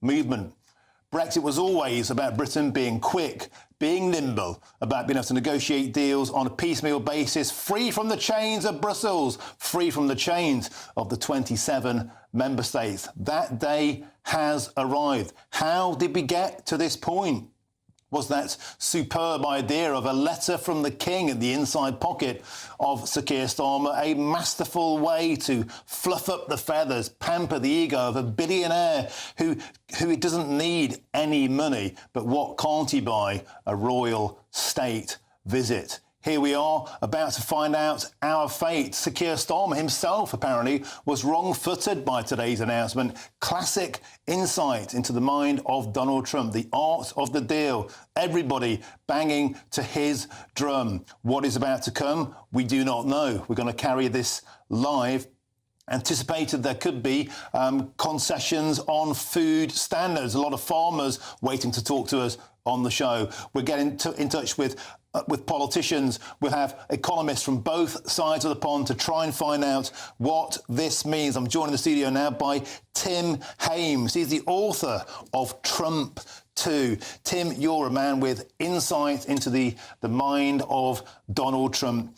movement. Brexit was always about Britain being quick, being nimble, about being able to negotiate deals on a piecemeal basis, free from the chains of Brussels, free from the chains of the 27 member states. That day has arrived. How did we get to this point? Was that superb idea of a letter from the king in the inside pocket of Sir Keir Starmer a masterful way to fluff up the feathers, pamper the ego of a billionaire who doesn't need any money, but what can't he buy? A royal state visit. Here we are, about to find out our fate. Sir Keir Starmer himself, apparently, was wrong-footed by today's announcement. Classic insight into the mind of Donald Trump, the art of the deal. Everybody banging to his drum. What is about to come? We do not know. We're going to carry this live. Anticipated there could be concessions on food standards. A lot of farmers waiting to talk to us on the show. We're getting in touch with politicians. We'll have economists from both sides of the pond to try and find out what this means. I'm joined in the studio now by Tim Hames. He's the author of Trump 2. Tim, you're a man with insight into the mind of Donald Trump.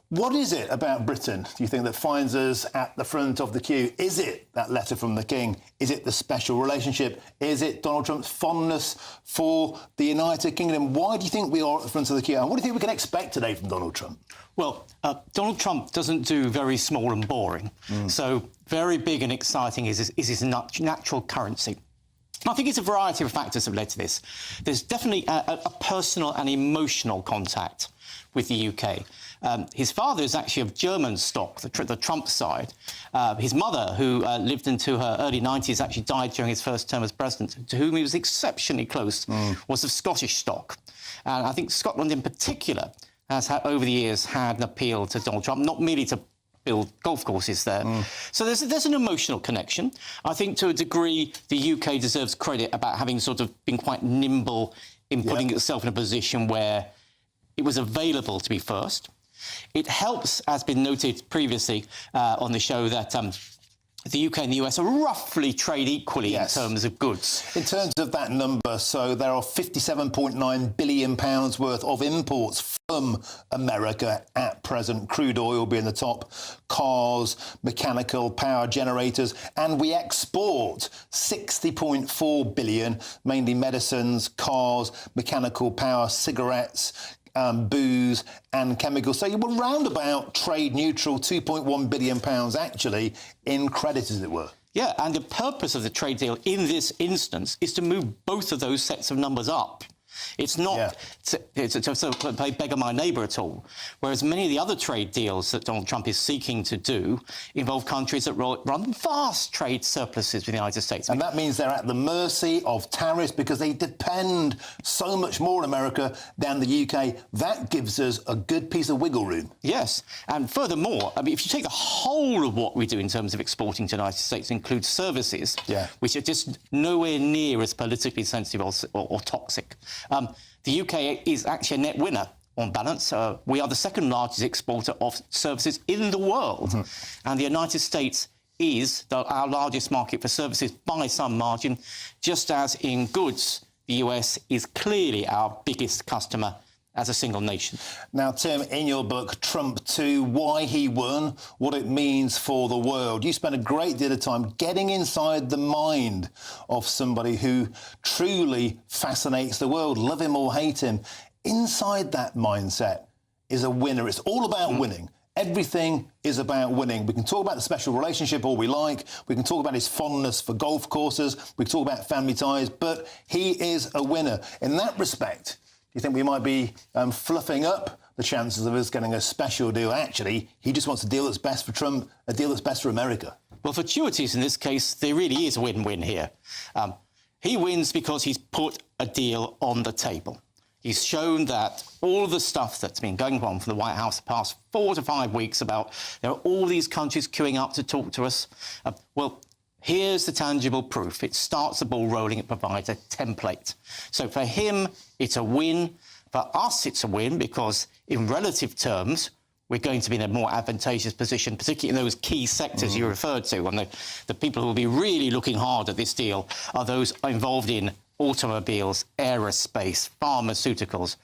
What is it about Britain, do you think, that finds us at the front of the queue? Is it that letter from the King? Is it the special relationship? Is it Donald Trump's fondness for the United Kingdom? Why do you think we are at the front of the queue? And what do you think we can expect today from Donald Trump? Well, Donald Trump doesn't do very small and boring. So very big and exciting is his natural currency. I think it's a variety of factors that have led to this. There's definitely a personal and emotional contact with the UK. His father is actually of German stock, the Trump side. His mother, who lived into her early 90s, actually died during his first term as president, to whom he was exceptionally close, was of Scottish stock. And I think Scotland in particular has, over the years, had an appeal to Donald Trump, not merely to build golf courses there. So there's an emotional connection. I think to a degree the UK deserves credit about having sort of been quite nimble in putting itself in a position where it was available to be first. It helps, as been noted previously on the show, that the UK and the US are roughly trade equally in terms of goods. In terms of that number, so there are £57.9 billion worth of imports from America at present, crude oil being the top, cars, mechanical power generators, and we export £60.4 billion, mainly medicines, cars, mechanical power, cigarettes, booze and chemicals. So you were round about trade neutral, £2.1 billion actually in credit, as it were. Yeah, and the purpose of the trade deal in this instance is to move both of those sets of numbers up. It's not to play beggar my neighbour at all. Whereas many of the other trade deals that Donald Trump is seeking to do involve countries that run vast trade surpluses with the United States. And that means they're at the mercy of tariffs because they depend so much more on America than the UK. That gives us a good piece of wiggle room. Yes. And furthermore, I mean, if you take the whole of what we do in terms of exporting to the United States, includes services, which are just nowhere near as politically sensitive or toxic. The UK is actually a net winner on balance. We are the second largest exporter of services in the world. And the United States is our largest market for services by some margin, just as in goods, the US is clearly our biggest customer as a single nation. Now, Tim, in your book, Trump 2, Why He Won, What It Means for the World, you spent a great deal of time getting inside the mind of somebody who truly fascinates the world, love him or hate him. Inside that mindset is a winner. It's all about winning. Everything is about winning. We can talk about the special relationship all we like. We can talk about his fondness for golf courses. We can talk about family ties, but he is a winner. In that respect, do you think we might be fluffing up the chances of us getting a special deal? Actually, he just wants a deal that's best for Trump, a deal that's best for America. Well, for fortuities in this case, there really is a win-win here. He wins because he's put a deal on the table. He's shown that all of the stuff that's been going on from the White House the past 4 to 5 weeks about there are all these countries queuing up to talk to us. Well, here's the tangible proof. It starts the ball rolling. It provides a template. So for him, it's a win. For us, it's a win because in relative terms, we're going to be in a more advantageous position, particularly in those key sectors you referred to. And the people who will be really looking hard at this deal are those involved in automobiles, aerospace, pharmaceuticals.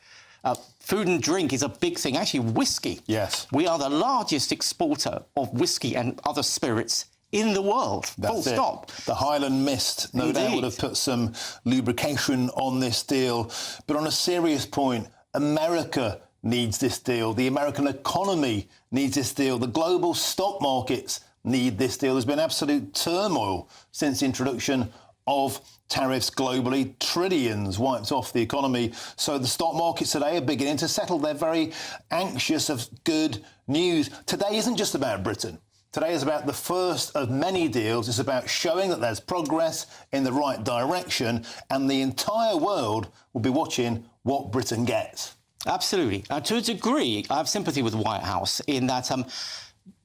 Food and drink is a big thing. Actually, whiskey. Yes. We are the largest exporter of whiskey and other spirits in the world. Full stop. The Highland Mist, no doubt, would have put some lubrication on this deal. But on a serious point, America needs this deal. The American economy needs this deal. The global stock markets need this deal. There's been absolute turmoil since the introduction of tariffs globally, trillions wiped off the economy. So the stock markets today are beginning to settle. They're very anxious of good news. Today isn't just about Britain. Today is about the first of many deals. It's about showing that there's progress in the right direction, and the entire world will be watching what Britain gets. Absolutely. To a degree, I have sympathy with the White House in that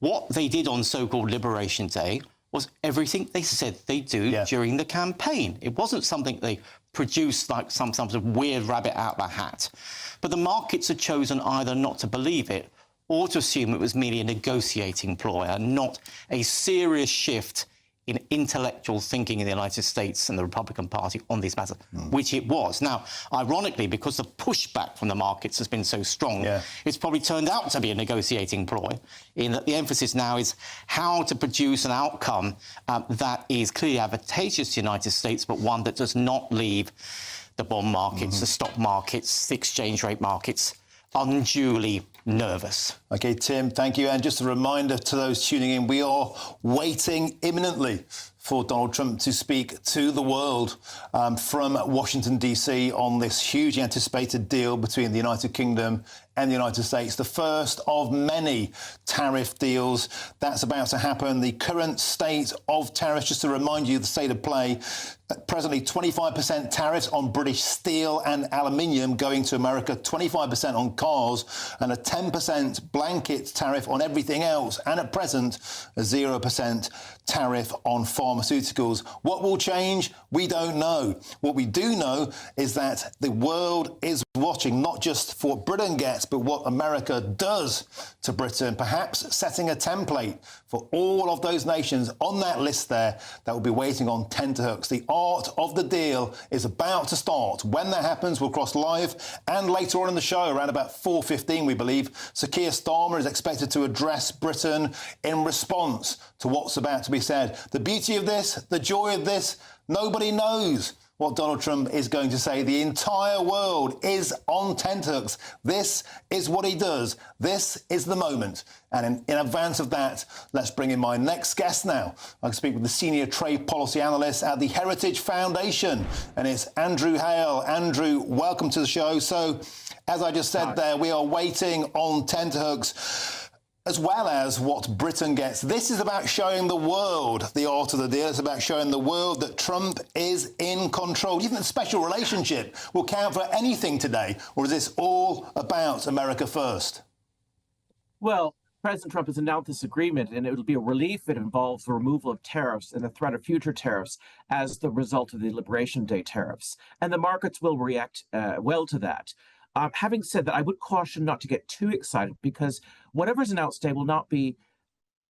what they did on so-called Liberation Day was everything they said they'd do during the campaign. It wasn't something they produced like some sort of weird rabbit out of a hat. But the markets had chosen either not to believe it or to assume it was merely a negotiating ploy and not a serious shift in intellectual thinking in the United States and the Republican Party on these matters, which it was. Now, ironically, because the pushback from the markets has been so strong, it's probably turned out to be a negotiating ploy, in that the emphasis now is how to produce an outcome that is clearly advantageous to the United States, but one that does not leave the bond markets, the stock markets, the exchange rate markets unduly nervous. OK, Tim, thank you. And just a reminder to those tuning in, we are waiting imminently for Donald Trump to speak to the world from Washington, D.C. on this hugely anticipated deal between the United Kingdom and the United States, the first of many tariff deals that's about to happen. The current state of tariffs, just to remind you, the state of play, presently 25% tariffs on British steel and aluminium going to America, 25% on cars, and a 10% blanket tariff on everything else, and at present, a 0% tariff on pharmaceuticals. What will change? We don't know. What we do know is that the world is watching, not just for what Britain gets, but what America does to Britain, perhaps setting a template for all of those nations on that list there that will be waiting on tenterhooks. The art of the deal is about to start. When that happens, we'll cross live, and later on in the show, around about 4:15, we believe, Sir Keir Starmer is expected to address Britain in response to what's about to be said. The beauty of this, the joy of this, nobody knows what Donald Trump is going to say. The entire world is on tenterhooks. This is what he does. This is the moment. And in advance of that, let's bring in my next guest now. I can speak with the Senior Trade Policy Analyst at the Heritage Foundation, and it's Andrew Hale. Andrew, welcome to the show. So, as I just said there, we are waiting on tenterhooks, as well as what Britain gets. This is about showing the world the art of the deal. It's about showing the world that Trump is in control. Do you think the special relationship will count for anything today, or is this all about America first? Well, President Trump has announced this agreement, and it will be a relief. It involves the removal of tariffs and the threat of future tariffs as the result of the Liberation Day tariffs. And the markets will react well to that. Having said that, I would caution not to get too excited, because whatever's announced today will not be,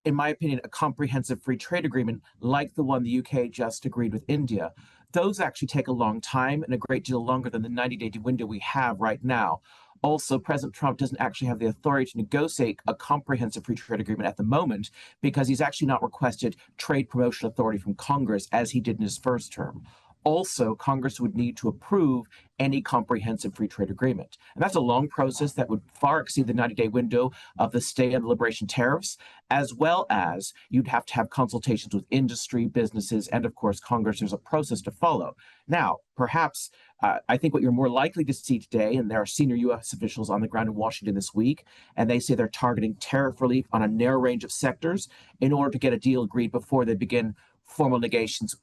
in my opinion, a comprehensive free trade agreement like the one the UK just agreed with India. Those actually take a long time, and a great deal longer than the 90-day window we have right now. Also, President Trump doesn't actually have the authority to negotiate a comprehensive free trade agreement at the moment, because he's actually not requested trade promotion authority from Congress as he did in his first term. Also, Congress would need to approve any comprehensive free trade agreement. And that's a long process that would far exceed the 90-day window of the stay and liberation tariffs, as well as you'd have to have consultations with industry, businesses, and of course, Congress. There's a process to follow. Now, perhaps I think what you're more likely to see today, and there are senior U.S. officials on the ground in Washington this week, and they say they're targeting tariff relief on a narrow range of sectors in order to get a deal agreed before they begin formal negotiations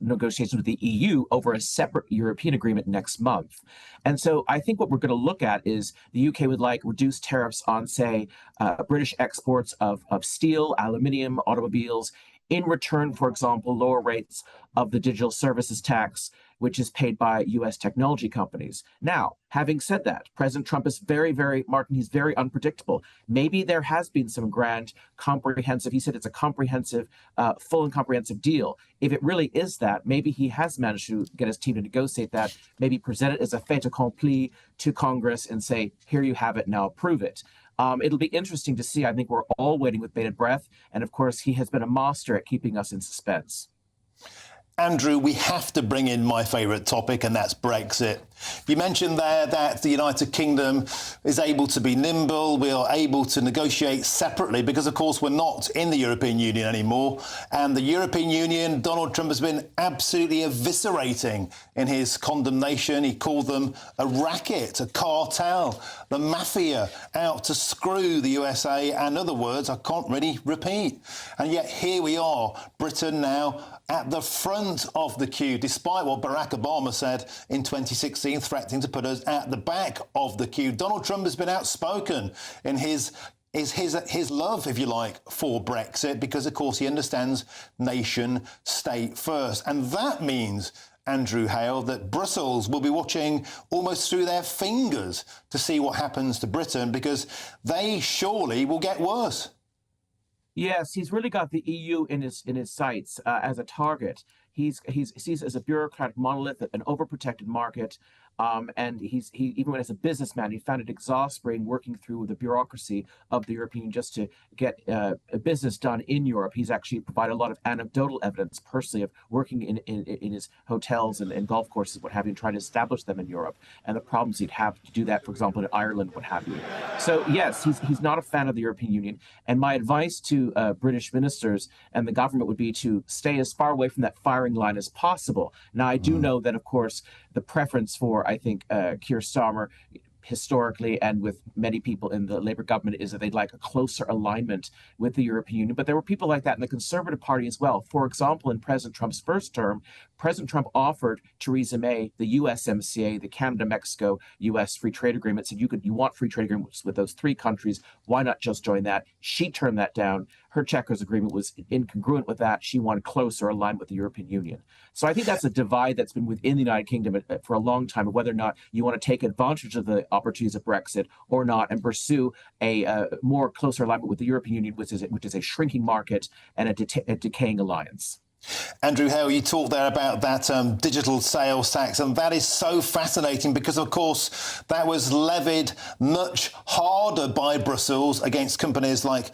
with the EU over a separate European agreement next month. And so I think what we're going to look at is the UK would like reduced tariffs on, say, British exports of steel, aluminium, automobiles, in return, for example, lower rates of the digital services tax, which is paid by US technology companies. Now, having said that, President Trump is he's very unpredictable. Maybe there has been some grand, comprehensive, he said it's a comprehensive, full and comprehensive deal. If it really is that, maybe he has managed to get his team to negotiate that, maybe present it as a fait accompli to Congress and say, here you have it, now approve it. It'll be interesting to see. I think we're all waiting with bated breath. And of course, he has been a master at keeping us in suspense. Andrew, we have to bring in my favourite topic, and that's Brexit. You mentioned there that the United Kingdom is able to be nimble. We are able to negotiate separately because, of course, we're not in the European Union anymore. And the European Union, Donald Trump has been absolutely eviscerating in his condemnation. He called them a racket, a cartel, the mafia out to screw the USA, and other words I can't really repeat. And yet here we are, Britain now at the front of the queue, despite what Barack Obama said in 2016, threatening to put us at the back of the queue. Donald Trump has been outspoken in his love, if you like, for Brexit, because, of course, he understands nation state first. And that means, Andrew Hale, that Brussels will be watching almost through their fingers to see what happens to Britain, because they surely will get worse. Yes, he's really got the EU in his sights as a target. He's sees as a bureaucratic monolith, an overprotected market, and he even as a businessman, he found it exasperating working through the bureaucracy of the European Union just to get a business done in Europe. He's actually provided a lot of anecdotal evidence personally of working in his hotels and golf courses, what have you, and trying to establish them in Europe, and the problems he'd have to do that, for example, in Ireland, what have you. So yes, he's not a fan of the European Union, and my advice to British ministers and the government would be to stay as far away from that firing line as possible. Now, I do know that, of course, the preference for, I think, Keir Starmer historically and with many people in the Labour government is that they'd like a closer alignment with the European Union. But there were people like that in the Conservative Party as well. For example, in President Trump's first term, President Trump offered Theresa May the USMCA, the Canada-Mexico-US free trade agreement, said you want free trade agreements with those three countries. Why not just join that? She turned that down. Her Chequers agreement was incongruent with that. She wanted closer alignment with the European Union. So I think that's a divide that's been within the United Kingdom for a long time, of whether or not you want to take advantage of the opportunities of Brexit or not and pursue a more closer alignment with the European Union, which is a shrinking market and a decaying alliance. Andrew Hale, you talked there about that digital sales tax, and that is so fascinating because, of course, that was levied much harder by Brussels against companies like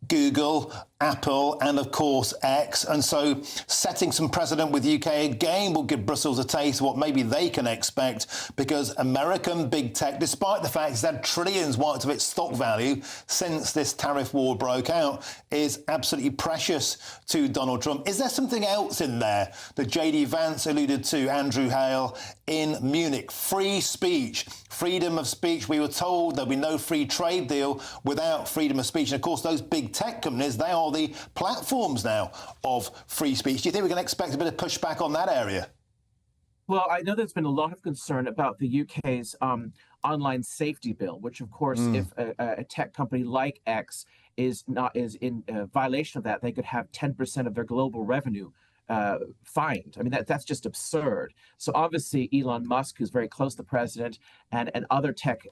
Google, Apple, and of course X. And so setting some precedent with UK again will give Brussels a taste of what maybe they can expect, because American big tech, despite the fact it's had trillions wiped of its stock value since this tariff war broke out, is absolutely precious to Donald Trump. Is there something else in there that JD Vance alluded to, Andrew Hale, in Munich? Free speech, freedom of speech. We were told there'll be no free trade deal without freedom of speech. And of course, those big tech companies, they are the platforms now of free speech. Do you think we can expect a bit of pushback on that area? Well, I know there's been a lot of concern about the UK's online safety bill, which, of course, if a tech company like X is in violation of that, they could have 10% of their global revenue fined. I mean, that's just absurd. So obviously, Elon Musk, who's very close to the president, and other tech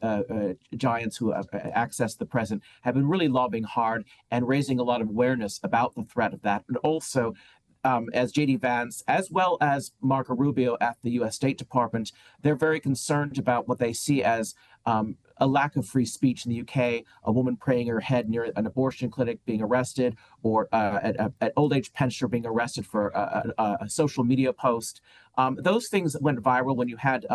giants who have accessed the president, have been really lobbying hard and raising a lot of awareness about the threat of that. And also, as JD Vance, as well as Marco Rubio at the U.S. State Department, they're very concerned about what they see as a lack of free speech in the UK, a woman praying her head near an abortion clinic being arrested, or an old age pensioner being arrested for a social media post. Those things went viral when you had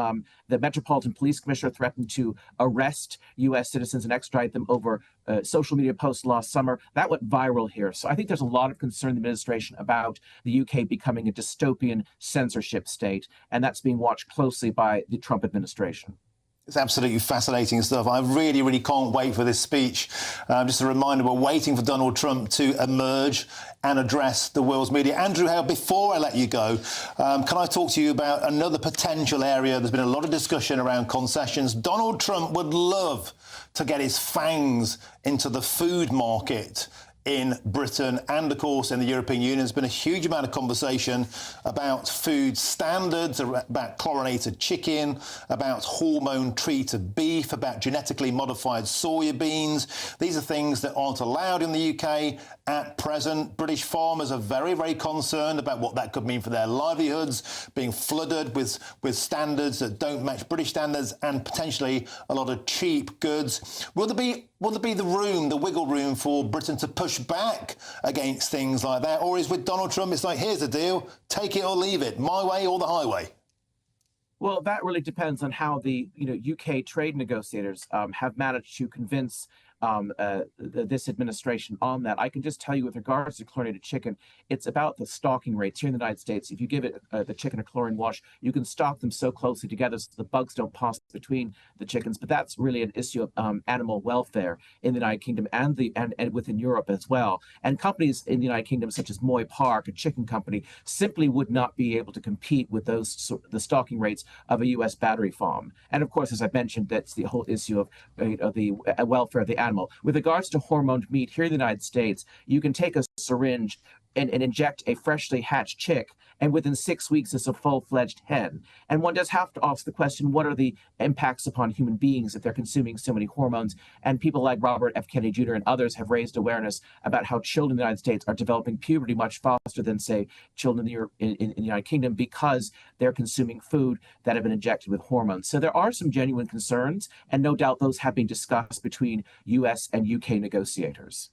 the Metropolitan Police Commissioner threaten to arrest U.S. citizens and extradite them over social media posts last summer. That went viral here. So I think there's a lot of concern in the administration about the UK becoming a dystopian censorship state, and that's being watched closely by the Trump administration. It's absolutely fascinating stuff. I really, really can't wait for this speech. Just a reminder, we're waiting for Donald Trump to emerge and address the world's media. Andrew Hale, before I let you go, can I talk to you about another potential area? There's been a lot of discussion around concessions. Donald Trump would love to get his fangs into the food market in Britain and, of course, in the European Union. There's been a huge amount of conversation about food standards, about chlorinated chicken, about hormone-treated beef, about genetically modified soya beans. These are things that aren't allowed in the UK at present. British farmers are very, very concerned about what that could mean for their livelihoods, being flooded with standards that don't match British standards and potentially a lot of cheap goods. Will there be the room, the wiggle room for Britain to push back against things like that? Or is with Donald Trump, it's like, here's the deal, take it or leave it, my way or the highway? Well, that really depends on how the UK trade negotiators have managed to convince this administration on that. I can just tell you with regards to chlorinated chicken, it's about the stocking rates here in the United States. If you give it the chicken a chlorine wash, you can stock them so closely together so the bugs don't pass between the chickens. But that's really an issue of animal welfare in the United Kingdom and within Europe as well. And companies in the United Kingdom, such as Moy Park, a chicken company, simply would not be able to compete with the stocking rates of a U.S. battery farm. And of course, as I mentioned, that's the whole issue of the welfare of the animal. With regards to hormoned meat here in the United States, you can take a syringe and inject a freshly hatched chick, and within 6 weeks it's a full-fledged hen. And one does have to ask the question, what are the impacts upon human beings if they're consuming so many hormones? And people like Robert F. Kennedy Jr. and others have raised awareness about how children in the United States are developing puberty much faster than, say, children in the United Kingdom because they're consuming food that have been injected with hormones. So there are some genuine concerns, and no doubt those have been discussed between U.S. and UK negotiators.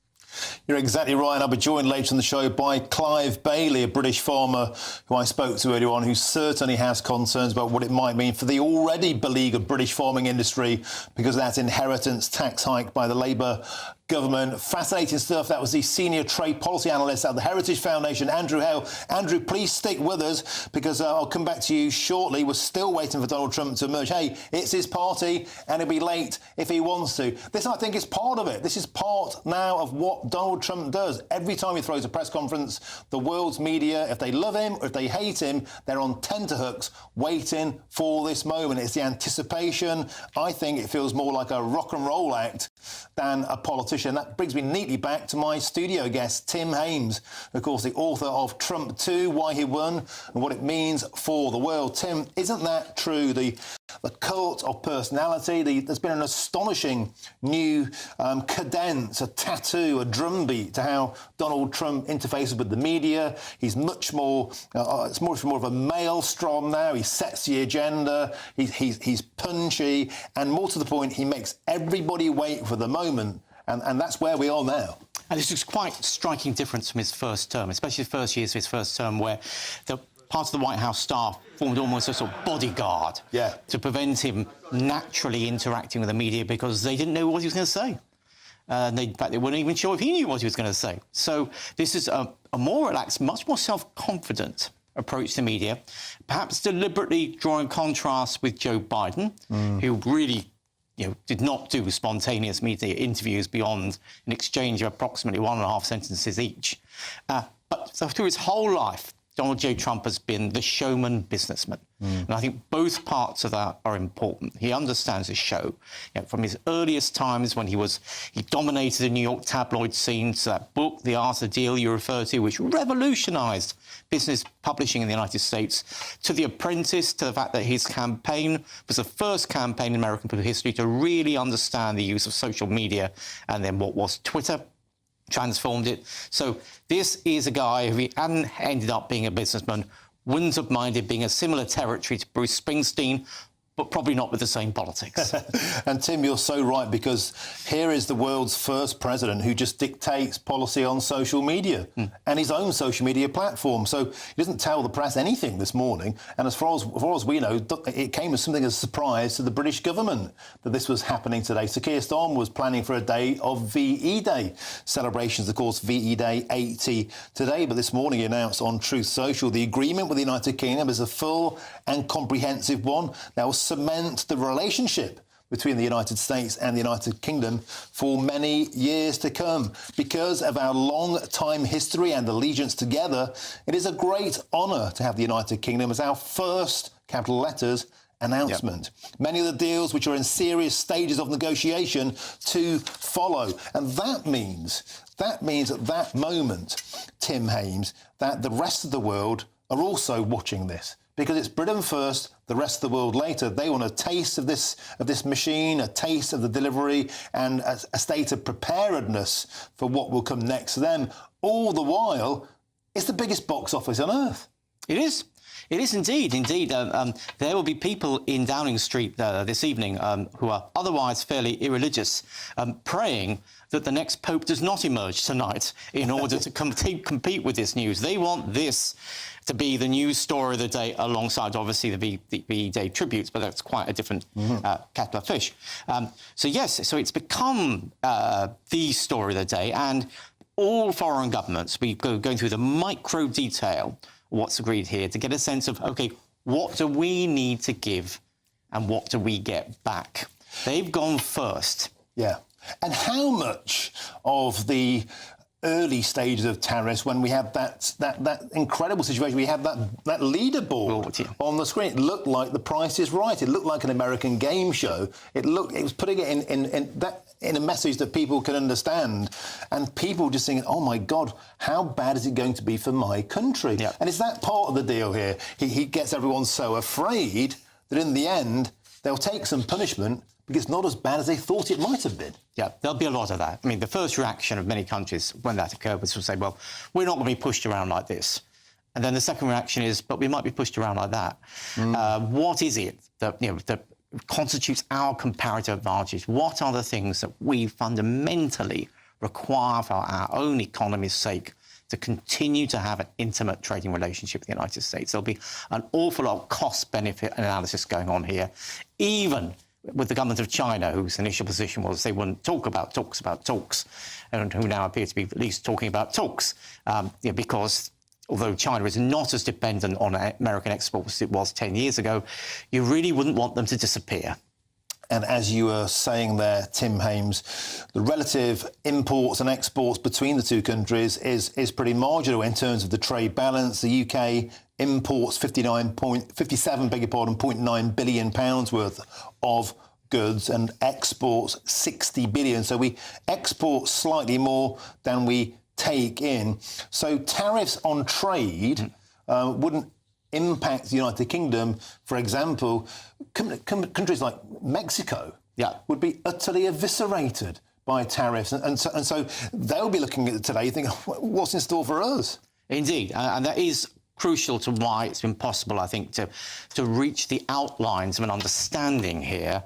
You're exactly right. I'll be joined later in the show by Clive Bailey, a British farmer who I spoke to earlier on, who certainly has concerns about what it might mean for the already beleaguered British farming industry because of that inheritance tax hike by the Labour government. Fascinating stuff. That was the senior trade policy analyst at the Heritage Foundation, Andrew Hale. Andrew, please stick with us because I'll come back to you shortly. We're still waiting for Donald Trump to emerge. Hey, it's his party and he'll be late if he wants to. This, I think, is part of it. This is part now of what Donald Trump does. Every time he throws a press conference, the world's media, if they love him or if they hate him, they're on tenterhooks waiting for this moment. It's the anticipation. I think it feels more like a rock and roll act than a politician. That brings me neatly back to my studio guest, Tim Hames, of course, the author of Trump 2, Why He Won and What It Means for the World. Tim, isn't that true? The cult of personality, there's been an astonishing new cadence, a tattoo, a drumbeat to how Donald Trump interfaces with the media. He's much more, it's much more of a maelstrom now. He sets the agenda, he's punchy, and more to the point, he makes everybody wait for the moment. And that's where we are now. And this is quite a striking difference from his first term, especially the first years of his first term, where the parts of the White House staff formed almost a sort of bodyguard to prevent him naturally interacting with the media because they didn't know what he was going to say. In fact, they weren't even sure if he knew what he was going to say. So this is a more relaxed, much more self-confident approach to media, perhaps deliberately drawing contrast with Joe Biden, who really did not do spontaneous media interviews beyond an exchange of approximately 1.5 sentences each. But so through his whole life, Donald J. Trump has been the showman businessman. And I think both parts of that are important. He understands his show. From his earliest times when he dominated the New York tabloid scene, to that book, The Art of the Deal you refer to, which revolutionized business publishing in the United States, to The Apprentice, to the fact that his campaign was the first campaign in American political history to really understand the use of social media, and then what was Twitter, transformed it. So this is a guy who, if he hadn't ended up being a businessman, wouldn't have minded being a similar territory to Bruce Springsteen, but probably not with the same politics. And Tim, you're so right, because here is the world's first president who just dictates policy on social media and his own social media platform. So he doesn't tell the press anything this morning. And as far as we know, it came as something as a surprise to the British government that this was happening today. So Keir Starmer was planning for a day of VE Day celebrations, of course, VE Day 80 today. But this morning he announced on Truth Social the agreement with the United Kingdom is a full and comprehensive one that will cement the relationship between the United States and the United Kingdom for many years to come. Because of our long time history and allegiance together, it is a great honour to have the United Kingdom as our first, capital letters, announcement. Many of the deals which are in serious stages of negotiation to follow. And that means at that moment, Tim Hames, that the rest of the world are also watching this. Because it's Britain first, the rest of the world later. They want a taste of this machine, a taste of the delivery, and a state of preparedness for what will come next to them. All the while, it's the biggest box office on earth. It is. It is indeed. There will be people in Downing Street this evening who are otherwise fairly irreligious, praying that the next Pope does not emerge tonight in order to compete with this news. They want this to be the news story of the day alongside, obviously, the VE Day tributes, but that's quite a different kettle of fish. So it's become the story of the day, and all foreign governments, we go going through the micro detail what's agreed here to get a sense of, OK, what do we need to give and what do we get back? They've gone first. Yeah. And how much of the early stages of tariffs, when we had that incredible situation, we had that leaderboard on the screen, it looked like The Price is Right. It looked like an American game show. It was putting it in a message that people can understand, and people just thinking, oh my God, how bad is it going to be for my country? Yeah. And is that part of the deal here? He gets everyone so afraid that in the end they'll take some punishment because it's not as bad as they thought it might have been. Yeah, there'll be a lot of that. I mean, the first reaction of many countries when that occurred was to say, well, we're not going to be pushed around like this. And then the second reaction is, but we might be pushed around like that. What is it that constitutes our comparative advantage? What are the things that we fundamentally require for our own economy's sake to continue to have an intimate trading relationship with the United States? There'll be an awful lot of cost-benefit analysis going on here, even with the government of China, whose initial position was they wouldn't talk about talks, and who now appear to be at least talking about talks, because although China is not as dependent on American exports as it was 10 years ago, you really wouldn't want them to disappear. And as you were saying there, Tim Hames, the relative imports and exports between the two countries is pretty marginal in terms of the trade balance. The UK imports 0.9 billion pounds worth of goods and exports 60 billion. So we export slightly more than we take in. So tariffs on trade wouldn't impact the United Kingdom. For example, countries like Mexico would be utterly eviscerated by tariffs. And so they'll be looking at it today thinking, what's in store for us? Indeed. And that is crucial to why it's been possible, I think, to reach the outlines of an understanding here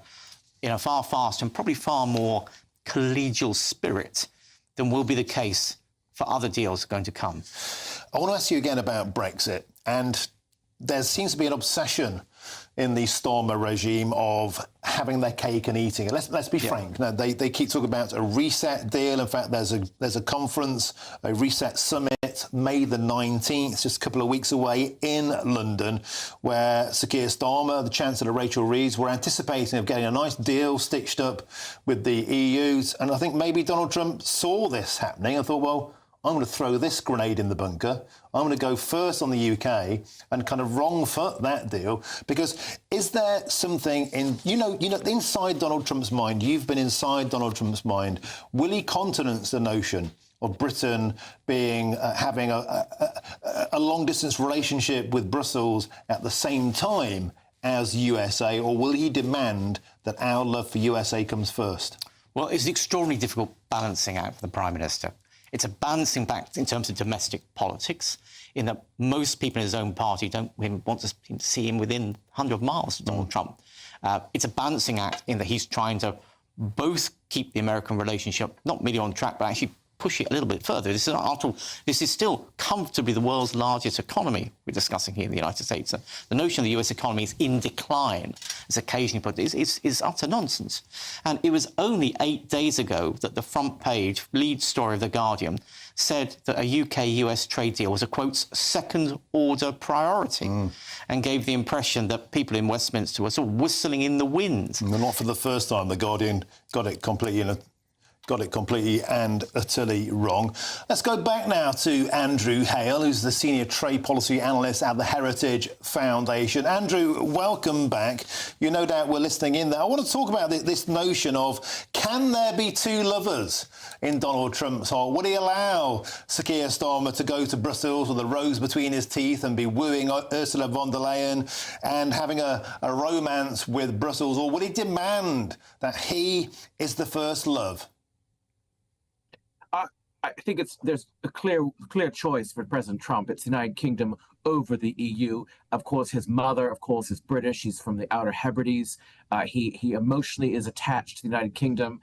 in a far faster and probably far more collegial spirit than will be the case for other deals going to come. I want to ask you again about Brexit. And there seems to be an obsession in the Starmer regime of having their cake and eating it. Let's be frank. No, they keep talking about a reset deal. In fact, there's a conference, a reset summit, May the 19th, just a couple of weeks away in London, where Sir Keir Starmer, the Chancellor Rachel Reeves, were anticipating of getting a nice deal stitched up with the EU. And I think maybe Donald Trump saw this happening and thought, well, I'm going to throw this grenade in the bunker. I'm going to go first on the UK and kind of wrong foot that deal. Because is there something in, inside Donald Trump's mind, you've been inside Donald Trump's mind, will he countenance the notion of Britain having a long-distance relationship with Brussels at the same time as USA, or will he demand that our love for USA comes first? Well, it's an extraordinarily difficult balancing act for the Prime Minister. It's a balancing act in terms of domestic politics, in that most people in his own party don't want to see him within 100 miles of Donald Trump. It's a balancing act in that he's trying to both keep the American relationship not merely on track, but actually push it a little bit further. This is still comfortably the world's largest economy we're discussing here in the United States. The notion of the US economy is in decline, as occasionally put, is utter nonsense. And it was only 8 days ago that the front page lead story of The Guardian said that a UK-US trade deal was a, quote, second-order priority, and gave the impression that people in Westminster were sort of whistling in the wind. And not for the first time, The Guardian got it completely Got it completely and utterly wrong. Let's go back now to Andrew Hale, who's the Senior Trade Policy Analyst at the Heritage Foundation. Andrew, welcome back. You no doubt were listening in there. I want to talk about this notion of, can there be two lovers in Donald Trump's heart? Would he allow Sir Keir Starmer to go to Brussels with a rose between his teeth and be wooing Ursula von der Leyen and having a romance with Brussels? Or would he demand that he is the first love? I think there's a clear choice for President Trump. It's the United Kingdom over the EU. Of course, his mother, of course, is British. He's from the Outer Hebrides. He emotionally is attached to the United Kingdom.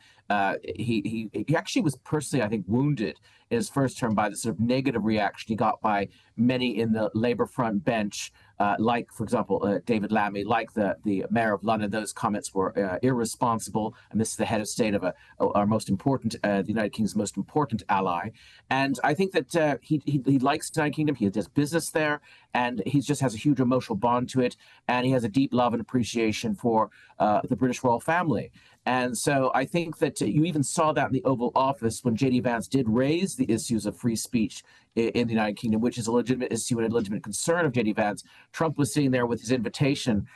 He actually was personally, I think, wounded in his first term by the sort of negative reaction he got by many in the Labour front bench, like, for example, David Lammy, like the mayor of London. Those comments were irresponsible, and this is the head of state of our most important, the United Kingdom's most important ally. And I think that he likes the United Kingdom. He does business there, and he just has a huge emotional bond to it, and he has a deep love and appreciation for the British royal family. And so I think that you even saw that in the Oval Office when J.D. Vance did raise the issues of free speech in the United Kingdom, which is a legitimate issue and a legitimate concern of J.D. Vance. Trump was sitting there with his invitation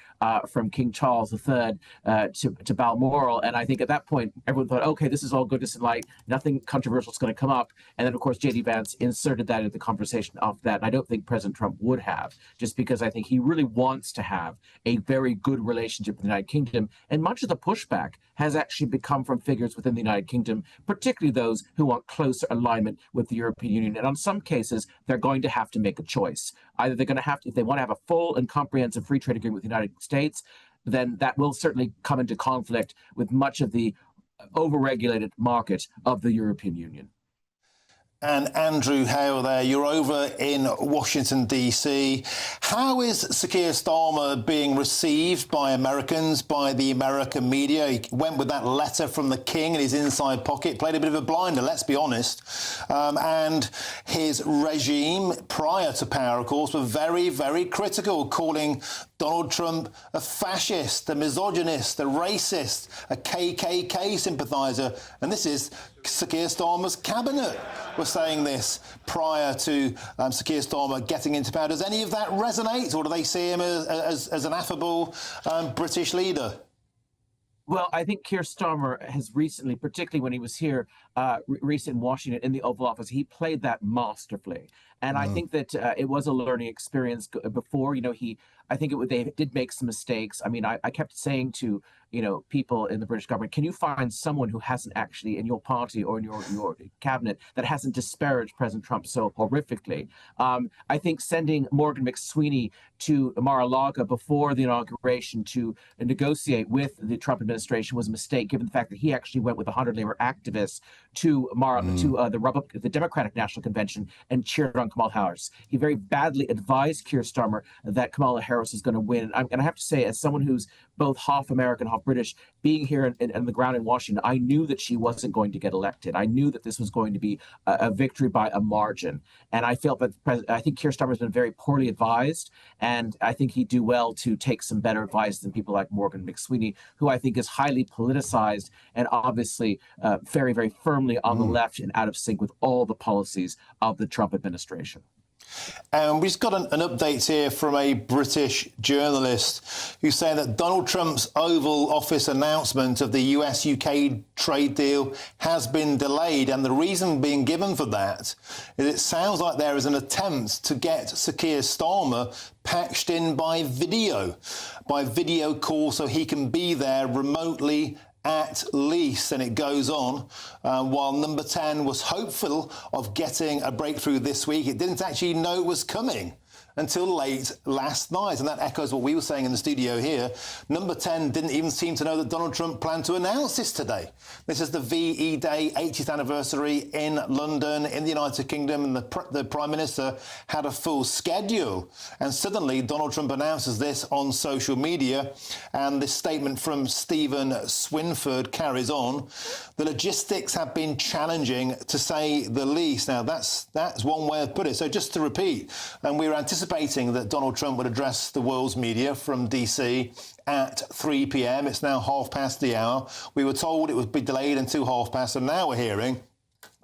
from King Charles III to Balmoral. And I think at that point, everyone thought, OK, this is all goodness and light. Nothing controversial is going to come up. And then, of course, J.D. Vance inserted that into the conversation after that. And I don't think President Trump would have, just because I think he really wants to have a very good relationship with the United Kingdom. And much of the pushback has actually become from figures within the United Kingdom, particularly those who want closer alignment with the European Union. And on some cases, they're going to have to make a choice. Either they're going to have to, if they want to have a full and comprehensive free trade agreement with the United States, then that will certainly come into conflict with much of the overregulated market of the European Union. And Andrew Hale there, you're over in Washington, D.C. How is Sir Keir Starmer being received by Americans, by the American media? He went with that letter from the King in his inside pocket, played a bit of a blinder, let's be honest. And his regime, prior to power, of course, were very, very critical, calling Donald Trump a fascist, a misogynist, a racist, a KKK sympathiser. And this is Sir Keir Starmer's cabinet was saying this prior to Sir Keir Starmer getting into power. Does any of that resonate, or do they see him as an affable British leader? Well, I think Keir Starmer has recently, particularly when he was here recent in Washington in the Oval Office, he played that masterfully. And I think that it was a learning experience before. You know, they did make some mistakes. I mean, I kept saying to, people in the British government, can you find someone who hasn't actually in your party or in your cabinet that hasn't disparaged President Trump so horrifically? I think sending Morgan McSweeney to Mar-a-Lago before the inauguration to negotiate with the Trump administration was a mistake, given the fact that he actually went with 100 labor activists to the Democratic National Convention and cheered on Kamala Harris. He very badly advised Keir Starmer that Kamala Harris is going to win. And I have to say, as someone who's both half American, half British, being here on the ground in Washington, I knew that she wasn't going to get elected. I knew that this was going to be a victory by a margin. And I felt that I think Keir Starmer has been very poorly advised, and I think he'd do well to take some better advice than people like Morgan McSweeney, who I think is highly politicized and obviously very, very firmly on the left and out of sync with all the policies of the Trump administration. We've just got an update here from a British journalist who's saying that Donald Trump's Oval Office announcement of the US-UK trade deal has been delayed. And the reason being given for that is it sounds like there is an attempt to get Sir Keir Starmer patched in by video call, so he can be there remotely at least. And it goes on. While Number 10 was hopeful of getting a breakthrough this week, it didn't actually know it was coming until late last night. And that echoes what we were saying in the studio here. Number 10 didn't even seem to know that Donald Trump planned to announce this today. This is the VE Day 80th anniversary in London, in the United Kingdom, and the Prime Minister had a full schedule. And suddenly Donald Trump announces this on social media. And this statement from Stephen Swinford carries on. The logistics have been challenging, to say the least. Now, that's one way of putting it. So just to repeat, and we were anticipating anticipating that Donald Trump would address the world's media from DC at 3 p.m. It's now 5:30 the hour. We were told it would be delayed until 5:30, and now we're hearing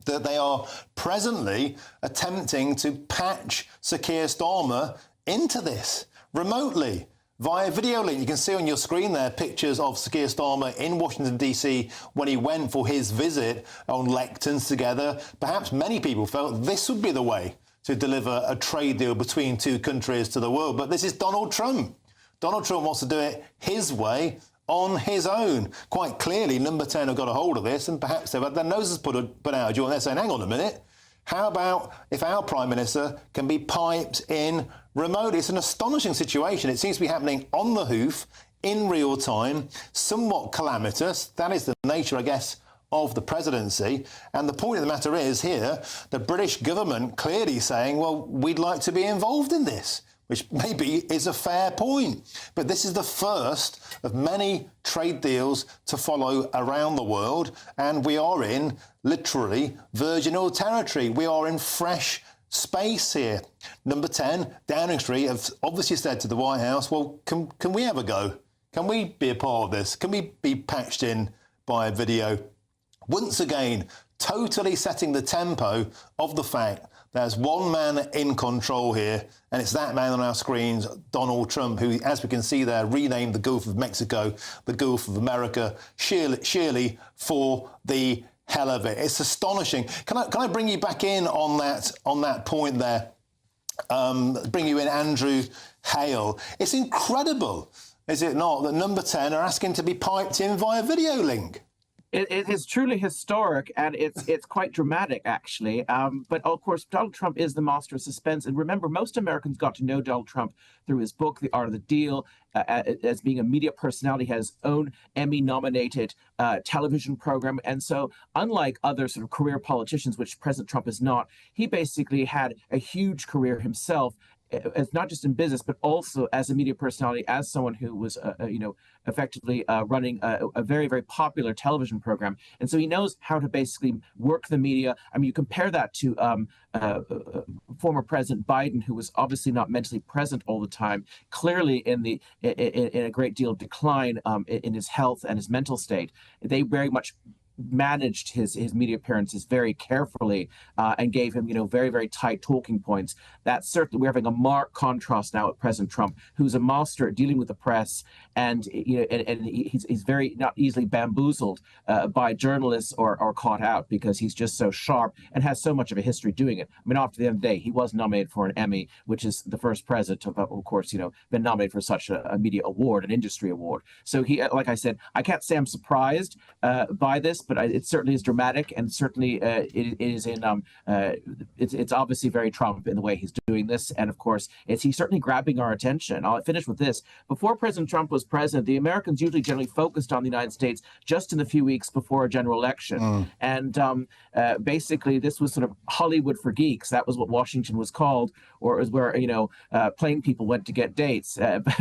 that they are presently attempting to patch Sir Keir Starmer into this remotely via video link. You can see on your screen there pictures of Sir Keir Starmer in Washington, D.C. when he went for his visit on lecterns together. Perhaps many people felt this would be the way to deliver a trade deal between two countries to the world. But this is Donald Trump. Donald Trump wants to do it his way, on his own. Quite clearly, Number 10 have got a hold of this, and perhaps they've had their noses put out of joint. They're saying, hang on a minute, how about if our Prime Minister can be piped in remote? It's an astonishing situation. It seems to be happening on the hoof, in real time, somewhat calamitous. That is the nature, I guess, of the presidency. And the point of the matter is here, the British government clearly saying, well, we'd like to be involved in this, which maybe is a fair point. But this is the first of many trade deals to follow around the world. And we are in literally virginal territory. We are in fresh space here. Number 10, Downing Street, have obviously said to the White House, well, can we have a go? Can we be a part of this? Can we be patched in by a video? Once again, totally setting the tempo of the fact there's one man in control here, and it's that man on our screens, Donald Trump, who, as we can see there, renamed the Gulf of Mexico, the Gulf of America, sheerly for the hell of it. It's astonishing. Can I bring you back in on that point there? Bring you in, Andrew Hale. It's incredible, is it not, that Number 10 are asking to be piped in via video link? It is truly historic, and it's quite dramatic, actually. But of course, Donald Trump is the master of suspense. And remember, most Americans got to know Donald Trump through his book, The Art of the Deal, as being a media personality, has his own Emmy-nominated television program. And so, unlike other sort of career politicians, which President Trump is not, he basically had a huge career himself, as not just in business, but also as a media personality, as someone who was, effectively running a very, very popular television program. And so he knows how to basically work the media. I mean, you compare that to former President Biden, who was obviously not mentally present all the time, clearly in a great deal of decline in his health and his mental state. They very much managed his media appearances very carefully and gave him, very, very tight talking points. That's certainly, we're having a marked contrast now with President Trump, who's a master at dealing with the press, and he's very not easily bamboozled by journalists or caught out, because he's just so sharp and has so much of a history doing it. I mean, after the end of the day, he was nominated for an Emmy, which is the first president to, of course, been nominated for such a media award, an industry award. So he, like I said, I can't say I'm surprised by this, but it certainly is dramatic, and certainly it is in it's obviously very Trump in the way he's doing this, and of course he's certainly grabbing our attention. I'll finish with this. Before President Trump was president, the Americans usually generally focused on the United States just in the few weeks before a general election, and basically this was sort of Hollywood for geeks. That was what Washington was called, or it was where plain people went to get dates.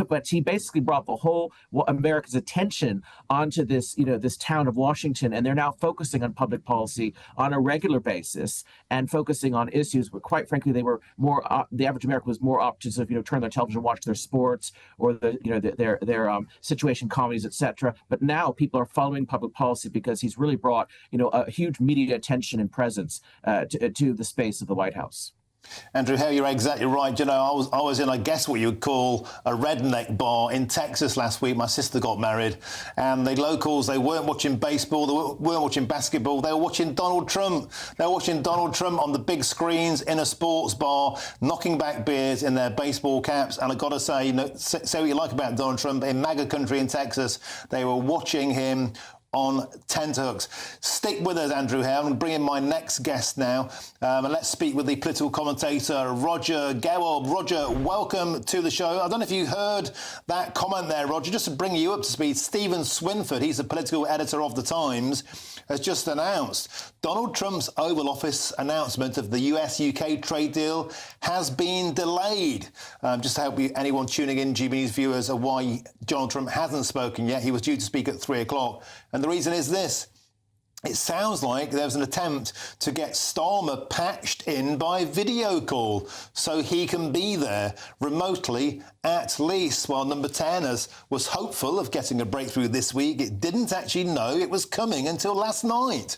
But he basically brought the whole America's attention onto this this town of Washington, and they're now focusing on public policy on a regular basis and focusing on issues where, quite frankly, they were more. The average American was more up to sort of, turn their television, watch their sports or their situation comedies, etc. But now people are following public policy because he's really brought a huge media attention and presence to the space of the White House. Andrew Hale, you're exactly right. I was in, I guess, what you would call a redneck bar in Texas last week. My sister got married, and the locals, they weren't watching baseball, they weren't watching basketball, they were watching Donald Trump. They were watching Donald Trump on the big screens in a sports bar, knocking back beers in their baseball caps. And I've got to say, say what you like about Donald Trump, in MAGA country in Texas, they were watching him on tenterhooks. Stick with us, Andrew Hale. I'm going to bring in my next guest now. And let's speak with the political commentator, Roger Gewald. Roger, welcome to the show. I don't know if you heard that comment there, Roger. Just to bring you up to speed, Stephen Swinford, he's the political editor of The Times, has just announced Donald Trump's Oval Office announcement of the US-UK trade deal has been delayed. Just to help anyone tuning in, GBNews viewers, are why Donald Trump hasn't spoken yet. He was due to speak at 3 o'clock. And the reason is this. it sounds like there was an attempt to get Starmer patched in by video call so he can be there remotely at least, while Number 10 was hopeful of getting a breakthrough this week. It didn't actually know it was coming until last night.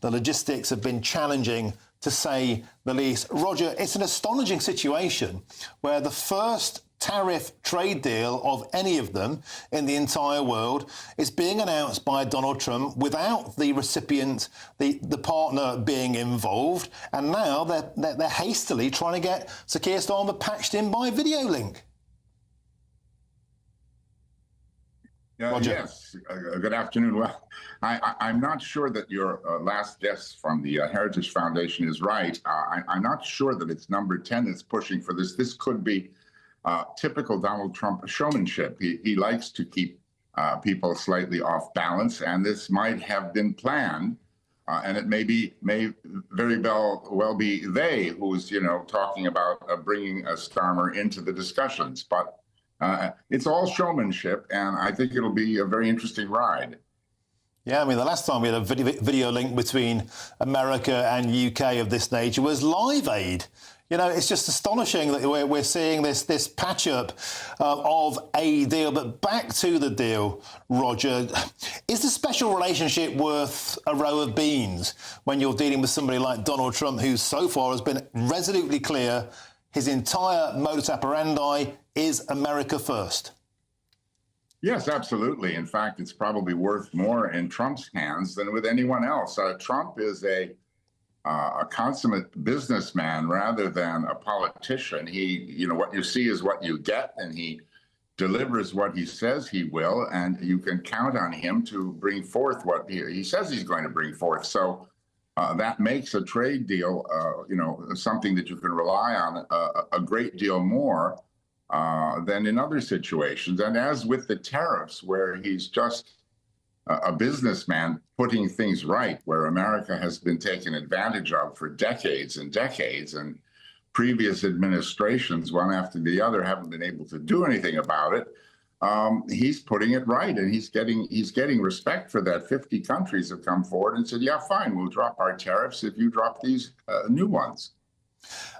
The logistics have been challenging, to say the least. Roger, it's an astonishing situation where the first tariff trade deal of any of them in the entire world is being announced by Donald Trump without the recipient, the partner being involved, and now they're hastily trying to get Sir Keir Starmer patched in by video link. Yes, good afternoon. Well, I'm not sure that your last guess from the Heritage Foundation is right. I'm not sure that it's Number 10 that's pushing for this. This could be typical Donald Trump showmanship. He likes to keep people slightly off balance, and this might have been planned. And it may very well be they who's talking about bringing Starmer into the discussions. But it's all showmanship, and I think it'll be a very interesting ride. Yeah, I mean, the last time we had a video link between America and UK of this nature was Live Aid. It's just astonishing that we're seeing this patch-up of a deal. But back to the deal, Roger. Is the special relationship worth a row of beans when you're dealing with somebody like Donald Trump, who so far has been resolutely clear his entire modus operandi is America first? Yes, absolutely. In fact, it's probably worth more in Trump's hands than with anyone else. Trump is a consummate businessman rather than a politician. What you see is what you get, and he delivers what he says he will, and you can count on him to bring forth what he says he's going to bring forth. So that makes a trade deal, something that you can rely on a great deal more than in other situations. And as with the tariffs, where he's just a businessman putting things right, where America has been taken advantage of for decades and decades, and previous administrations, one after the other, haven't been able to do anything about it. He's putting it right, and he's getting respect for that. 50 countries have come forward and said, yeah, fine, we'll drop our tariffs if you drop these new ones.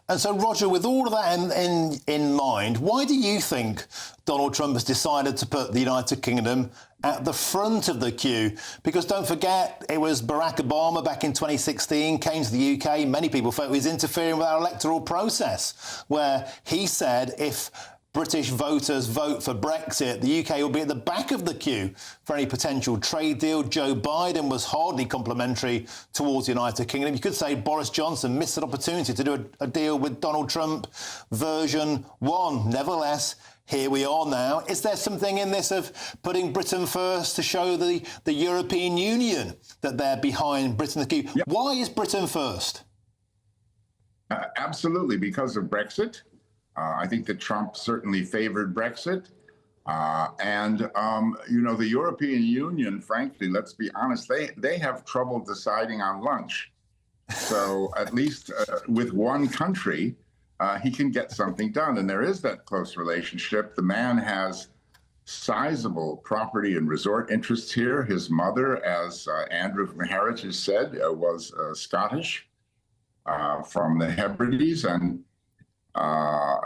And so, Roger, with all of that in mind, why do you think Donald Trump has decided to put the United Kingdom at the front of the queue? Because don't forget, it was Barack Obama back in 2016 came to the UK. Many people felt he was interfering with our electoral process, where he said if British voters vote for Brexit, the UK will be at the back of the queue for any potential trade deal. Joe Biden was hardly complimentary towards the United Kingdom. You could say Boris Johnson missed an opportunity to do a deal with Donald Trump version 1. Nevertheless, here we are now. Is there something in this of putting Britain first to show the European Union that they're behind Britain? Yep. Why is Britain first? Absolutely, because of Brexit. I think that Trump certainly favored Brexit. The European Union, frankly, let's be honest, they have trouble deciding on lunch. So at least with one country, he can get something done. And there is that close relationship. The man has sizable property and resort interests here. His mother, as Andrew from Heritage said, was Scottish from the Hebrides. And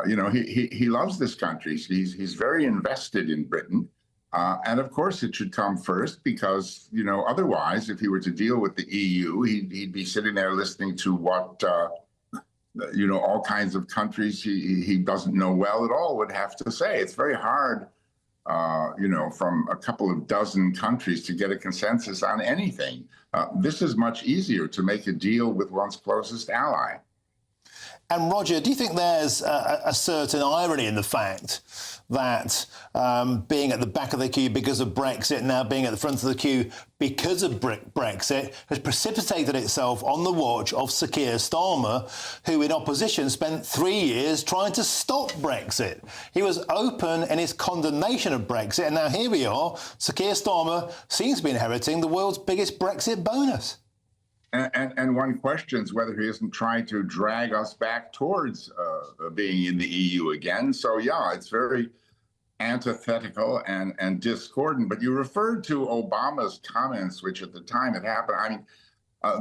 he loves this country. He's very invested in Britain. And of course, it should come first because, otherwise, if he were to deal with the EU, he'd be sitting there listening to what, all kinds of countries he doesn't know well at all would have to say. It's very hard, from a couple of dozen countries to get a consensus on anything. This is much easier to make a deal with one's closest ally. And Roger, do you think there's a certain irony in the fact that being at the back of the queue because of Brexit, now being at the front of the queue because of Brexit, has precipitated itself on the watch of Sir Keir Starmer, who in opposition spent 3 years trying to stop Brexit? He was open in his condemnation of Brexit, and now here we are. Sir Keir Starmer seems to be inheriting the world's biggest Brexit bonus. And one questions whether he isn't trying to drag us back towards being in the EU again. So, yeah, it's very antithetical and discordant. But you referred to Obama's comments, which at the time it happened. I mean,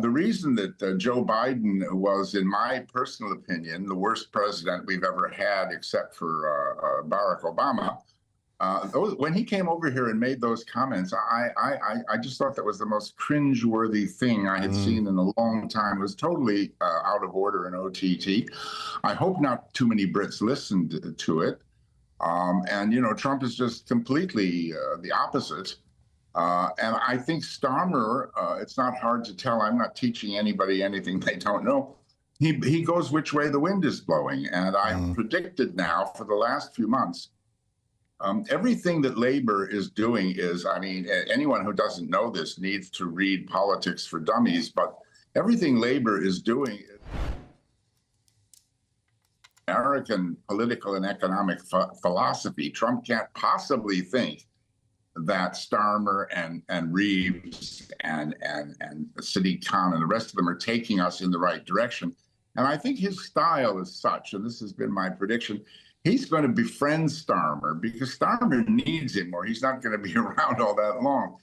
the reason that Joe Biden was, in my personal opinion, the worst president we've ever had, except for Barack Obama, when he came over here and made those comments, I just thought that was the most cringeworthy thing I had seen in a long time. It was totally out of order in OTT. I hope not too many Brits listened to it. And, you know, Trump is just completely the opposite. And I think Starmer, it's not hard to tell. I'm not teaching anybody anything they don't know. He goes which way the wind is blowing. And I've predicted now for the last few months, everything that Labor is doing is, I mean, anyone who doesn't know this needs to read Politics for Dummies, but everything Labor is doing is American political and economic philosophy. Trump can't possibly think that Starmer and Reeves and Sadiq Khan and the rest of them are taking us in the right direction. And I think his style is such, and this has been my prediction, he's going to befriend Starmer because Starmer needs him or he's not going to be around all that long.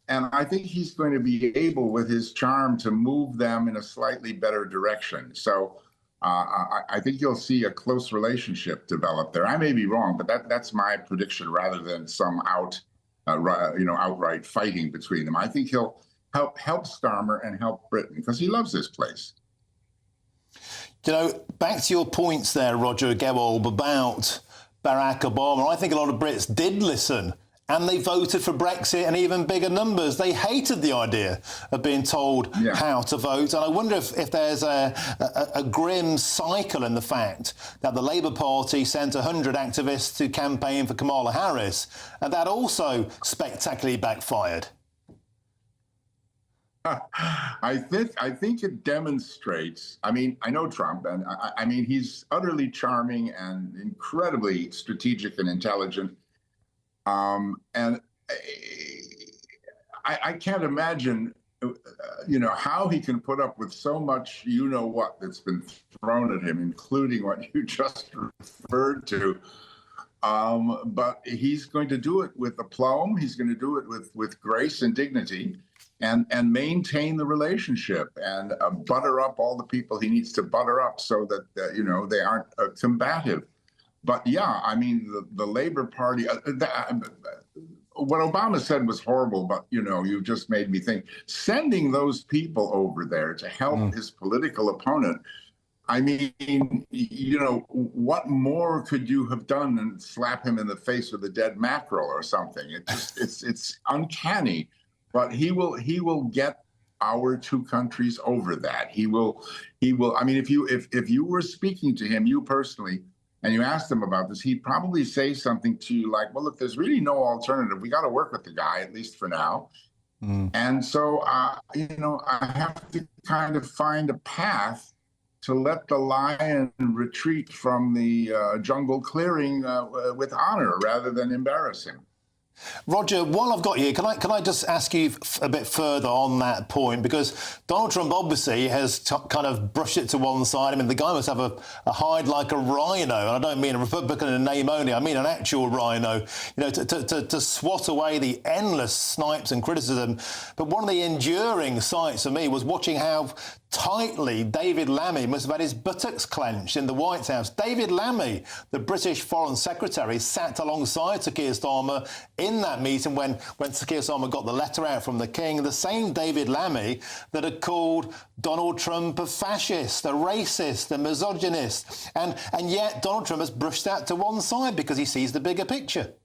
And I think he's going to be able, with his charm, to move them in a slightly better direction. So I think you'll see a close relationship develop there. I may be wrong, but that's my prediction rather than some outright fighting between them. I think he'll help Starmer and help Britain because he loves this place. You know, back to your points there, Roger Gewolb, about Barack Obama. I think a lot of Brits did listen and they voted for Brexit in even bigger numbers. They hated the idea of being told how to vote. And I wonder if there's a grim cycle in the fact that the Labour Party sent 100 activists to campaign for Kamala Harris, and that also spectacularly backfired. I think it demonstrates, I mean, I know Trump, and I mean, he's utterly charming and incredibly strategic and intelligent. And I can't imagine, you know, how he can put up with so much, you know what, that's been thrown at him, including what you just referred to. But he's going to do it with aplomb. He's going to do it with grace and dignity, and maintain the relationship and butter up all the people he needs to butter up so that you know, they aren't combative. But yeah, I mean, the Labor Party, what Obama said was horrible, but, you know, you just made me think, sending those people over there to help his political opponent, I mean, you know, what more could you have done than slap him in the face with a dead mackerel or something? It just, it's uncanny, but he will get our two countries over that. He will, I mean, if you were speaking to him, you personally, and you asked him about this, he'd probably say something to you like, well, look, there's really no alternative. We got to work with the guy, at least for now. And so, you know, I have to kind of find a path to let the lion retreat from the jungle clearing with honor rather than embarrass him. Roger, while I've got you, can I just ask you a bit further on that point? Because Donald Trump obviously has kind of brushed it to one side. I mean, the guy must have a hide like a rhino. And I don't mean a Republican in name only. I mean an actual rhino, you know, to swat away the endless snipes and criticism. But one of the enduring sights for me was watching how tightly David Lammy must have had his buttocks clenched in the White House. David Lammy, the British Foreign Secretary, sat alongside Sir Keir Starmer in that meeting when Sir Keir Starmer got the letter out from the King, the same David Lammy that had called Donald Trump a fascist, a racist, a misogynist. And yet Donald Trump has brushed that to one side because he sees the bigger picture.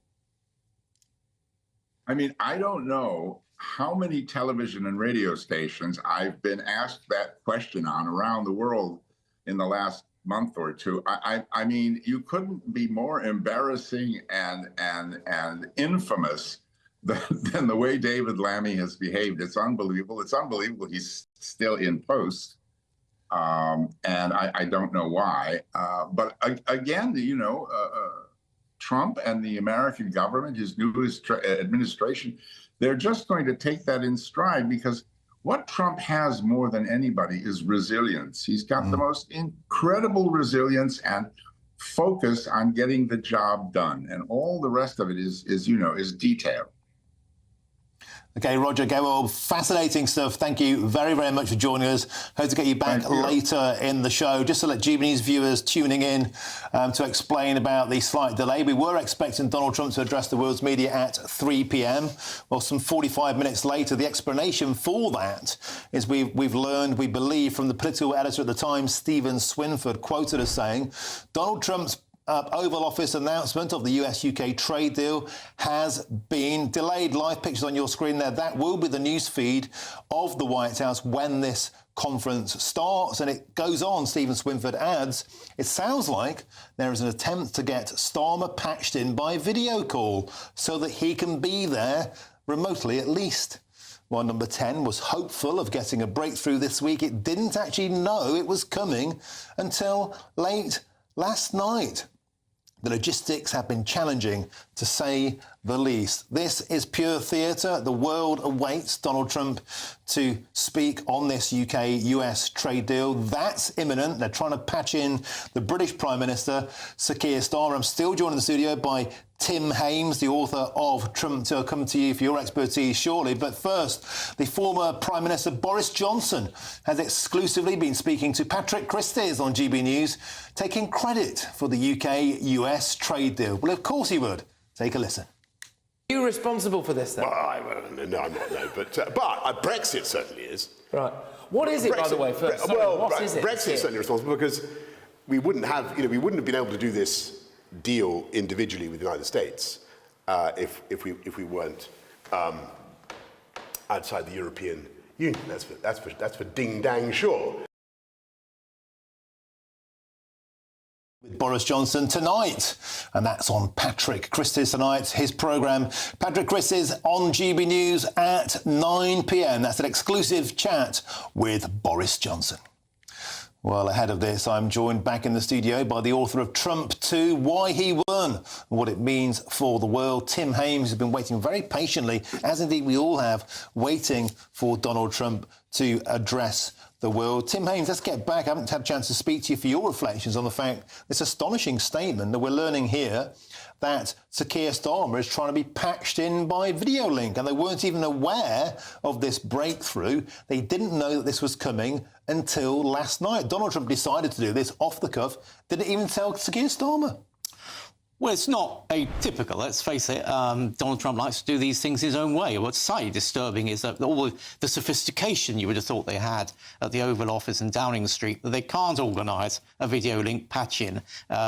I mean, I don't know how many television and radio stations I've been asked that question on around the world in the last month or two. I mean, you couldn't be more embarrassing and infamous than the way David Lammy has behaved. It's unbelievable. It's unbelievable he's still in post. And I don't know why. But again, you know, Trump and the American government, his new administration, they're just going to take that in stride because what Trump has more than anybody is resilience. He's got the most incredible resilience and focus on getting the job done, and all the rest of it is detail. Okay, Roger, okay, well, fascinating stuff. Thank you very, very much for joining us. Hope to get you back later in the show. Just to let GBNews viewers tuning in to explain about the slight delay. We were expecting Donald Trump to address the world's media at 3 p.m. Well, some 45 minutes later, the explanation for that is we've learned, we believe, from the political editor at the time, Stephen Swinford, quoted as saying, Donald Trump's Oval Office announcement of the US-UK trade deal has been delayed. Live pictures on your screen there. That will be the news feed of the White House when this conference starts. And it goes on, Stephen Swinford adds, it sounds like there is an attempt to get Starmer patched in by video call so that he can be there remotely at least. While Number 10 was hopeful of getting a breakthrough this week, it didn't actually know it was coming until late last night. The logistics have been challenging, to say the least. This is pure theatre. The world awaits Donald Trump to speak on this UK-US trade deal. That's imminent. They're trying to patch in the British Prime Minister, Sir Keir Starmer. I'm still joined in the studio by Tim Hames, the author of Trump. I'll come to you for your expertise shortly. But first, the former Prime Minister Boris Johnson has exclusively been speaking to Patrick Christys on GB News, taking credit for the UK-US trade deal. Well, of course he would. Take a listen. Are you responsible for this, then? Well, no, I'm not, no. But Brexit certainly is. Right. What is it, by the way? First, what is it? Brexit is certainly responsible because we wouldn't have been able to do this deal individually with the United States if we weren't outside the European Union. That's for ding dang sure. With Boris Johnson tonight, and that's on Patrick Christys tonight, his programme. Patrick Christys on GB News at 9 p.m. That's an exclusive chat with Boris Johnson. Well, ahead of this, I'm joined back in the studio by the author of Trump 2, Why He Won, and what it means for the world. Tim Hames has been waiting very patiently, as indeed we all have, waiting for Donald Trump to address the world. Tim Hames, let's get back. I haven't had a chance to speak to you for your reflections on the fact, this astonishing statement that we're learning here that Sir Keir Starmer is trying to be patched in by video link, and they weren't even aware of this breakthrough. They didn't know that this was coming until last night. Donald Trump decided to do this off the cuff, didn't even tell Sir Keir Starmer. Well, it's not atypical, let's face it. Donald Trump likes to do these things his own way. What's slightly disturbing is that all the sophistication you would have thought they had at the Oval Office in Downing Street, that they can't organise a video link patch-in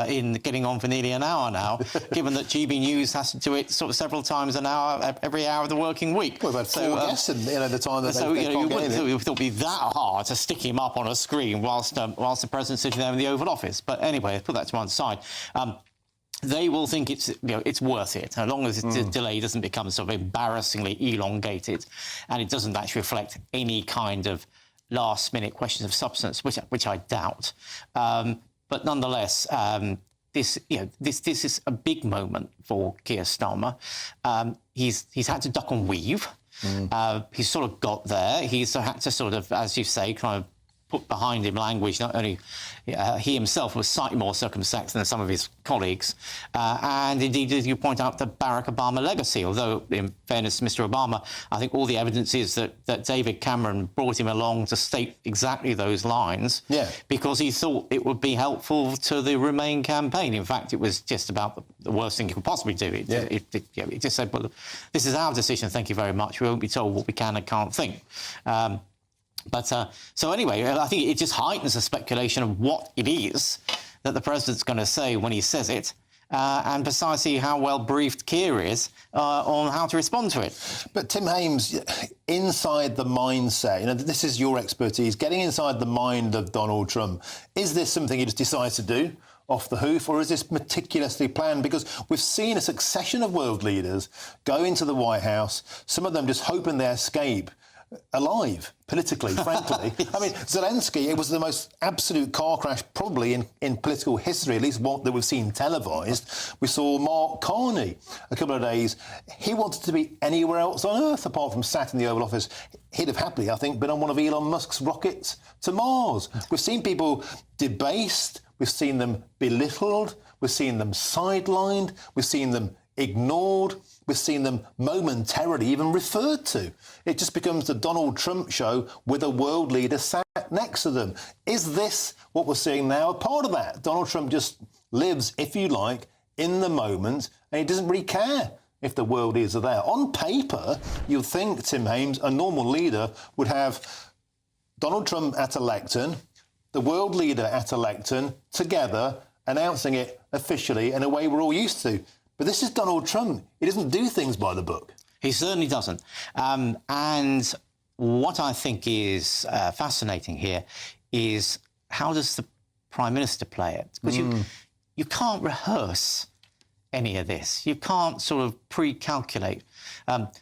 in getting on for nearly an hour now, given that GB News has to do it sort of several times an hour, every hour of the working week. Well, they've had 4 guests in the time that they can't get anything. It would be that hard to stick him up on a screen whilst the president's sitting there in the Oval Office. But anyway, let's put that to one side. They will think it's worth it, as long as the delay doesn't become sort of embarrassingly elongated, and it doesn't actually reflect any kind of last-minute questions of substance, which I doubt. But nonetheless, this is a big moment for Keir Starmer. He's had to duck and weave. He's sort of got there. He's had to sort of, as you say, kind of put behind him language. Not only he himself was slightly more circumspect than some of his colleagues, and indeed, as you point out, the Barack Obama legacy. Although, in fairness to Mr. Obama, I think all the evidence is that David Cameron brought him along to state exactly those lines, because he thought it would be helpful to the Remain campaign. In fact, it was just about the worst thing you could possibly do. It just said, well, this is our decision, thank you very much. We won't be told what we can and can't think. So anyway, I think it just heightens the speculation of what it is that the president's going to say when he says it, and precisely how well briefed Keir is on how to respond to it. But Tim Hames, inside the mindset, this is your expertise, getting inside the mind of Donald Trump. Is this something he just decides to do off the hoof, or is this meticulously planned? Because we've seen a succession of world leaders go into the White House, some of them just hoping they escape alive, politically, frankly. Yes. I mean, Zelensky, it was the most absolute car crash probably in political history, at least one that we've seen televised. We saw Mark Carney a couple of days. He wanted to be anywhere else on Earth apart from sat in the Oval Office. He'd have happily, I think, been on one of Elon Musk's rockets to Mars. We've seen people debased. We've seen them belittled. We're seeing them sidelined. We're seeing them ignored. We're seeing them momentarily even referred to. It just becomes the Donald Trump show with a world leader sat next to them. Is this what we're seeing now? A part of that. Donald Trump just lives, if you like, in the moment, and he doesn't really care if the world leaders are there. On paper, you'd think, Tim Hames, a normal leader would have Donald Trump at a lectern, the world leader at a lectern, together, announcing it officially in a way we're all used to. But this is Donald Trump. He doesn't do things by the book. He certainly doesn't. And what I think is fascinating here is how does the Prime Minister play it? Because you can't rehearse any of this. You can't sort of pre-calculate.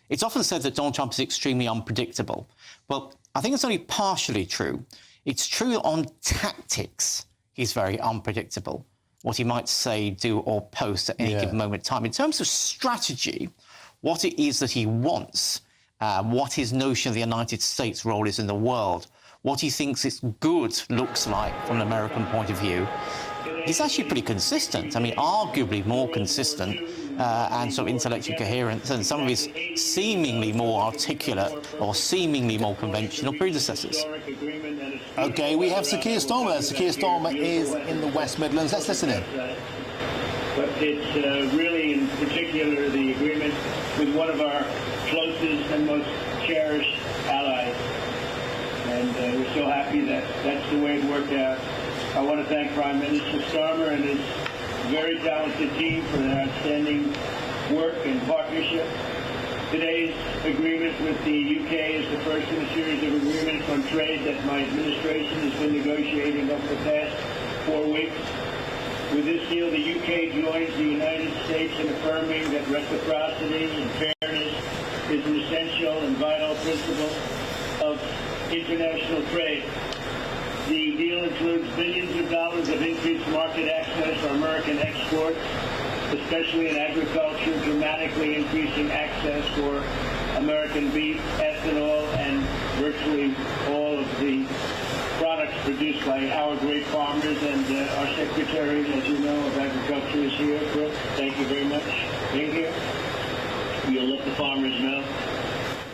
It's often said that Donald Trump is extremely unpredictable. Well, I think it's only partially true. It's true on tactics. He's very unpredictable. What he might say, do, or post at any given moment in time. In terms of strategy, what it is that he wants, what his notion of the United States role is in the world, what he thinks its good looks like from an American point of view, he's actually pretty consistent. I mean, arguably more consistent and sort of intellectually coherent than some of his seemingly more articulate or seemingly more conventional predecessors. OK, we have Sir Keir Starmer there. Sir Keir Starmer is in the West Midlands. Let's listen in. But it's really, in particular, the agreement with one of our closest and most cherished allies. And we're so happy that that's the way it worked out. I want to thank Prime Minister Starmer and his very talented team for their outstanding work and partnership. Today's agreement with the UK is the first in a series of agreements on trade that my administration has been negotiating over the past 4 weeks. With this deal, the UK joins the United States in affirming that reciprocity and fairness is an essential and vital principle of international trade. The deal includes billions of dollars of increased market access for American exports, especially in agriculture, dramatically increasing access for American beef, ethanol, and virtually all of the products produced by our great farmers. And our Secretary, as you know, of Agriculture is here. Brooke, thank you very much for being here. You'll let the farmers know.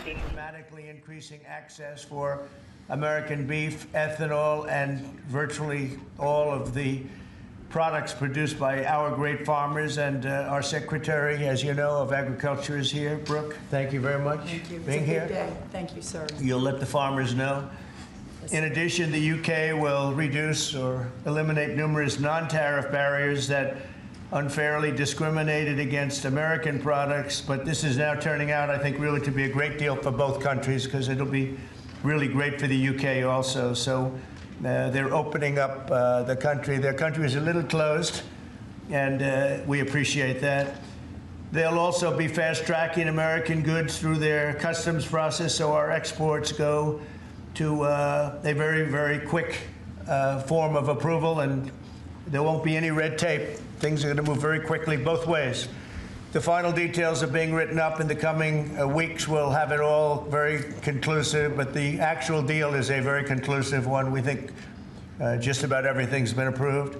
Dramatically increasing access for American beef, ethanol, and virtually all of the products produced by our great farmers. And our Secretary, as you know, of Agriculture is here. Brooke, thank you very much for being here. It's a good day. Thank you, sir. You'll let the farmers know. In addition, the UK will reduce or eliminate numerous non-tariff barriers that unfairly discriminated against American products. But this is now turning out, I think, really to be a great deal for both countries, because it'll be really great for the UK also. So they're opening up the country. Their country is a little closed, and we appreciate that. They'll also be fast-tracking American goods through their customs process, so our exports go to a very, very quick form of approval, and there won't be any red tape. Things are going to move very quickly both ways. The final details are being written up in the coming weeks. We'll have it all very conclusive, but the actual deal is a very conclusive one. We think just about everything's been approved.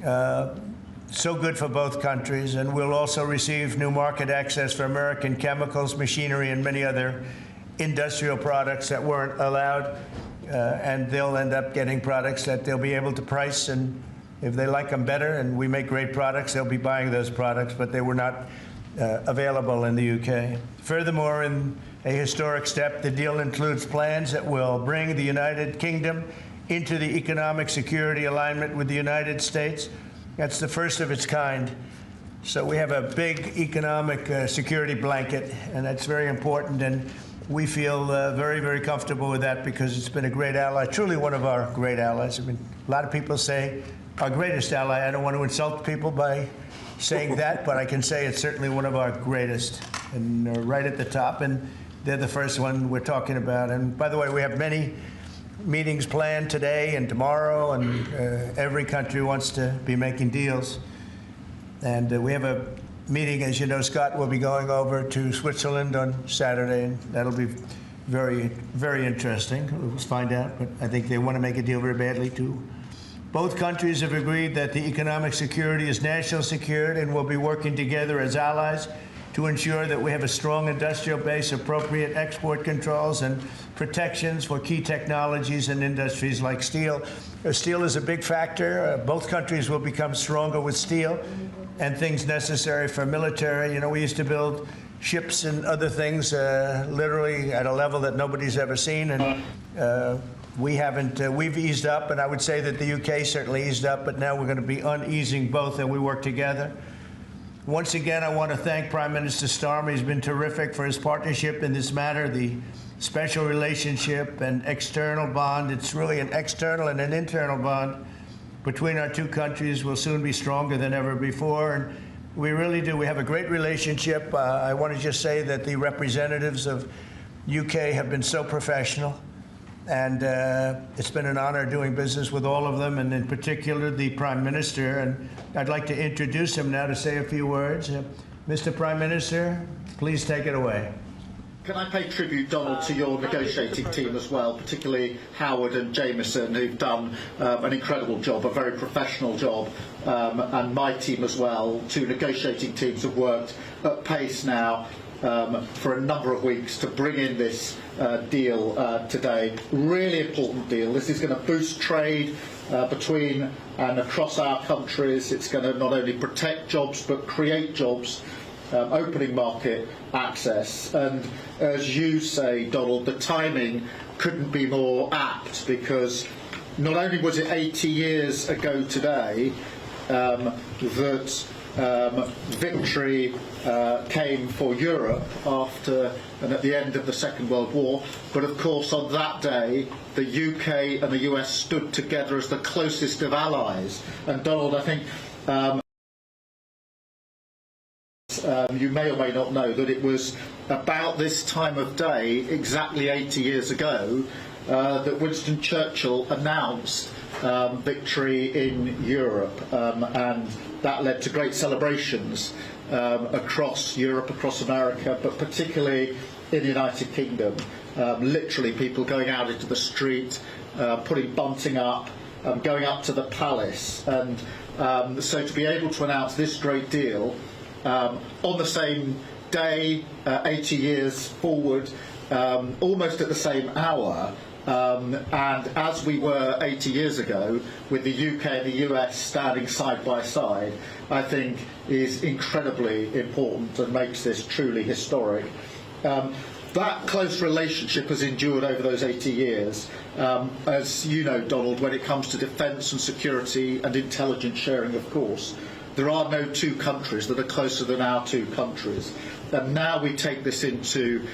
So good for both countries, and we'll also receive new market access for American chemicals, machinery, and many other industrial products that weren't allowed, and they'll end up getting products that they'll be able to price, and if they like them better and we make great products, they'll be buying those products, but they were not available in the UK. Furthermore, in a historic step, the deal includes plans that will bring the United Kingdom into the economic security alignment with the United States. That's the first of its kind. So we have a big economic security blanket, and that's very important. And we feel very, very comfortable with that because it's been a great ally, truly one of our great allies. I mean, a lot of people say our greatest ally. I don't want to insult people by saying that, but I can say it's certainly one of our greatest, and right at the top. And they're the first one we're talking about. And by the way, we have many meetings planned today and tomorrow, and every country wants to be making deals. And we have a meeting, as you know, Scott will be going over to Switzerland on Saturday, and that'll be very, very interesting. We'll find out, but I think they want to make a deal very badly, too. Both countries have agreed that the economic security is national security and will be working together as allies to ensure that we have a strong industrial base, appropriate export controls, and protections for key technologies and industries like steel. Steel is a big factor. Both countries will become stronger with steel and things necessary for military. You know, we used to build ships and other things literally at a level that nobody's ever seen, and we haven't. We've eased up, and I would say that the UK certainly eased up, but now we're going to be uneasing both, and we work together. Once again, I want to thank Prime Minister Starmer. He's been terrific for his partnership in this matter. The special relationship and external bond, it's really an external and an internal bond between our two countries will soon be stronger than ever before. And we really do. We have a great relationship. I want to just say that the representatives of UK have been so professional. And it's been an honor doing business with all of them, and in particular the Prime Minister. And I'd like to introduce him now to say a few words. Mr. Prime Minister, please take it away. Can I pay tribute, Donald, to your negotiating team as well, particularly Howard and Jameson, who've done an incredible job, a very professional job, and my team as well. Two negotiating teams have worked at pace now for a number of weeks to bring in this deal today. Really important deal. This is going to boost trade between and across our countries. It's going to not only protect jobs but create jobs, opening market access. And as you say, Donald, the timing couldn't be more apt, because not only was it 80 years ago today that victory came for Europe after and at the end of the Second World War, but of course on that day the UK and the US stood together as the closest of allies. And Donald, I think you may or may not know that it was about this time of day, exactly 80 years ago, that Winston Churchill announced victory in Europe, and that led to great celebrations across Europe, across America, but particularly in the United Kingdom. Literally people going out into the street, putting bunting up, going up to the palace. And so to be able to announce this great deal on the same day, 80 years forward, almost at the same hour, and as we were 80 years ago, with the UK and the US standing side by side, I think is incredibly important and makes this truly historic. That close relationship has endured over those 80 years. As you know, Donald, when it comes to defence and security and intelligence sharing, of course, there are no two countries that are closer than our two countries. And now we take this into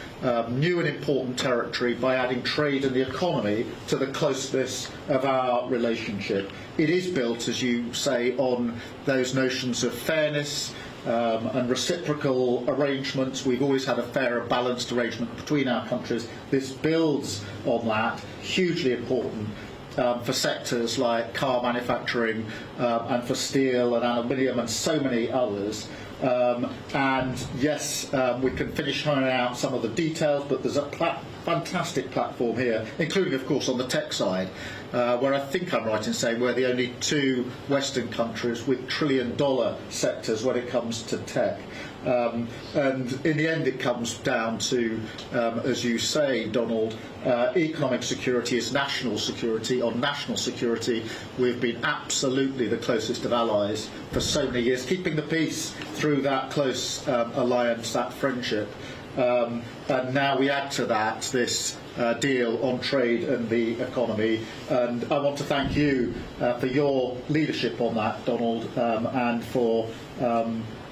new and important territory by adding trade and the economy to the closeness of our relationship. It is built, as you say, on those notions of fairness and reciprocal arrangements. We've always had a fair and balanced arrangement between our countries. This builds on that, hugely important. For sectors like car manufacturing and for steel and aluminium and so many others. And yes, we can finish ironing out some of the details, but there's a fantastic platform here, including, of course, on the tech side, where I think I'm right in saying we're the only two Western countries with trillion-dollar sectors when it comes to tech. And in the end it comes down to, as you say, Donald, economic security is national security. On national security, we've been absolutely the closest of allies for so many years, keeping the peace through that close alliance, that friendship. And now we add to that this deal on trade and the economy. And I want to thank you for your leadership on that, Donald, and for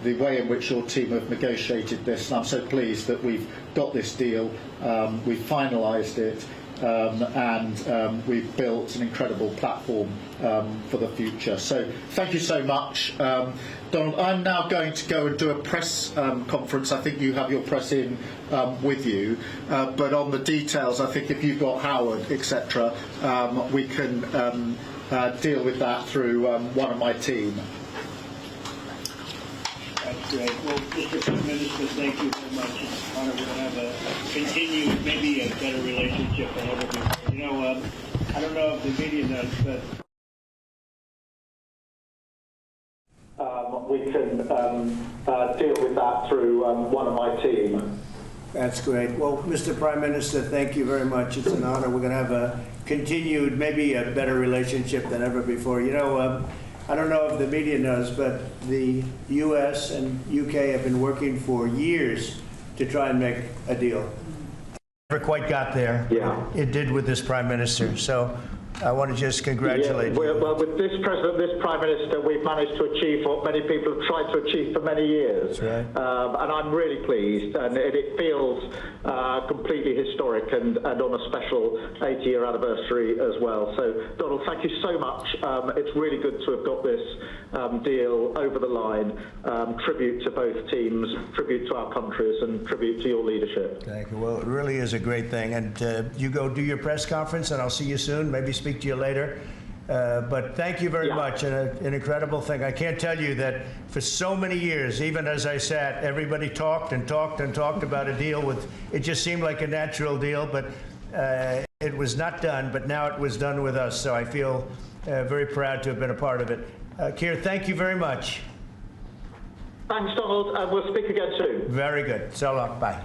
the way in which your team have negotiated this. And I'm so pleased that we've got this deal, we've finalised it, and we've built an incredible platform for the future. So thank you so much. Donald, I'm now going to go and do a press conference. I think you have your press in with you, but on the details, I think if you've got Howard, etc., we can deal with that through one of my team. That's great. Well, Mr. Prime Minister, thank you very much. It's an honor to have a continued, maybe a better relationship than ever before. You know, I don't know if the media knows, but we can deal with that through one of my team. That's great. Well, Mr. Prime Minister, thank you very much. It's an honor. We're going to have a continued, maybe a better relationship than ever before. You know, I don't know if the media knows, but the U.S. and UK have been working for years to try and make a deal. Never quite got there. Yeah. It did with this Prime Minister. So I want to just congratulate you. Well, with this president, this prime minister, we've managed to achieve what many people have tried to achieve for many years. That's right. And I'm really pleased, and it feels completely historic and on a special 80-year anniversary as well. So, Donald, thank you so much. It's really good to have got this deal over the line. Tribute to both teams, tribute to our countries, and tribute to your leadership. Thank you. Well, it really is a great thing. And you go do your press conference, and I'll see you soon. Maybe speak to you later. But thank you very much. And an incredible thing. I can't tell you that for so many years, even as I sat, everybody talked and talked and talked about a deal with, it just seemed like a natural deal, but it was not done, but now it was done with us. So I feel very proud to have been a part of it. Keir, thank you very much. Thanks, Donald, and we'll speak again soon. Very good. So long. Bye.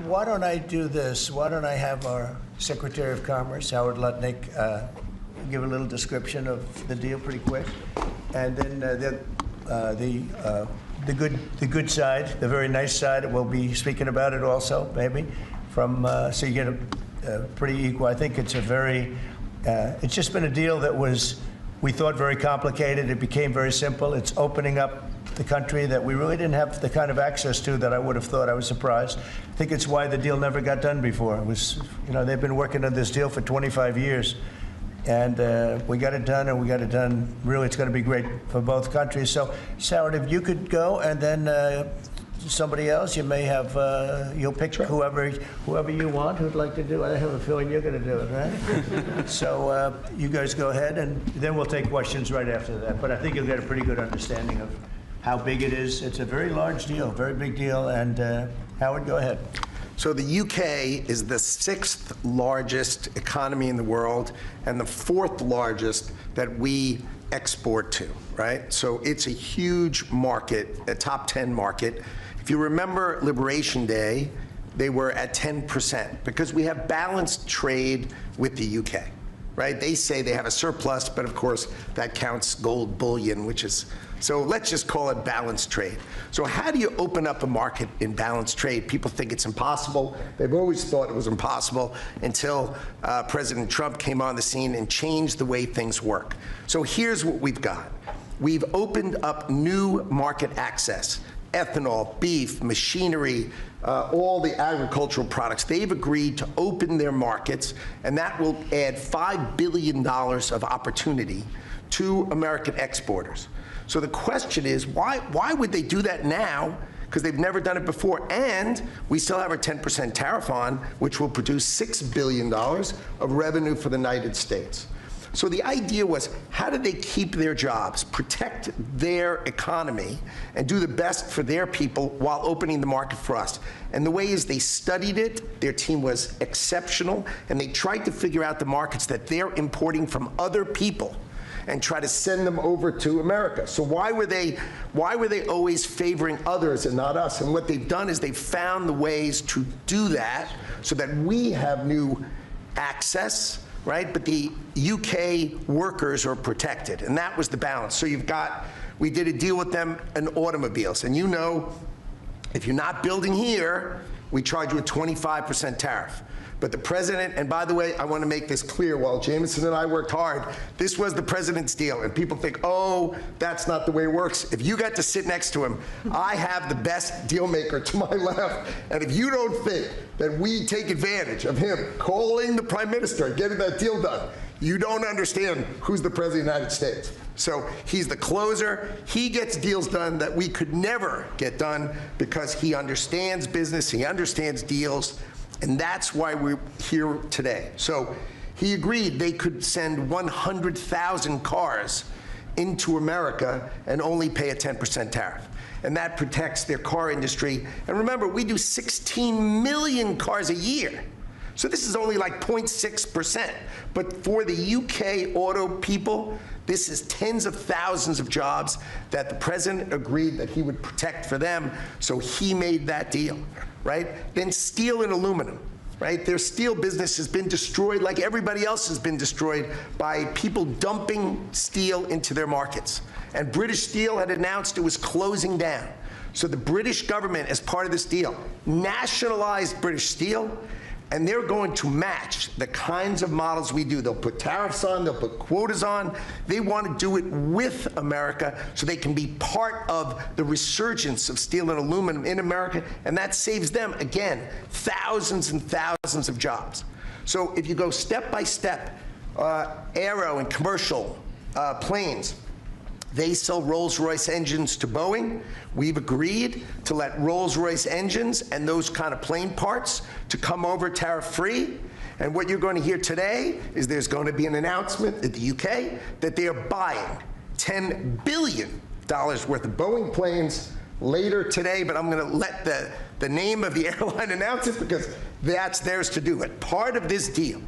Why don't I do this? Why don't I have our Secretary of Commerce, Howard Lutnick, give a little description of the deal pretty quick, and then the good side, the very nice side, we'll be speaking about it also, maybe, from so you get a pretty equal. I think it's a very, it's just been a deal that was, we thought, very complicated. It became very simple. It's opening up the country that we really didn't have the kind of access to that I would have thought. I was surprised. I think it's why the deal never got done before. It was, you know, they've been working on this deal for 25 years. And we got it done, and we got it done. Really, it's going to be great for both countries. So, Howard, if you could go, and then somebody else, you may have, you'll pick whoever you want who'd like to do it. I have a feeling you're going to do it, right? So you guys go ahead, and then we'll take questions right after that. But I think you'll get a pretty good understanding of how big it is. It's a very large deal, very big deal. And Howard, go ahead. So the UK is the 6th largest economy in the world and the 4th largest that we export to, right? So it's a huge market, a top 10 market. If you remember Liberation Day, they were at 10% because we have balanced trade with the UK, right? They say they have a surplus, but of course that counts gold bullion, which is, so let's just call it balanced trade. So how do you open up a market in balanced trade? People think it's impossible. They've always thought it was impossible until President Trump came on the scene and changed the way things work. So here's what we've got. We've opened up new market access. Ethanol, beef, machinery, all the agricultural products. They've agreed to open their markets, and that will add $5 billion of opportunity to American exporters. So the question is, why would they do that now? Because they've never done it before, and we still have our 10% tariff on, which will produce $6 billion of revenue for the United States. So the idea was, how do they keep their jobs, protect their economy, and do the best for their people while opening the market for us? And the way is they studied it, their team was exceptional, and they tried to figure out the markets that they're importing from other people and try to send them over to America. So why were they always favoring others and not us? And what they've done is they've found the ways to do that so that we have new access, right? But the UK workers are protected, and that was the balance. So we did a deal with them in automobiles, and you know, if you're not building here, we charge you a 25% tariff. But the president, and by the way, I want to make this clear, while Jameson and I worked hard, this was the president's deal. And people think, oh, that's not the way it works. If you got to sit next to him, I have the best deal maker to my left. And if you don't think that we take advantage of him calling the prime minister and getting that deal done, you don't understand who's the president of the United States. So he's the closer. He gets deals done that we could never get done because he understands business, he understands deals. And that's why we're here today. So he agreed they could send 100,000 cars into America and only pay a 10% tariff. And that protects their car industry. And remember, we do 16 million cars a year. So this is only like 0.6%. But for the UK auto people, this is tens of thousands of jobs that the president agreed that he would protect for them, so he made that deal, right? Then steel and aluminum, right? Their steel business has been destroyed like everybody else has been destroyed by people dumping steel into their markets. And British Steel had announced it was closing down. So the British government, as part of this deal, nationalized British Steel, and they're going to match the kinds of models we do. They'll put tariffs on, they'll put quotas on. They want to do it with America so they can be part of the resurgence of steel and aluminum in America, and that saves them, again, thousands and thousands of jobs. So if you go step by step, aero and commercial planes, they sell Rolls-Royce engines to Boeing. We've agreed to let Rolls-Royce engines and those kind of plane parts to come over tariff-free. And what you're going to hear today is there's going to be an announcement at the UK that they are buying $10 billion worth of Boeing planes later today, but I'm going to let the name of the airline announce it because that's theirs to do it. Part of this deal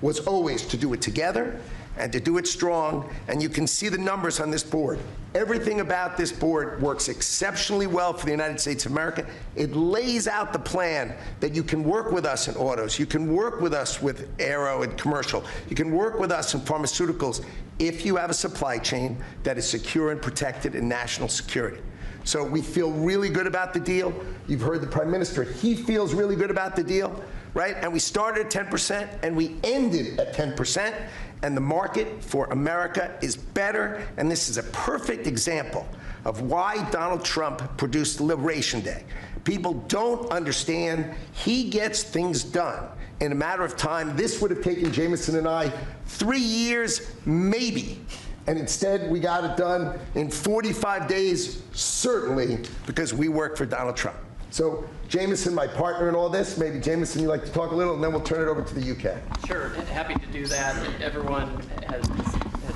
was always to do it together and to do it strong, and you can see the numbers on this board. Everything about this board works exceptionally well for the United States of America. It lays out the plan that you can work with us in autos, you can work with us with aero and commercial, you can work with us in pharmaceuticals if you have a supply chain that is secure and protected in national security. So we feel really good about the deal. You've heard the Prime Minister, he feels really good about the deal, right? And we started at 10% and we ended at 10%. And the market for America is better, and this is a perfect example of why Donald Trump produced Liberation Day. People don't understand he gets things done in a matter of time. This would have taken Jameson and I 3 years, maybe. And instead, we got it done in 45 days, certainly, because we work for Donald Trump. So, Jameson, my partner in all this, maybe Jameson, you'd like to talk a little, and then we'll turn it over to the UK. Sure, happy to do that. Everyone has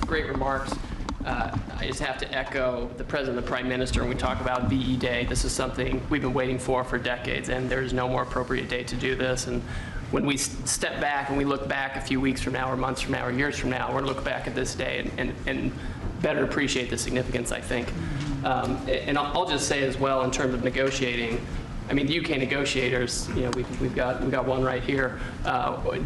great remarks. I just have to echo the President and the Prime Minister when we talk about VE Day. This is something we've been waiting for decades, and there's no more appropriate day to do this. And when we step back and we look back a few weeks from now or months from now or years from now, we're going to look back at this day and better appreciate the significance, I think. And I'll just say as well, in terms of negotiating, I mean, the UK negotiators, you know, we've got one right here,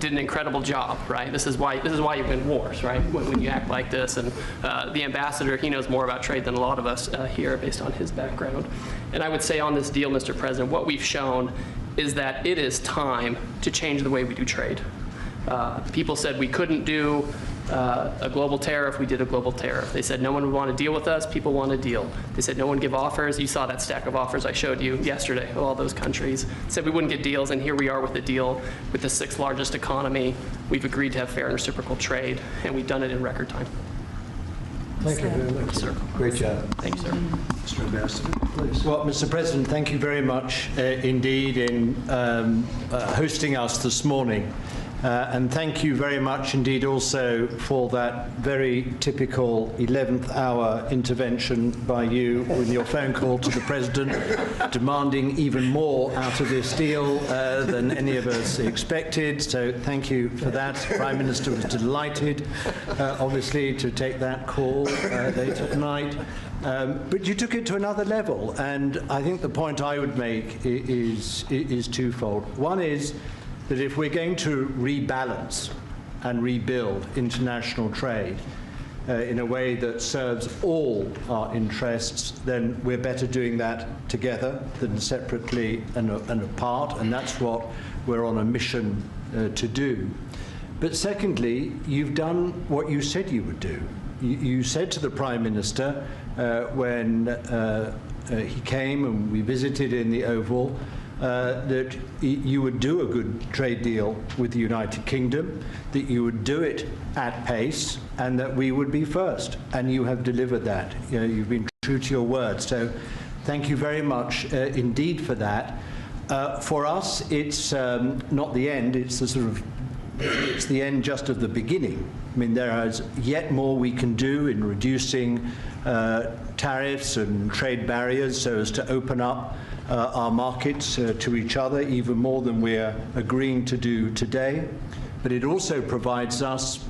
did an incredible job, right? This is why you win wars, right? When you act like this. And the ambassador, he knows more about trade than a lot of us here, based on his background. And I would say on this deal, Mr. President, what we've shown is that it is time to change the way we do trade. People said we couldn't do a global tariff. We did a global tariff. They said no one would want to deal with us. People want a deal. They said no one give offers. You saw that stack of offers I showed you yesterday of all those countries. Said we wouldn't get deals, and here we are with a deal with the 6th largest economy. We've agreed to have fair and reciprocal trade, and we've done it in record time. Thank you very much, sir. Great job. Thank you, sir. Mr. Ambassador, please. Well, Mr. President, thank you very much indeed in hosting us this morning. And thank you very much indeed also for that very typical 11th hour intervention by you with your phone call to the President, demanding even more out of this deal than any of us expected. So thank you for that. The Prime Minister was delighted, obviously, to take that call late at night. But you took it to another level, and I think the point I would make is twofold. One is that if we're going to rebalance and rebuild international trade in a way that serves all our interests, then we're better doing that together than separately and apart, and that's what we're on a mission to do. But secondly, you've done what you said you would do. You said to the Prime Minister when he came and we visited in the Oval, that you would do a good trade deal with the United Kingdom, that you would do it at pace, and that we would be first. And you have delivered that. You know, you've been true to your word. So thank you very much indeed for that. For us, it's not the end. It's the sort of it's the end just of the beginning. I mean, there is yet more we can do in reducing tariffs and trade barriers so as to open up our markets to each other even more than we're agreeing to do today. But it also provides us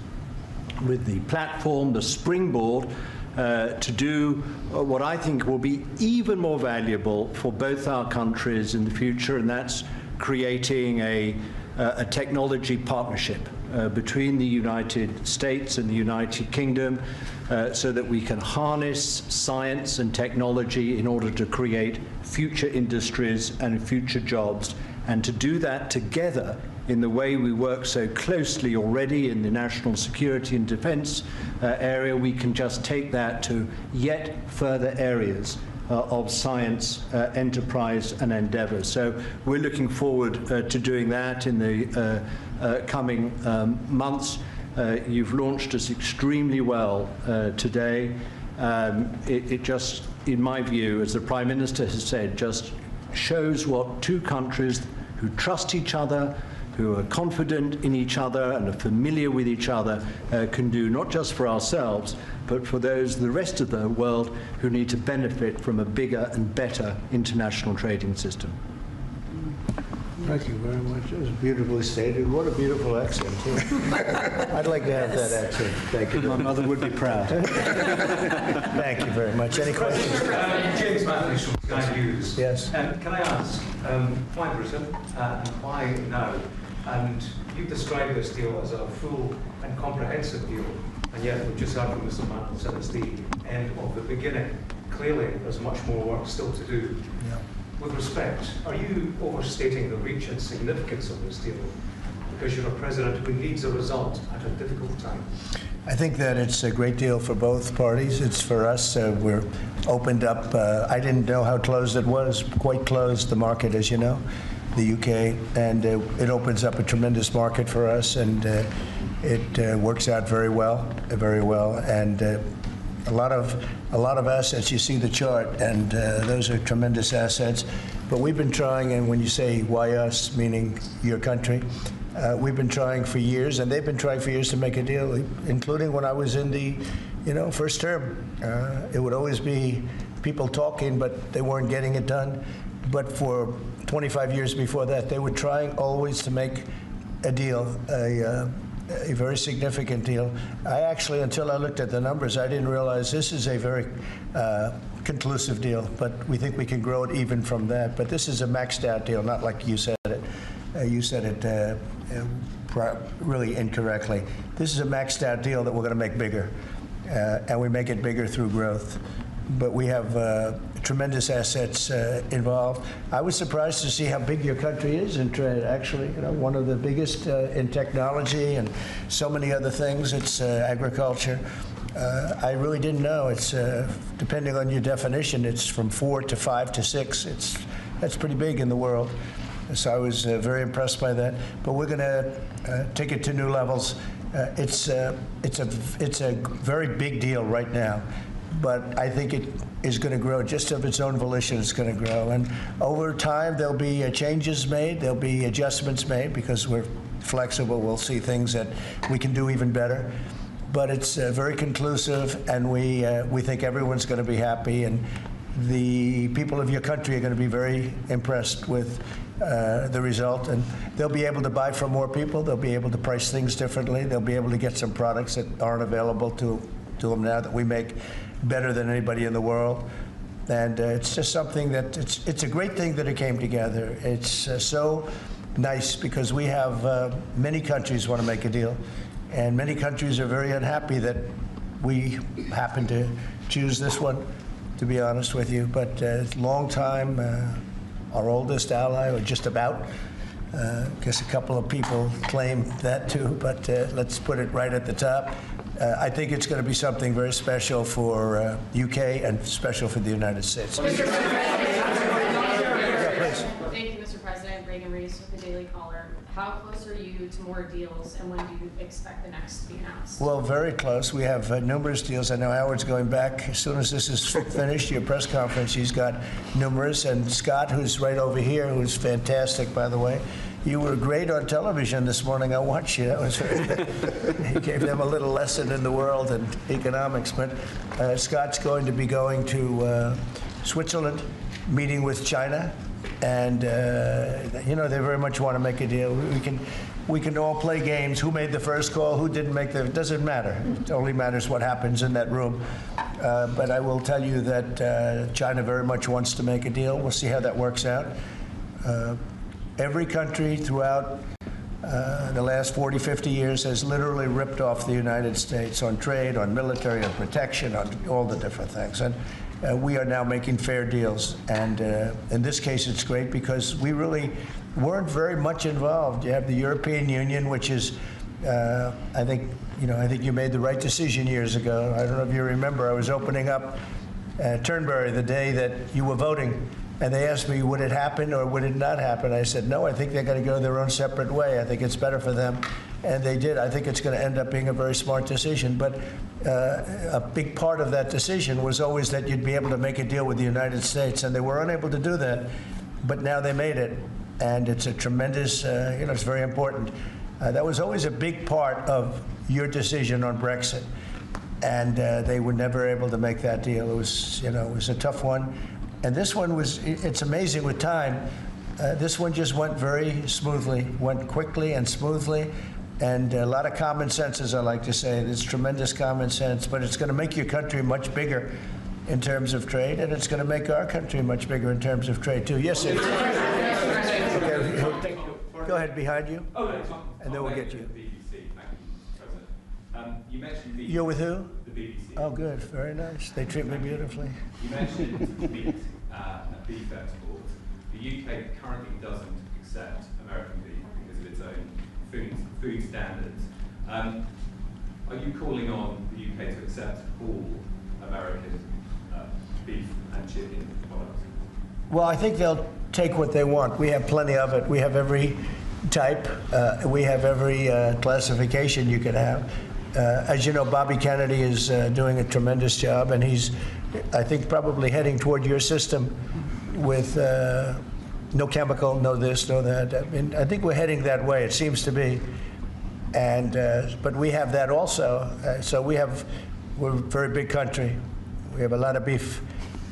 with the platform, the springboard, to do what I think will be even more valuable for both our countries in the future, and that's creating a technology partnership between the United States and the United Kingdom so that we can harness science and technology in order to create future industries and future jobs, and to do that together in the way we work so closely already in the national security and defense area. We can just take that to yet further areas of science, enterprise and endeavor. So we're looking forward to doing that in the coming months. You've launched us extremely well today. It just, in my view, as the Prime Minister has said, just shows what two countries who trust each other, who are confident in each other and are familiar with each other can do, not just for ourselves, but for the rest of the world who need to benefit from a bigger and better international trading system. Thank you very much. It was beautifully stated. What a beautiful accent, too. I'd like to have that accent. Thank you. My mother would be proud. Thank you very much. Any questions? James Matthews from GBNews. Yes. Can I ask, why Britain and why now? And you've described this deal as a full and comprehensive deal, and yet we've just heard from Mr. Matthews that it's the end of the beginning. Clearly, there's much more work still to do. Yeah. With respect, are you overstating the reach and significance of this deal because you're a president who needs a result at a difficult time? I think that it's a great deal for both parties. It's for us. We're opened up. I didn't know how closed it was. Quite closed, the market, as you know, the UK, and it opens up a tremendous market for us, and it works out very well, and a lot of assets. You see the chart, and those are tremendous assets. But we've been trying, and when you say why us, meaning your country, we've been trying for years, and they've been trying for years to make a deal, including when I was in the, first term. It would always be people talking, but they weren't getting it done. But for 25 years before that, they were trying always to make a deal, a very significant deal. I actually, until I looked at the numbers, I didn't realize this is a very conclusive deal, but we think we can grow it even from that. But this is a maxed out deal, not like you said it. You said it really incorrectly. This is a maxed out deal that we're going to make bigger, and we make it bigger through growth. But we have tremendous assets involved. I was surprised to see how big your country is in trade, actually. One of the biggest in technology and so many other things. It's agriculture. I really didn't know. It's depending on your definition, it's from 4 to 5 to 6. That's pretty big in the world. So I was very impressed by that. But we're going to take it to new levels. It's a very big deal right now. But I think it is going to grow just of its own volition. It's going to grow, and over time there'll be changes made, there'll be adjustments made because we're flexible. We'll see things that we can do even better. But it's very conclusive, and we think everyone's going to be happy, and the people of your country are going to be very impressed with the result, and they'll be able to buy from more people. They'll be able to price things differently. They'll be able to get some products that aren't available to them now that we make better than anybody in the world. And it's just something that it's a great thing that it came together. It's so nice because we have many countries want to make a deal, and many countries are very unhappy that we happen to choose this one, to be honest with you. But long time, our oldest ally, or just about. I guess a couple of people claim that too, but let's put it right at the top. I think it's going to be something very special for UK and special for the United States. Mr. President. Yeah, please. Thank you, Mr. President. Reagan Reese with the Daily Caller. How close are you to more deals, and when do you expect the next to be announced? Well, very close. We have numerous deals. I know Howard's going back. As soon as this is finished, your press conference, he's got numerous. And Scott, who's right over here, who's fantastic, by the way, You were great on television this morning. I watched you. That was he gave them a little lesson in the world and economics. But Scott's going to be going to Switzerland, meeting with China, and they very much want to make a deal. We can all play games. Who made the first call? Who didn't make the? It doesn't matter. It only matters what happens in that room. But I will tell you that China very much wants to make a deal. We'll see how that works out. Every country throughout the last 40, 50 years has literally ripped off the United States on trade, on military, on protection, on all the different things. And we are now making fair deals. And in this case, it's great because we really weren't very much involved. You have the European Union, which is, I think you made the right decision years ago. I don't know if you remember, I was opening up Turnberry the day that you were voting. And they asked me, would it happen or would it not happen? I said, no, I think they're going to go their own separate way. I think it's better for them. And they did. I think it's going to end up being a very smart decision. But a big part of that decision was always that you'd be able to make a deal with the United States. And they were unable to do that. But now they made it. And it's a tremendous, it's very important. That was always a big part of your decision on Brexit. And they were never able to make that deal. It was a tough one. And this one it's amazing with time. This one just went very smoothly, went quickly and smoothly. And a lot of common sense, as I like to say. It's tremendous common sense, but it's going to make your country much bigger in terms of trade, and it's going to make our country much bigger in terms of trade, too. Yes, sir. Okay, go ahead, behind you, and then we'll get you. You mentioned You're with who? The BBC. Oh, good. Very nice. They treat me beautifully. You mentioned meat and beef exports. The UK currently doesn't accept American beef because of its own food standards. Are you calling on the UK to accept all American beef and chicken products? Well, I think they'll take what they want. We have plenty of it. We have every type. We have every classification you could have. As you know, Bobby Kennedy is doing a tremendous job, and he's, I think, probably heading toward your system with no chemical, no this, no that. I mean, I think we're heading that way. It seems to be, and but we have that also. So we're a very big country. We have a lot of beef.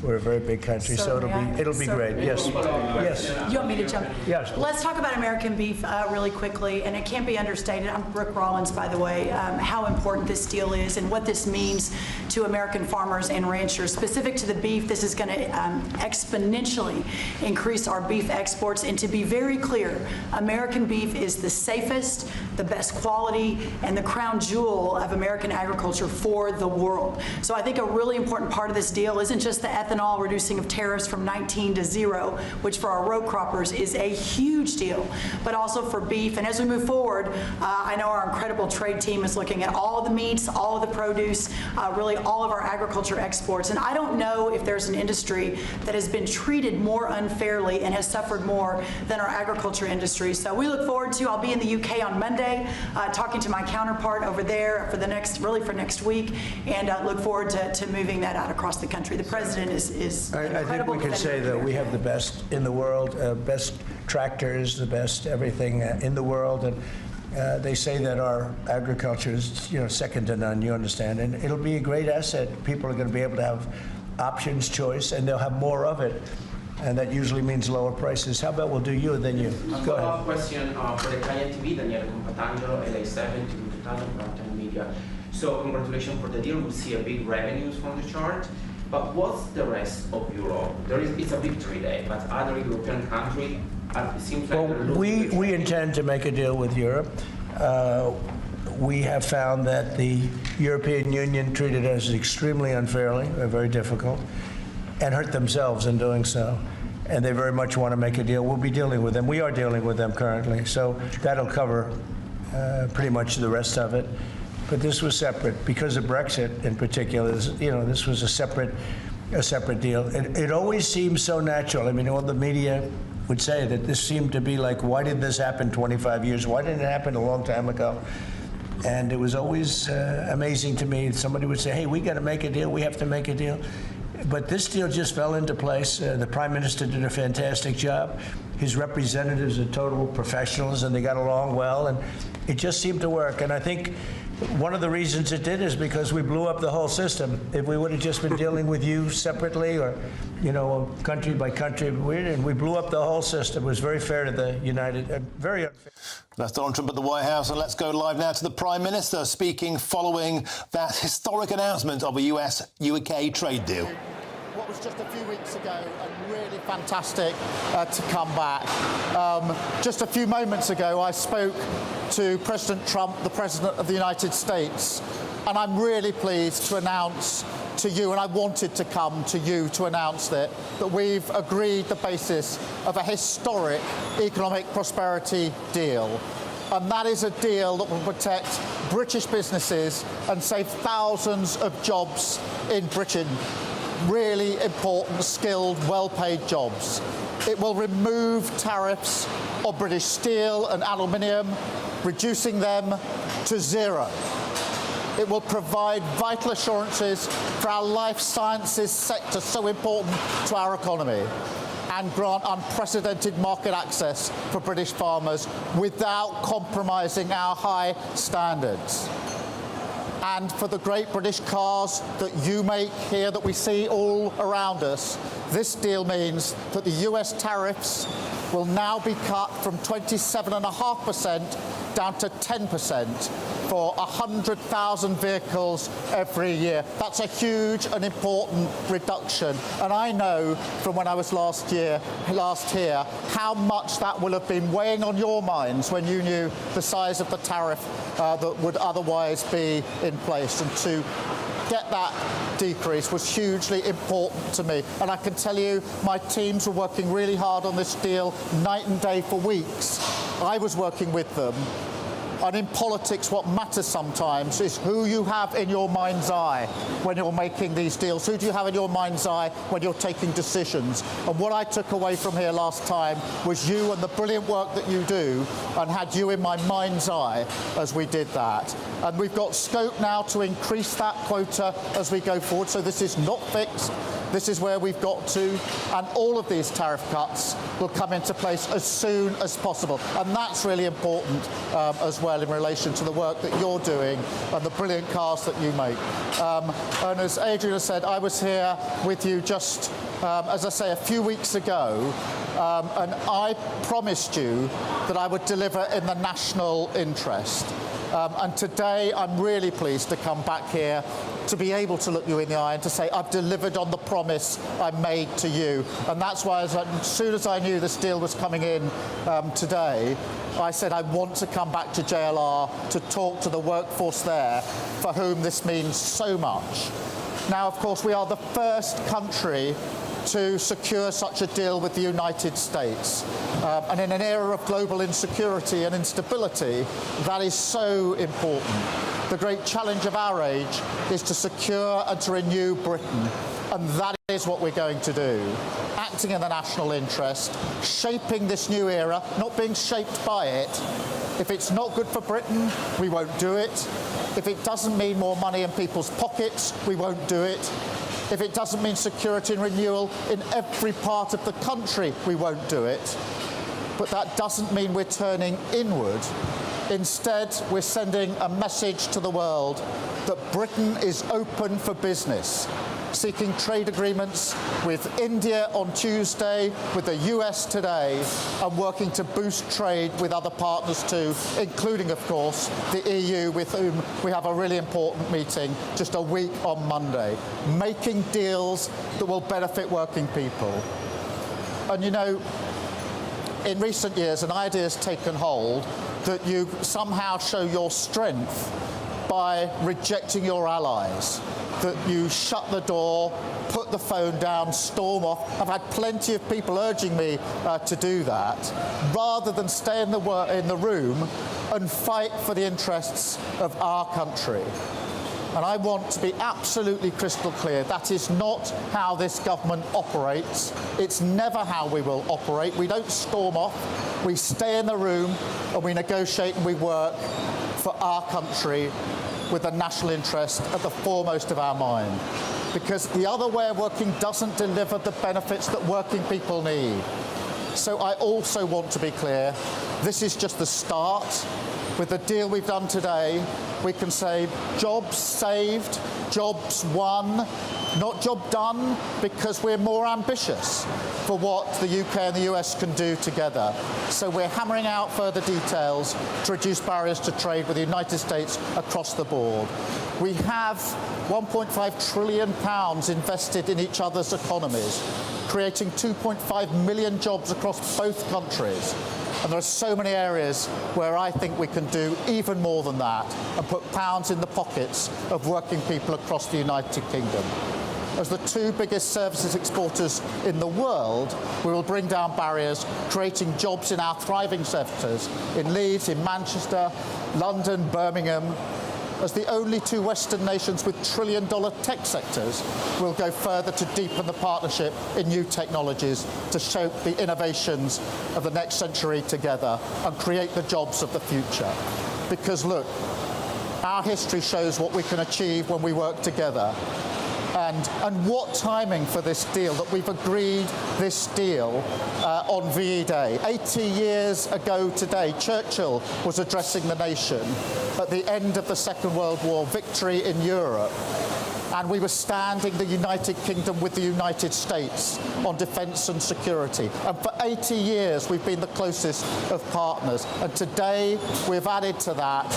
We're a very big country, so it'll be great. Yes. Yes. You want me to jump? Yes. Let's talk about American beef really quickly, and it can't be understated. I'm Brooke Rollins, by the way. How important this deal is and what this means to American farmers and ranchers. Specific to the beef, this is going to exponentially increase our beef exports. And to be very clear, American beef is the safest, the best quality, and the crown jewel of American agriculture for the world. So I think a really important part of this deal isn't just the ethanol reducing of tariffs from 19 to 0, which for our row croppers is a huge deal, but also for beef. And as we move forward, I know our incredible trade team is looking at all of the meats, all of the produce, really all of our agriculture exports. And I don't know if there's an industry that has been treated more unfairly and has suffered more than our agriculture industry. So we look forward to, I'll be in the UK on Monday, talking to my counterpart over there for next week, and look forward to moving that out across the country. The president is I think we can say that we have the best in the world, best tractors, the best everything in the world, and they say that our agriculture is, second to none. You understand, and it'll be a great asset. People are going to be able to have options, choice, and they'll have more of it, and that usually means lower prices. How about we'll do you and then you? Go ahead. Question for the Client TV, Daniele Compatangelo, LA7 to 2000 Media. So congratulations for the deal. We'll see a big revenues from the chart. But what's the rest of Europe? It's a victory day, but other European countries, it seems like we intend to make a deal with Europe. We have found that the European Union treated us extremely unfairly, very difficult, and hurt themselves in doing so. And they very much want to make a deal. We'll be dealing with them. We are dealing with them currently. So that'll cover pretty much the rest of it. But this was separate because of Brexit in particular. This was a separate deal. It always seems so natural. I mean, all the media would say that this seemed to be like, why did this happen 25 years? Why didn't it happen a long time ago? And it was always amazing to me. Somebody would say, hey, we got to make a deal. We have to make a deal. But this deal just fell into place. The Prime Minister did a fantastic job. His representatives are total professionals, and they got along well, and it just seemed to work. And I think one of the reasons it did is because we blew up the whole system. If we would have just been dealing with you separately, or, you know, country by country, we blew up the whole system. It was very fair to the United, very unfair. That's Donald Trump at the White House, and let's go live now to the Prime Minister speaking following that historic announcement of a US-UK trade deal. What was just a few weeks ago and really fantastic to come back. Just a few moments ago, I spoke to President Trump, the President of the United States, and I'm really pleased to announce to you, and I wanted to come to you to announce that we've agreed the basis of a historic economic prosperity deal. And that is a deal that will protect British businesses and save thousands of jobs in Britain. Really important, skilled, well-paid jobs. It will remove tariffs on British steel and aluminium, reducing them to zero. It will provide vital assurances for our life sciences sector, so important to our economy, and grant unprecedented market access for British farmers without compromising our high standards. And for the great British cars that you make here, that we see all around us, this deal means that the US tariffs will now be cut from 27.5% down to 10% for 100,000 vehicles every year. That's a huge and important reduction. And I know from when I was last here how much that will have been weighing on your minds when you knew the size of the tariff that would otherwise be in place. And to get that decrease was hugely important to me. And I can tell you, my teams were working really hard on this deal night and day for weeks. I was working with them. And in politics, what matters sometimes is who you have in your mind's eye when you're making these deals. Who do you have in your mind's eye when you're taking decisions? And what I took away from here last time was you and the brilliant work that you do, and had you in my mind's eye as we did that. And we've got scope now to increase that quota as we go forward. So this is not fixed. This is where we've got to, and all of these tariff cuts will come into place as soon as possible. And that's really important as well in relation to the work that you're doing and the brilliant cars that you make. And as Adrian said, I was here with you just, as I say, a few weeks ago, and I promised you that I would deliver in the national interest. And today I'm really pleased to come back here to be able to look you in the eye and to say I've delivered on the promise I made to you. And that's why as soon as I knew this deal was coming in today, I said I want to come back to JLR to talk to the workforce there for whom this means so much. Now, of course, we are the first country to secure such a deal with the United States. And in an era of global insecurity and instability, that is so important. The great challenge of our age is to secure and to renew Britain. And that is what we're going to do. Acting in the national interest, shaping this new era, not being shaped by it. If it's not good for Britain, we won't do it. If it doesn't mean more money in people's pockets, we won't do it. If it doesn't mean security and renewal in every part of the country, we won't do it. But that doesn't mean we're turning inward. Instead, we're sending a message to the world that Britain is open for business, seeking trade agreements with India on Tuesday, with the US today, and working to boost trade with other partners too, including, of course, the EU, with whom we have a really important meeting just a week on Monday, making deals that will benefit working people. And you know, in recent years, an idea has taken hold that you somehow show your strength by rejecting your allies, that you shut the door, put the phone down, storm off. I've had plenty of people urging me to do that, rather than stay in the room and fight for the interests of our country. And I want to be absolutely crystal clear, that is not how this government operates. It's never how we will operate. We don't storm off, we stay in the room and we negotiate and we work for our country with the national interest at the foremost of our mind. because the other way of working doesn't deliver the benefits that working people need. So I also want to be clear, this is just the start. With the deal we've done today, we can say jobs saved, jobs won, not job done, because we're more ambitious for what the UK and the US can do together. So we're hammering out further details to reduce barriers to trade with the United States across the board. We have £1.5 trillion invested in each other's economies, creating 2.5 million jobs across both countries. And there are so many areas where I think we can do even more than that and put pounds in the pockets of working people across the United Kingdom. As the two biggest services exporters in the world, we will bring down barriers, creating jobs in our thriving sectors in Leeds, in Manchester, London, Birmingham. As the only two Western nations with trillion-dollar tech sectors, we'll go further to deepen the partnership in new technologies to shape the innovations of the next century together and create the jobs of the future. Because look, our history shows what we can achieve when we work together. And what timing for this deal, that we've agreed this deal on VE Day. 80 years ago today, Churchill was addressing the nation at the end of the Second World War, victory in Europe. And we were standing the United Kingdom with the United States on defence and security. And for 80 years, we've been the closest of partners. And today, we've added to that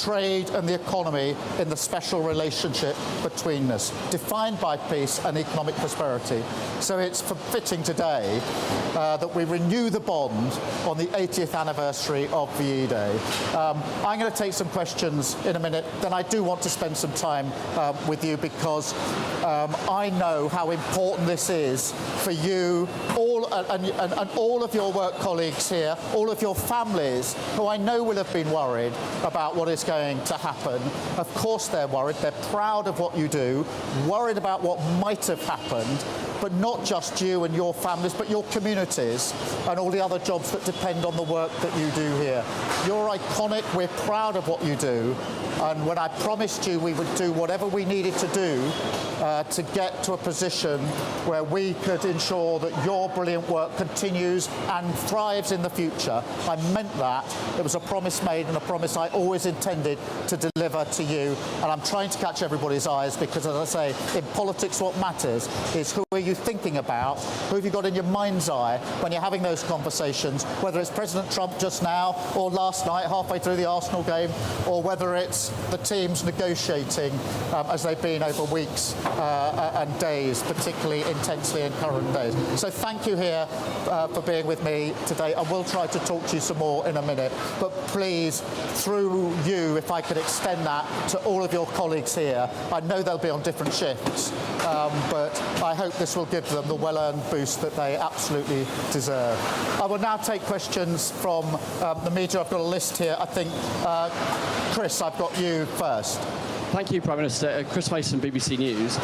trade and the economy in the special relationship between us, defined by peace and economic prosperity. So it's fitting today that we renew the bond on the 80th anniversary of VE Day. I'm going to take some questions in a minute. Then I do want to spend some time with you because I know how important this is for you, all and all of your work colleagues here, all of your families, who I know will have been worried about what is going to happen. Of course they're worried. They're proud of what you do, worried about what might have happened, but not just you and your families, but your communities and all the other jobs that depend on the work that you do here. You're iconic. We're proud of what you do. And when I promised you we would do whatever we needed to do to get to a position where we could ensure that your brilliant work continues and thrives in the future, I meant that. It was a promise made and a promise I always intended to deliver to you. And I'm trying to catch everybody's eyes because, as I say, in politics what matters is who are you thinking about, who have you got in your mind's eye when you're having those conversations, whether it's President Trump just now or last night halfway through the Arsenal game, or whether it's the teams negotiating as they've been over weeks and days, particularly intensely in current days. So thank you here for being with me today. I will try to talk to you some more in a minute, but please, through you, if I could extend that to all of your colleagues here. I know they'll be on different shifts, but I hope this will give them the well-earned boost that they absolutely deserve. I will now take questions from the media. I've got a list here. I think, Chris, I've got you first. Thank you, Prime Minister. Chris Mason, BBC News.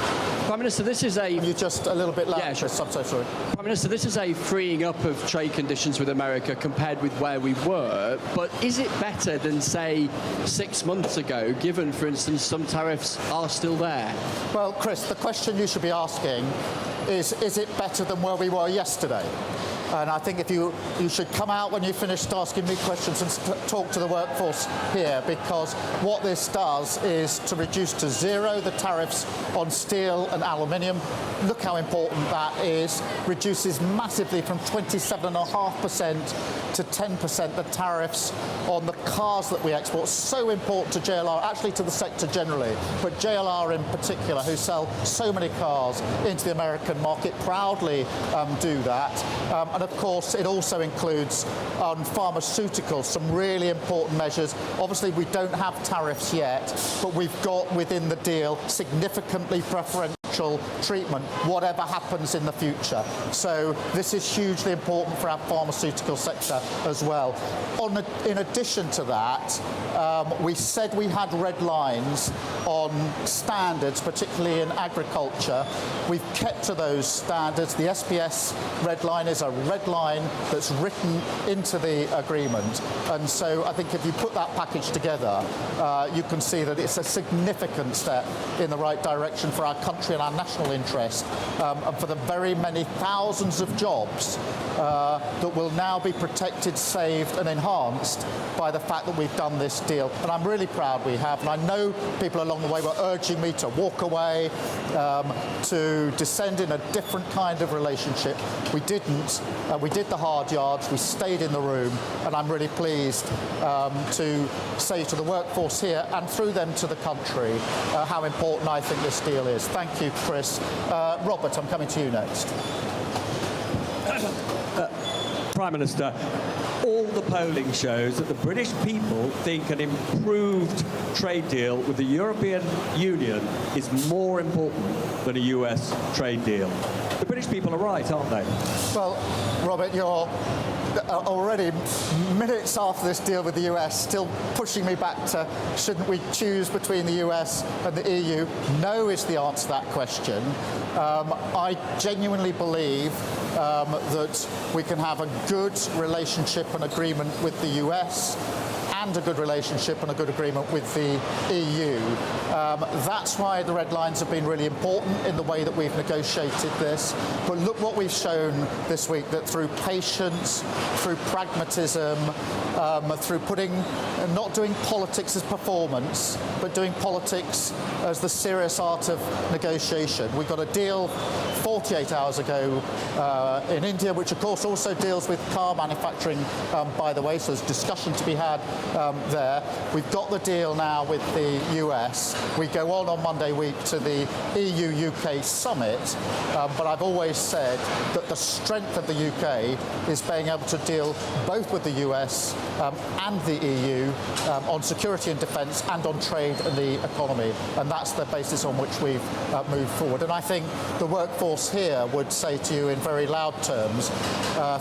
Prime Minister, this is a... You just a little bit louder, yeah, sure. Chris. I'm so sorry. Prime Minister, this is a freeing up of trade conditions with America compared with where we were, but is it better than, say, 6 months ago, given, for instance, some tariffs are still there? Well, Chris, the question you should be asking is it better than where we were yesterday? And I think if you should come out when you finished asking me questions and talk to the workforce here, because what this does is to reduce to zero the tariffs on steel and aluminium. Look how important that is. Reduces massively from 27.5% to 10% the tariffs on the cars that we export. So important to JLR, actually to the sector generally, but JLR in particular, who sell so many cars into the American market, proudly do that. And of course, it also includes on pharmaceuticals some really important measures. Obviously, we don't have tariffs yet, but we've got within the deal significantly preferential treatment, whatever happens in the future. So this is hugely important for our pharmaceutical sector as well. In addition to that, we said we had red lines on standards, particularly in agriculture. We've kept to those standards. The SPS red line is a red line that's written into the agreement. And so I think if you put that package together, you can see that it's a significant step in the right direction for our country and in our national interest, and for the very many thousands of jobs that will now be protected, saved and enhanced by the fact that we've done this deal. And I'm really proud we have. And I know people along the way were urging me to walk away, to descend in a different kind of relationship. We didn't. We did the hard yards. We stayed in the room. And I'm really pleased to say to the workforce here and through them to the country how important I think this deal is. Thank you, Chris. Robert, I'm coming to you next. Prime Minister, all the polling shows that the British people think an improved trade deal with the European Union is more important than a US trade deal. The British people are right, aren't they? Well, Robert, you're already minutes after this deal with the US still pushing me back to shouldn't we choose between the US and the EU? No is the answer to that question. I genuinely believe that we can have a good relationship and agreement with the US and a good relationship and a good agreement with the EU. That's why the red lines have been really important in the way that we've negotiated this. But look what we've shown this week, that through patience, through pragmatism, through not doing politics as performance, but doing politics as the serious art of negotiation. We got a deal 48 hours ago in India, which of course also deals with car manufacturing, by the way, so there's discussion to be had there. We've got the deal now with the US. We go on Monday week to the EU-UK summit, but I've always said that the strength of the UK is being able to deal both with the US and the EU on security and defence and on trade and the economy, and that's the basis on which we've moved forward. And I think the workforce here would say to you in very loud terms,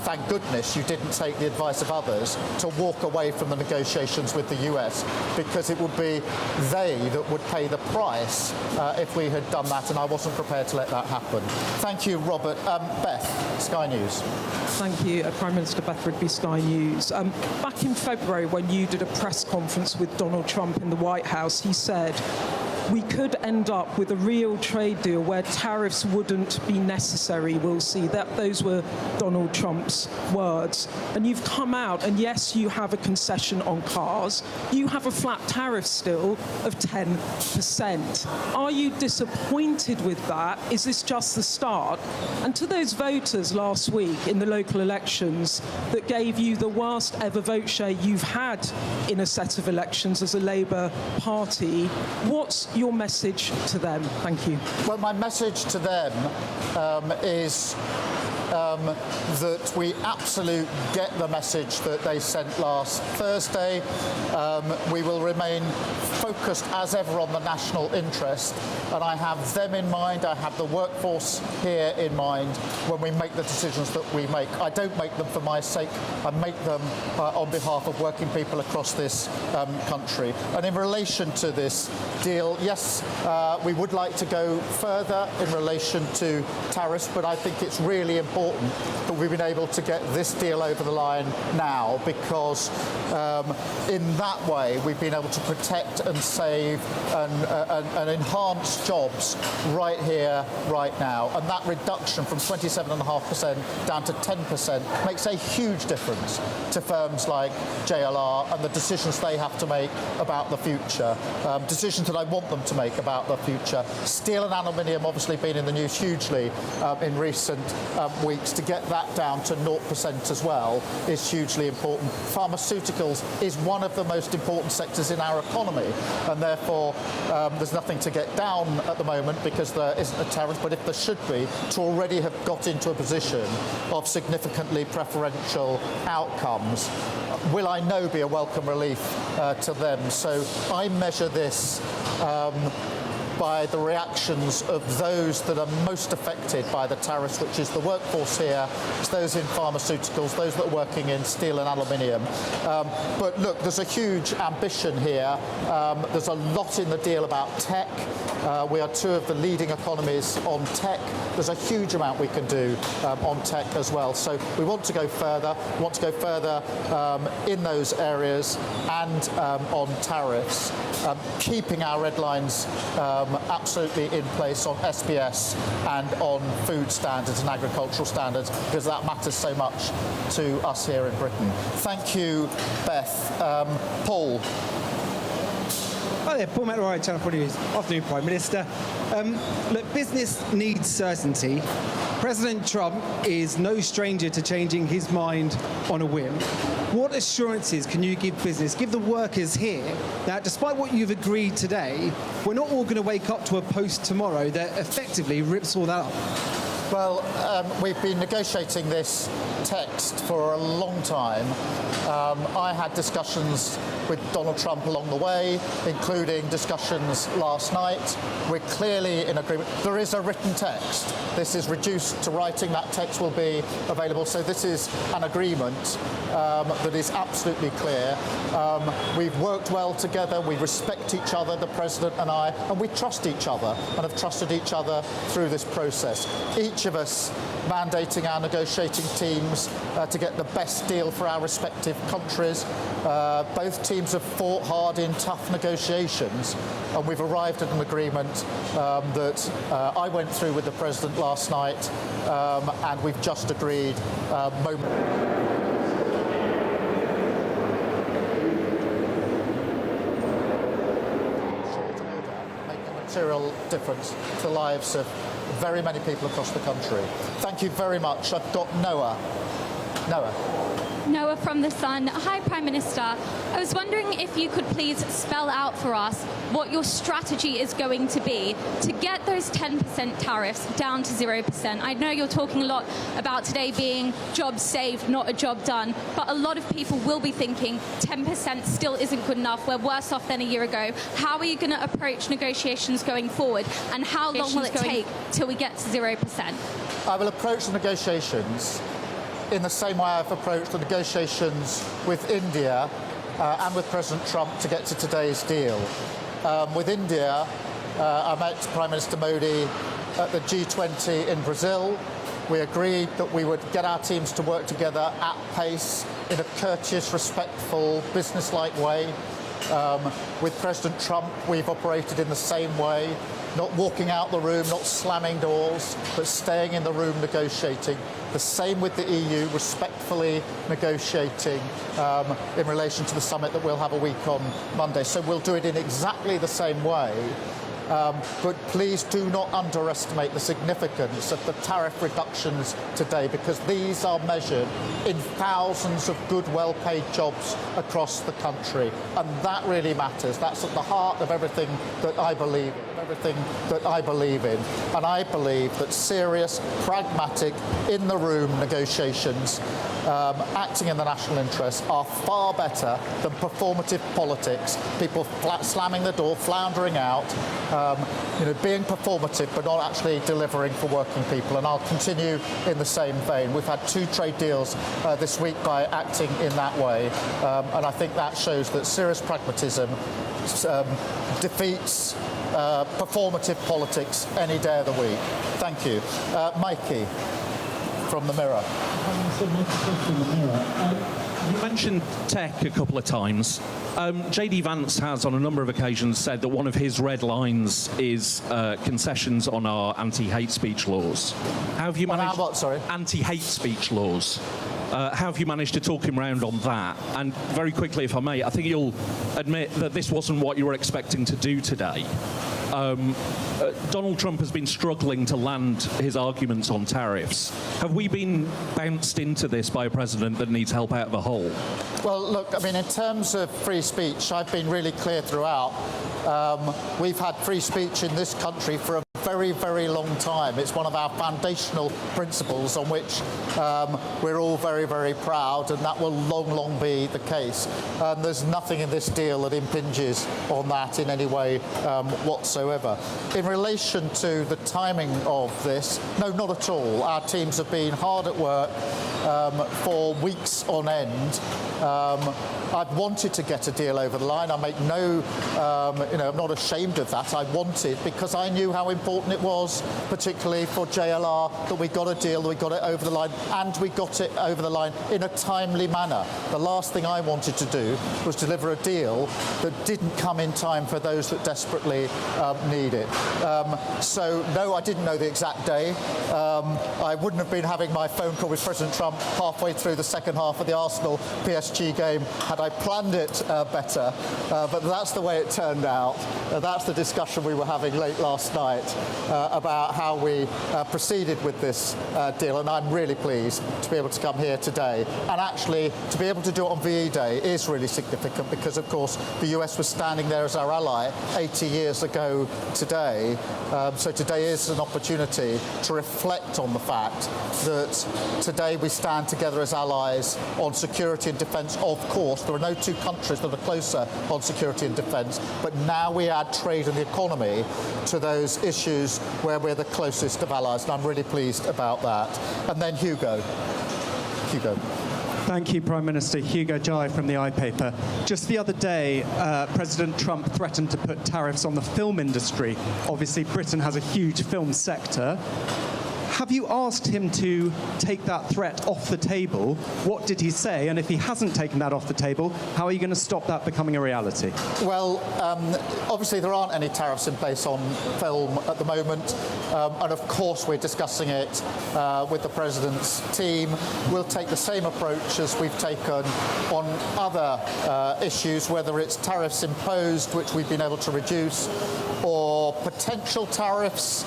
thank goodness you didn't take the advice of others to walk away from the negotiations with the US, because it would be they that would pay the price if we had done that, and I wasn't prepared to let that happen. Thank you, Robert. Beth, Sky News. Thank you, Prime Minister Beth Rigby, Sky News. Back in February, when you did a press conference with Donald Trump in the White House, he said, we could end up with a real trade deal where tariffs wouldn't be necessary. We'll see. Those were Donald Trump's words. And you've come out, and yes, you have a concession on cars. You have a flat tariff still of 10%. Are you disappointed with that? Is this just the start? And to those voters last week in the local elections that gave you the worst ever vote share you've had in a set of elections as a Labour Party, what's your message to them? Thank you. Well, my message to them is that we absolutely get the message that they sent last Thursday. We will remain focused as ever on the national interest, and I have them in mind, I have the workforce here in mind when we make the decisions that we make. I don't make them for my sake, I make them on behalf of working people across this country. And in relation to this deal, yes, we would like to go further in relation to tariffs, but I think it's really important that we've been able to get this deal over the line now, because in that way we've been able to protect and save and enhance jobs right here, right now. And that reduction from 27.5% down to 10% makes a huge difference to firms like JLR and the decisions they have to make about the future, decisions that I want them to make about the future. Steel and aluminium obviously been in the news hugely in recent weeks. To get that down to 0% as well is hugely important. Pharmaceuticals is one of the most important sectors in our economy, and therefore there's nothing to get down at the moment because there isn't a tariff, but if there should be, to already have got into a position of significantly preferential outcomes will, I know, be a welcome relief to them. So I measure this by the reactions of those that are most affected by the tariffs, which is the workforce here, it's those in pharmaceuticals, those that are working in steel and aluminium. But look, there's a huge ambition here. There's a lot in the deal about tech. We are two of the leading economies on tech. There's a huge amount we can do on tech as well. So we want to go further. We want to go further in those areas and on tariffs, keeping our red lines absolutely in place on SPS and on food standards and agricultural standards, because that matters so much to us here in Britain. Thank you, Beth. Paul. Hi there, Paul McRae, Channel 4 News. Afternoon, Prime Minister. Look, business needs certainty. President Trump is no stranger to changing his mind on a whim. What assurances can you give business, give the workers here, that despite what you've agreed today, we're not all going to wake up to a post tomorrow that effectively rips all that up? Well, we've been negotiating this text for a long time. I had discussions with Donald Trump along the way, including discussions last night. We're clearly in agreement. There is a written text. This is reduced to writing. That text will be available. So this is an agreement that is absolutely clear. We've worked well together. We respect each other, the President and I, and we trust each other and have trusted each other through this process. Each of us mandating our negotiating teams to get the best deal for our respective countries. Both teams have fought hard in tough negotiations, and we've arrived at an agreement that I went through with the President last night, and we've just agreed make a material difference to the lives of very many people across the country. Thank you very much. I've got Noah. Noah from The Sun. Hi, Prime Minister. I was wondering if you could please spell out for us what your strategy is going to be to get those 10% tariffs down to 0%. I know you're talking a lot about today being jobs saved, not a job done, but a lot of people will be thinking 10% still isn't good enough. We're worse off than a year ago. How are you going to approach negotiations going forward, and how long will it take till we get to 0%? I will approach the negotiations in the same way I've approached the negotiations with India and with President Trump to get to today's deal. With India, I met Prime Minister Modi at the G20 in Brazil. We agreed that we would get our teams to work together at pace in a courteous, respectful, business-like way. With President Trump, we've operated in the same way, not walking out the room, not slamming doors, but staying in the room negotiating. The same with the EU, respectfully negotiating in relation to the summit that we'll have a week on Monday. So we'll do it in exactly the same way. But please do not underestimate the significance of the tariff reductions today, because these are measured in thousands of good, well-paid jobs across the country. And that really matters. That's at the heart of everything that I believe in. And I believe that serious, pragmatic, in-the-room negotiations acting in the national interest are far better than performative politics, people slamming the door, floundering out, being performative but not actually delivering for working people. And I'll continue in the same vein. We've had 2 trade deals this week by acting in that way, and I think that shows that serious pragmatism defeats performative politics any day of the week. Thank you. Mikey from The Mirror. You mentioned tech a couple of times. J.D. Vance has on a number of occasions said that one of his red lines is concessions on our anti-hate speech laws. How have you managed... what, sorry? Anti-hate speech laws. How have you managed to talk him round on that? And very quickly, if I may, I think you'll admit that this wasn't what you were expecting to do today. Donald Trump has been struggling to land his arguments on tariffs. Have we been bounced into this by a president that needs help out of a hole? Well, look, I mean, in terms of free speech, I've been really clear throughout. We've had free speech in this country for a very, very long time. It's one of our foundational principles on which we're all very, very proud, and that will long be the case. There's nothing in this deal that impinges on that in any way whatsoever. In relation to the timing of this, no, not at all. Our teams have been hard at work for weeks on end. I've wanted to get a deal over the line. I make no, I'm not ashamed of that. I wanted, because I knew how important it was, particularly for JLR, that we got a deal, that we got it over the line, and we got it over the line in a timely manner. The last thing I wanted to do was deliver a deal that didn't come in time for those that desperately need it. So, no, I didn't know the exact day. I wouldn't have been having my phone call with President Trump halfway through the second half of the Arsenal-PSG game had I planned it better, but that's the way it turned out. That's the discussion we were having late last night about how we proceeded with this deal, and I'm really pleased to be able to come here today. And actually, to be able to do it on VE Day is really significant because, of course, the US was standing there as our ally 80 years ago today. So today is an opportunity to reflect on the fact that today we stand together as allies on security and defence. Of course, there are no two countries that are closer on security and defence, but now we add trade and the economy to those issues where we're the closest of allies, and I'm really pleased about that. And then Hugo. Thank you, Prime Minister. Hugo Jai from the iPaper. Just the other day, President Trump threatened to put tariffs on the film industry. Obviously, Britain has a huge film sector. Have you asked him to take that threat off the table? What did he say? And if he hasn't taken that off the table, how are you going to stop that becoming a reality? Well, obviously there aren't any tariffs in place on film at the moment. And of course we're discussing it with the President's team. We'll take the same approach as we've taken on other issues, whether it's tariffs imposed, which we've been able to reduce, or potential tariffs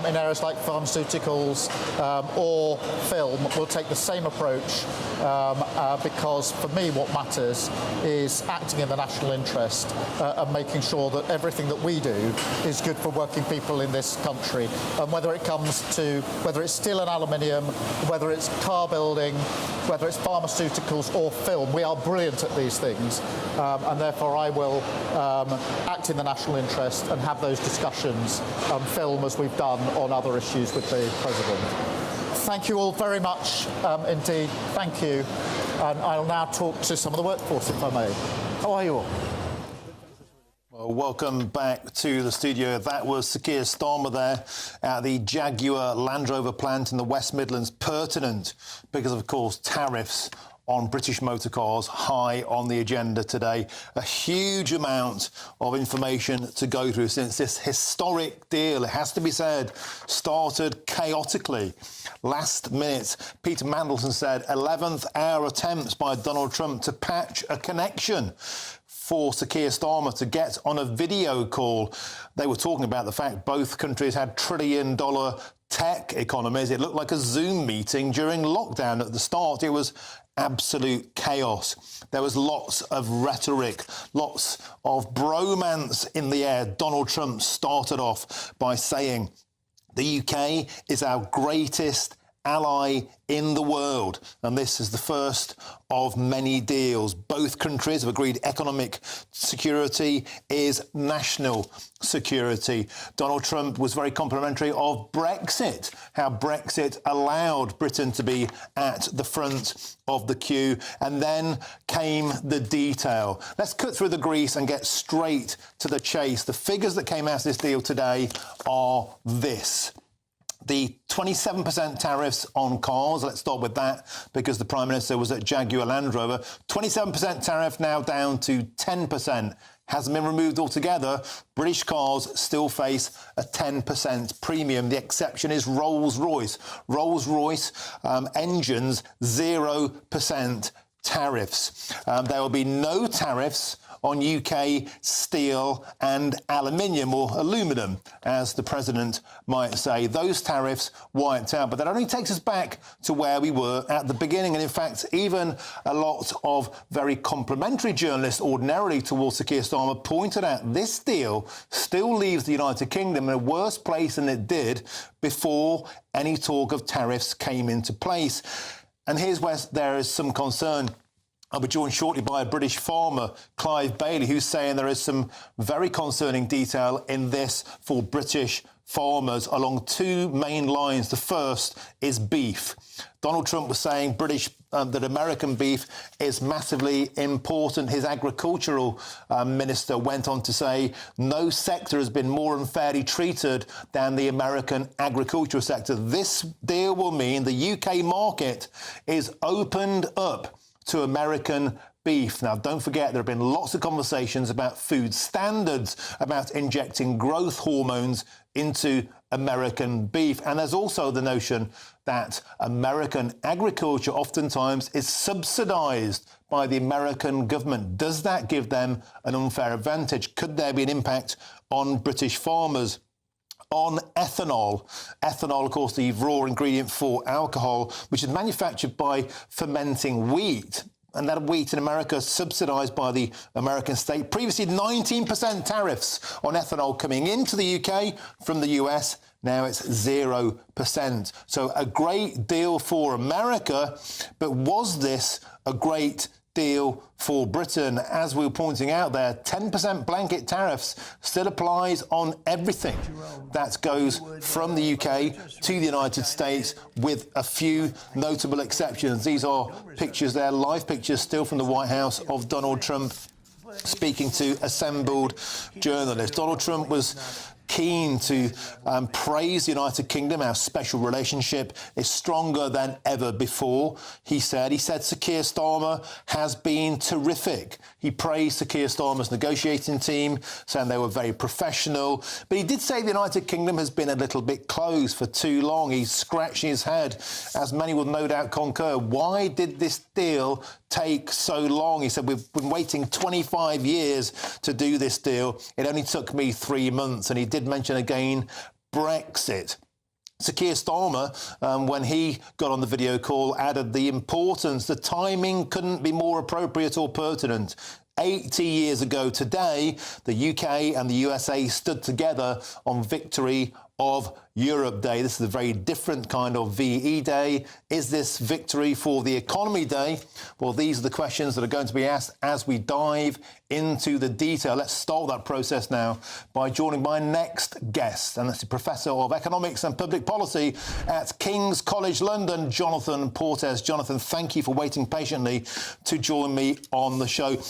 in areas like pharmaceuticals or film. We'll take the same approach because for me what matters is acting in the national interest and making sure that everything that we do is good for working people in this country. And whether it comes to, whether it's steel and aluminium, whether it's car building, whether it's pharmaceuticals or film, we are brilliant at these things. And therefore I will act in the national interest and have those discussions on film as we've done on other issues with the President. Thank you all very much indeed. Thank you. And I'll now talk to some of the workforce, if I may. How are you all? Well, welcome back to the studio. That was Sir Keir Starmer there at the Jaguar Land Rover plant in the West Midlands, pertinent because, of course, tariffs on British motor cars high on the agenda today. A huge amount of information to go through since this historic deal, it has to be said, started chaotically. Last minute, Peter Mandelson said 11th hour attempts by Donald Trump to patch a connection for Sir Keir Starmer to get on a video call. They were talking about the fact both countries had trillion-dollar tech economies. It looked like a Zoom meeting during lockdown. At the start, it was absolute chaos. There was lots of rhetoric, lots of bromance in the air. Donald Trump started off by saying, the UK is our greatest ally in the world, and this is the first of many deals. Both countries have agreed economic security is national security. Donald Trump was very complimentary of Brexit, how Brexit allowed Britain to be at the front of the queue, and then came the detail. Let's cut through the grease and get straight to the chase. The figures that came out of this deal today are this. The 27% tariffs on cars, let's start with that, because the Prime Minister was at Jaguar Land Rover. 27% tariff now down to 10%. Hasn't been removed altogether. British cars still face a 10% premium. The exception is Rolls-Royce. Rolls-Royce engines, 0% tariffs. There will be no tariffs on UK steel and aluminium, or aluminium, as the president might say. Those tariffs wiped out. But that only takes us back to where we were at the beginning. And in fact, even a lot of very complimentary journalists ordinarily towards Sir Keir Starmer pointed out this deal still leaves the United Kingdom in a worse place than it did before any talk of tariffs came into place. And here's where there is some concern. I'll be joined shortly by a British farmer, Clive Bailey, who's saying there is some very concerning detail in this for British farmers along two main lines. The first is beef. Donald Trump was saying that American beef is massively important. His agricultural minister went on to say no sector has been more unfairly treated than the American agricultural sector. This deal will mean the UK market is opened up to American beef. Now, don't forget, there have been lots of conversations about food standards, about injecting growth hormones into American beef. And there's also the notion that American agriculture oftentimes is subsidised by the American government. Does that give them an unfair advantage? Could there be an impact on British farmers? On ethanol. Ethanol, of course, the raw ingredient for alcohol, which is manufactured by fermenting wheat. And that wheat in America is subsidised by the American state. Previously, 19% tariffs on ethanol coming into the UK from the US. Now it's 0%. So a great deal for America. But was this a great deal for Britain? As we were pointing out there, 10% blanket tariffs still applies on everything that goes from the UK to the United States, with a few notable exceptions. These are pictures there, live pictures still from the White House of Donald Trump speaking to assembled journalists. Donald Trump was keen to praise the United Kingdom. Our special relationship is stronger than ever before, he said. Sir Keir Starmer has been terrific. He praised Sir Keir Starmer's negotiating team, saying they were very professional. But he did say the United Kingdom has been a little bit closed for too long. He's scratching his head, as many will no doubt concur. Why did this deal take so long? He said, we've been waiting 25 years to do this deal. It only took me 3 months. And he did mention again Brexit. Sir Keir Starmer, when he got on the video call, added the importance, the timing couldn't be more appropriate or pertinent. 80 years ago today, the UK and the USA stood together on Victory of Europe Day. This is a very different kind of VE Day. Is this Victory for the Economy Day? Well, these are the questions that are going to be asked as we dive into the detail. Let's start that process now by joining my next guest, and that's the Professor of Economics and Public Policy at King's College London, Jonathan Portes. Jonathan, thank you for waiting patiently to join me on the show.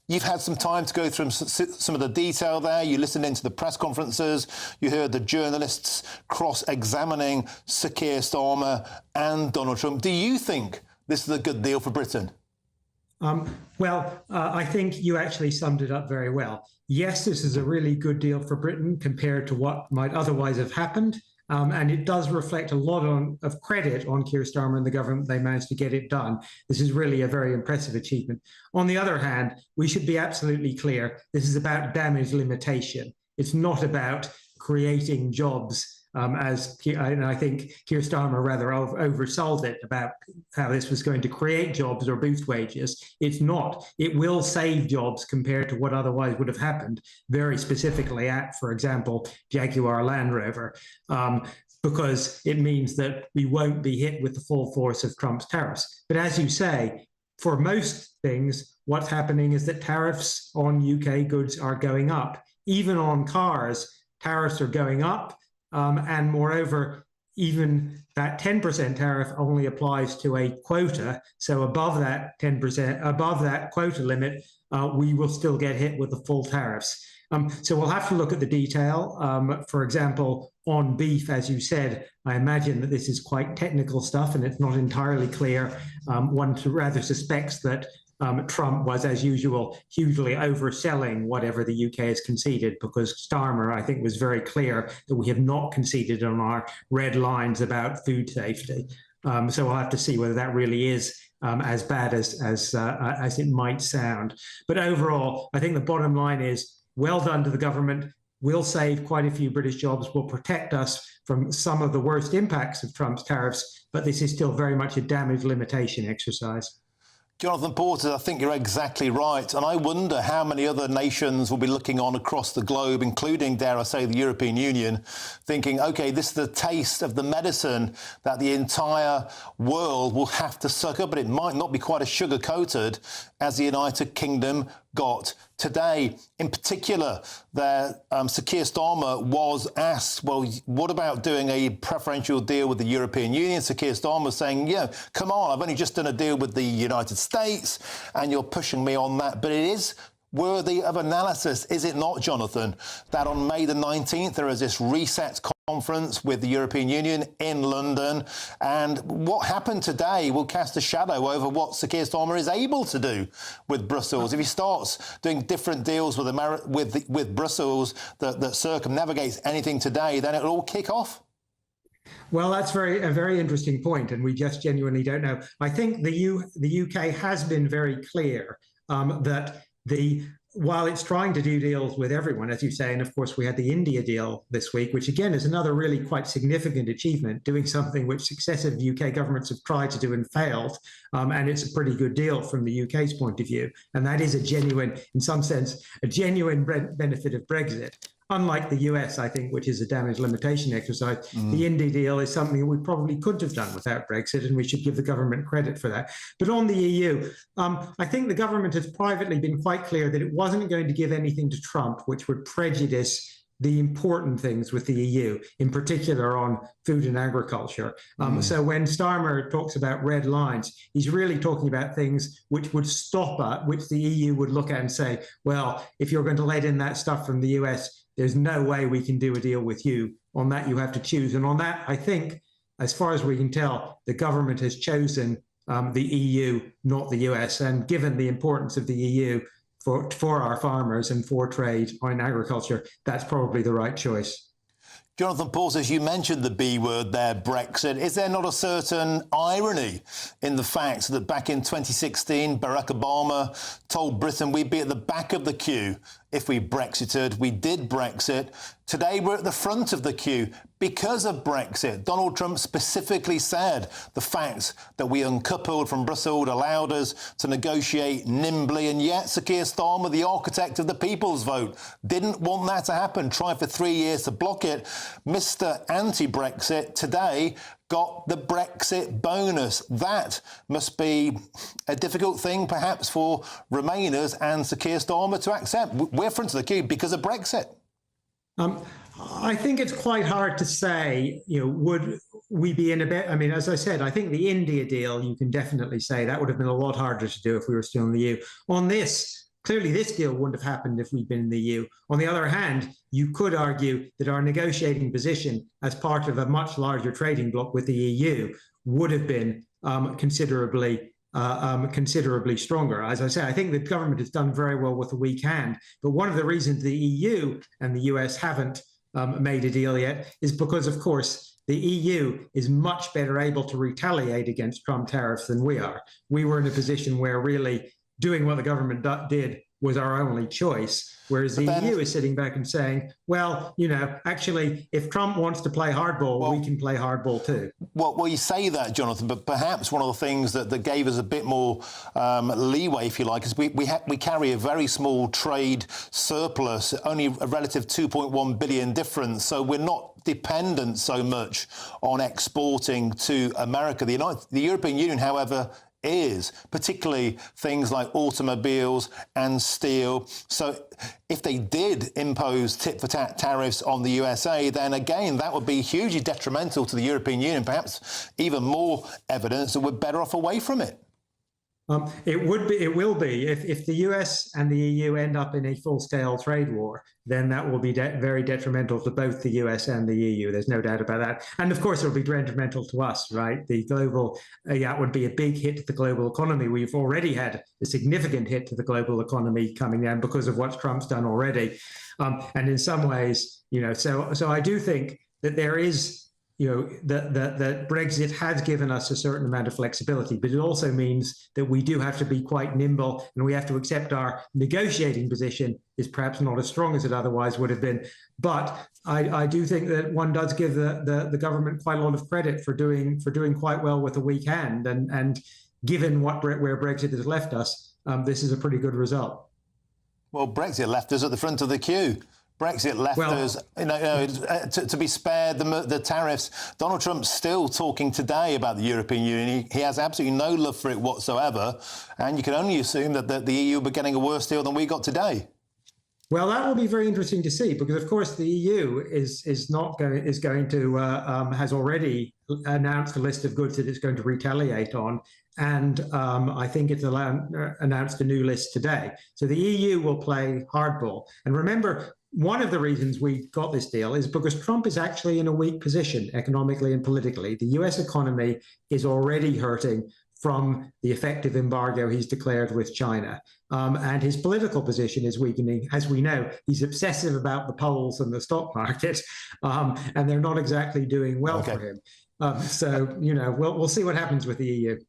You've had some time to go through some of the detail there. You listened into the press conferences. You heard the journalists cross-examining Sir Keir Starmer and Donald Trump. Do you think this is a good deal for Britain? I think you actually summed it up very well. Yes, this is a really good deal for Britain compared to what might otherwise have happened. And it does reflect a lot of credit on Keir Starmer and the government. They managed to get it done. This is really a very impressive achievement. On the other hand, we should be absolutely clear. This is about damage limitation. It's not about creating jobs, and I think Keir Starmer rather oversold it about how this was going to create jobs or boost wages. It's not. It will save jobs compared to what otherwise would have happened, very specifically at, for example, Jaguar Land Rover, because it means that we won't be hit with the full force of Trump's tariffs. But as you say, for most things, what's happening is that tariffs on UK goods are going up. Even on cars, tariffs are going up. And moreover, even that 10% tariff only applies to a quota. So above that 10%, above that quota limit, we will still get hit with the full tariffs. So we'll have to look at the detail. For example, on beef, as you said, I imagine that this is quite technical stuff and it's not entirely clear. One rather suspects that Trump was, as usual, hugely overselling whatever the UK has conceded, because Starmer, I think, was very clear that we have not conceded on our red lines about food safety. So we'll have to see whether that really is as bad as it might sound. But overall, I think the bottom line is well done to the government. Will save quite a few British jobs, will protect us from some of the worst impacts of Trump's tariffs, but this is still very much a damage limitation exercise. Jonathan Porter, I think you're exactly right. And I wonder how many other nations will be looking on across the globe, including, dare I say, the European Union, thinking, OK, this is the taste of the medicine that the entire world will have to suck up, but it might not be quite as sugar-coated as the United Kingdom got today. In particular, Sir Keir Starmer was asked, well, what about doing a preferential deal with the European Union? Sir Keir Starmer saying, yeah, come on, I've only just done a deal with the United States and you're pushing me on that. But it is worthy of analysis, is it not, Jonathan, that on May the 19th there is this reset conference with the European Union in London, and what happened today will cast a shadow over what Sir Keir Starmer is able to do with Brussels. If he starts doing different deals with Brussels that circumnavigates anything today, then it'll all kick off. Well, that's a very interesting point, and we just genuinely don't know. I think the UK has been very clear that while it's trying to do deals with everyone, as you say, and of course we had the India deal this week, which again is another really quite significant achievement, doing something which successive UK governments have tried to do and failed, and it's a pretty good deal from the UK's point of view. And that is in some sense, a genuine benefit of Brexit. Unlike the US, I think, which is a damage limitation exercise, the India deal is something we probably couldn't have done without Brexit, and we should give the government credit for that. But on the EU, I think the government has privately been quite clear that it wasn't going to give anything to Trump which would prejudice the important things with the EU, in particular on food and agriculture. So when Starmer talks about red lines, he's really talking about things which would stop which the EU would look at and say, well, if you're going to let in that stuff from the US, there's no way we can do a deal with you. On that, you have to choose. And on that, I think, as far as we can tell, the government has chosen the EU, not the US. And given the importance of the EU for our farmers and for trade in agriculture, that's probably the right choice. Jonathan Porter, as you mentioned the B word there, Brexit, is there not a certain irony in the fact that back in 2016, Barack Obama told Britain we'd be at the back of the queue if we Brexited? We did Brexit. Today, we're at the front of the queue because of Brexit. Donald Trump specifically said the fact that we uncoupled from Brussels allowed us to negotiate nimbly, and yet Sir Keir Starmer, the architect of the people's vote, didn't want that to happen, tried for 3 years to block it. Mr. Anti-Brexit today got the Brexit bonus. That must be a difficult thing, perhaps, for Remainers and Sir Keir Starmer to accept. We're front of the queue because of Brexit. I think it's quite hard to say, would we be in a bit? I mean, as I said, I think the India deal, you can definitely say that would have been a lot harder to do if we were still in the EU. On this, clearly this deal wouldn't have happened if we'd been in the EU. On the other hand, you could argue that our negotiating position as part of a much larger trading bloc with the EU would have been considerably stronger. As I say, I think the government has done very well with a weak hand. But one of the reasons the EU and the US haven't made a deal yet is because, of course, the EU is much better able to retaliate against Trump tariffs than we are. We were in a position where really doing what the government did was our only choice, whereas the EU is sitting back and saying, well, actually, if Trump wants to play hardball, we can play hardball too. Well, you say that, Jonathan, but perhaps one of the things that gave us a bit more leeway, if you like, is we carry a very small trade surplus, only a relative 2.1 billion difference, so we're not dependent so much on exporting to America. The European Union, however, is, particularly things like automobiles and steel. So if they did impose tit-for-tat tariffs on the USA, then again, that would be hugely detrimental to the European Union, perhaps even more evidence that we're better off away from it. It will be. If the US and the EU end up in a full-scale trade war, then that will be very detrimental to both the US and the EU. There's no doubt about that. And of course, it will be detrimental to us, right? The global, that would be a big hit to the global economy. We've already had a significant hit to the global economy coming down because of what Trump's done already. And in some ways, so I do think that there is that Brexit has given us a certain amount of flexibility, but it also means that we do have to be quite nimble, and we have to accept our negotiating position is perhaps not as strong as it otherwise would have been. But I do think that one does give the government quite a lot of credit for doing quite well with a weak hand, and given where Brexit has left us, this is a pretty good result. Well, Brexit left us at the front of the queue. Brexit left us, to be spared the tariffs. Donald Trump's still talking today about the European Union. He has absolutely no love for it whatsoever. And you can only assume that the EU will be getting a worse deal than we got today. Well, that will be very interesting to see, because, of course, the EU has already announced a list of goods that it's going to retaliate on. And I think it's announced a new list today. So the EU will play hardball. And remember, one of the reasons we got this deal is because Trump is actually in a weak position economically and politically. The US economy is already hurting from the effective embargo he's declared with China. And his political position is weakening. As we know, he's obsessive about the polls and the stock market, and they're not exactly doing well for him. So, we'll see what happens with the EU.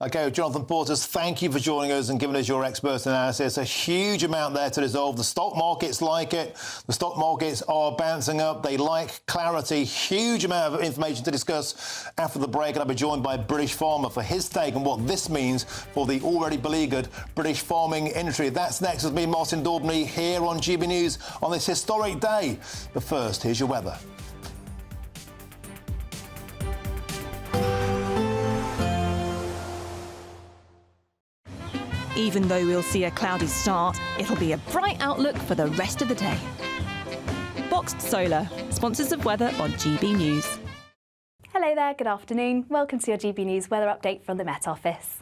OK, Jonathan Portes, thank you for joining us and giving us your expert analysis. A huge amount there to resolve. The stock markets like it. The stock markets are bouncing up. They like clarity. Huge amount of information to discuss after the break. And I'll be joined by a British farmer for his take on what this means for the already beleaguered British farming industry. That's next with me, Martin Daubney, here on GB News on this historic day. But first, here's your weather. Even though we'll see a cloudy start, it'll be a bright outlook for the rest of the day. Boxed Solar, sponsors of weather on GB News. Hello there, good afternoon. Welcome to your GB News weather update from the Met Office.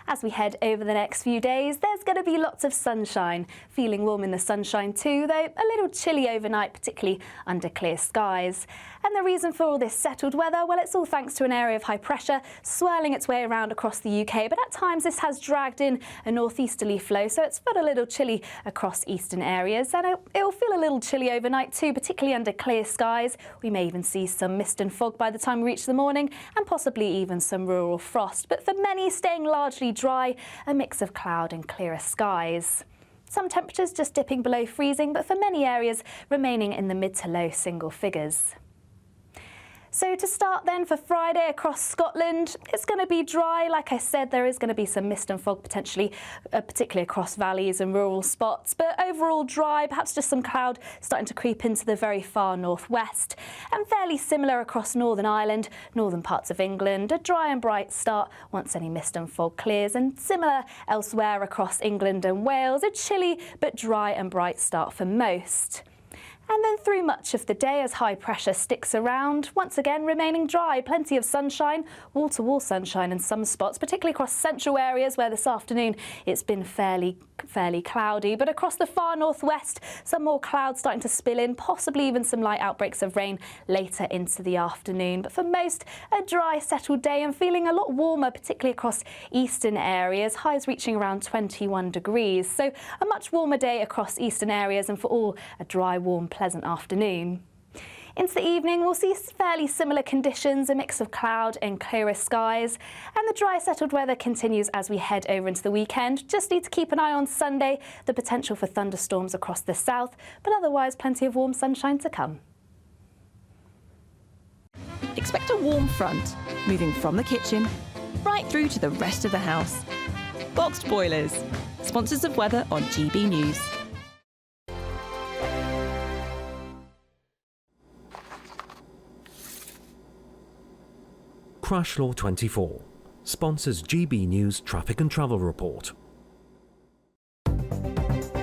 As we head over the next few days, there's going to be lots of sunshine. Feeling warm in the sunshine too, though a little chilly overnight, particularly under clear skies. And the reason for all this settled weather, well, it's all thanks to an area of high pressure swirling its way around across the UK. But at times this has dragged in a northeasterly flow, so it's felt a little chilly across eastern areas. And it'll feel a little chilly overnight too, particularly under clear skies. We may even see some mist and fog by the time we reach the morning, and possibly even some rural frost. But for many, staying largely dry, a mix of cloud and clearer skies. Some temperatures just dipping below freezing, but for many areas remaining in the mid to low single figures. So to start then, for Friday across Scotland, it's going to be dry. Like I said, there is going to be some mist and fog potentially, particularly across valleys and rural spots. But overall dry, perhaps just some cloud starting to creep into the very far northwest. And fairly similar across Northern Ireland, northern parts of England. A dry and bright start once any mist and fog clears. And similar elsewhere across England and Wales. A chilly but dry and bright start for most. And then through much of the day as high pressure sticks around, once again remaining dry, plenty of sunshine, wall-to-wall sunshine in some spots, particularly across central areas where this afternoon it's been fairly cloudy. But across the far northwest, some more clouds starting to spill in, possibly even some light outbreaks of rain later into the afternoon. But for most, a dry, settled day and feeling a lot warmer, particularly across eastern areas, highs reaching around 21 degrees. So a much warmer day across eastern areas, and for all, a dry, warm, pleasant afternoon. Into the evening, we'll see fairly similar conditions, a mix of cloud and clearer skies. And the dry, settled weather continues as we head over into the weekend. Just need to keep an eye on Sunday, the potential for thunderstorms across the south, but otherwise plenty of warm sunshine to come. Expect a warm front, moving from the kitchen right through to the rest of the house. Boxed Boilers, sponsors of weather on GB News. Crash Law 24 sponsors GB News Traffic and Travel Report.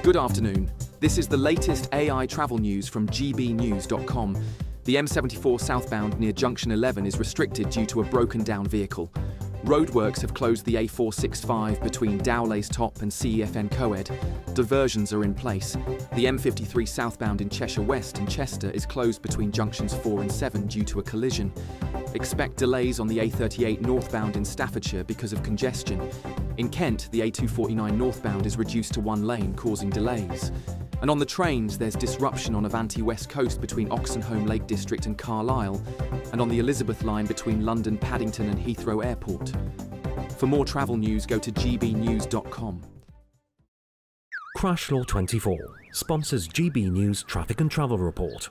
Good afternoon. This is the latest AI travel news from GBnews.com. The M74 southbound near Junction 11 is restricted due to a broken down vehicle. Roadworks have closed the A465 between Dowlais Top and CEFN Coed. Diversions are in place. The M53 southbound in Cheshire West and Chester is closed between junctions 4 and 7 due to a collision. Expect delays on the A38 northbound in Staffordshire because of congestion. In Kent, the A249 northbound is reduced to one lane, causing delays. And on the trains, there's disruption on Avanti West Coast between Oxenholme Lake District and Carlisle, and on the Elizabeth line between London, Paddington and Heathrow Airport. For more travel news, go to gbnews.com. Crash Law 24 sponsors GB News Traffic and Travel Report.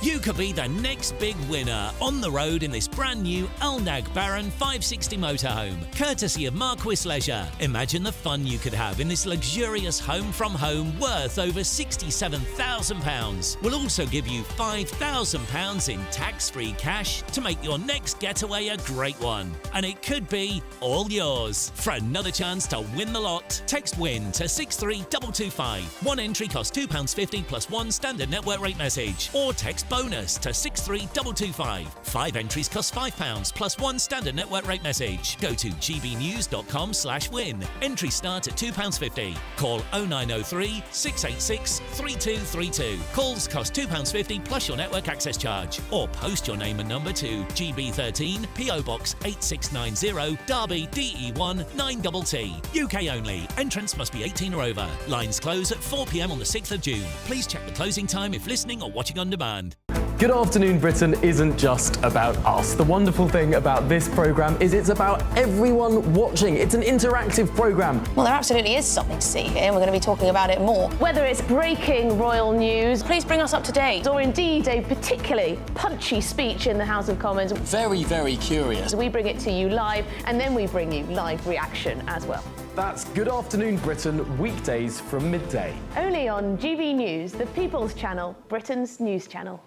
You could be the next big winner on the road in this brand new Alnag Baron 560 motorhome, courtesy of Marquis Leisure. Imagine the fun you could have in this luxurious home from home worth over £67,000. We'll also give you £5,000 in tax-free cash to make your next getaway a great one. And it could be all yours. For another chance to win the lot, text WIN to 63225. One entry costs £2.50 plus one standard network rate message, or text bonus to 63225. 5 entries cost £5 plus one standard network rate message. Go to gbnews.com/win. Entries start at £2.50. Call 0903 686 3232. Calls cost £2.50 plus your network access charge. Or post your name and number to GB13 PO Box 8690 Derby DE1 9TT. UK only. Entrance must be 18 or over. Lines close at 4 p.m. on the 6th of June. Please check the closing time if listening or watching on demand. Good Afternoon Britain isn't just about us. The wonderful thing about this programme is it's about everyone watching. It's an interactive programme. Well, there absolutely is something to see here, and we're going to be talking about it more. Whether it's breaking royal news, please bring us up to date, or indeed a particularly punchy speech in the House of Commons. Very, very curious. We bring it to you live, and then we bring you live reaction as well. That's Good Afternoon Britain, weekdays from midday. Only on GB News, the People's Channel, Britain's news channel.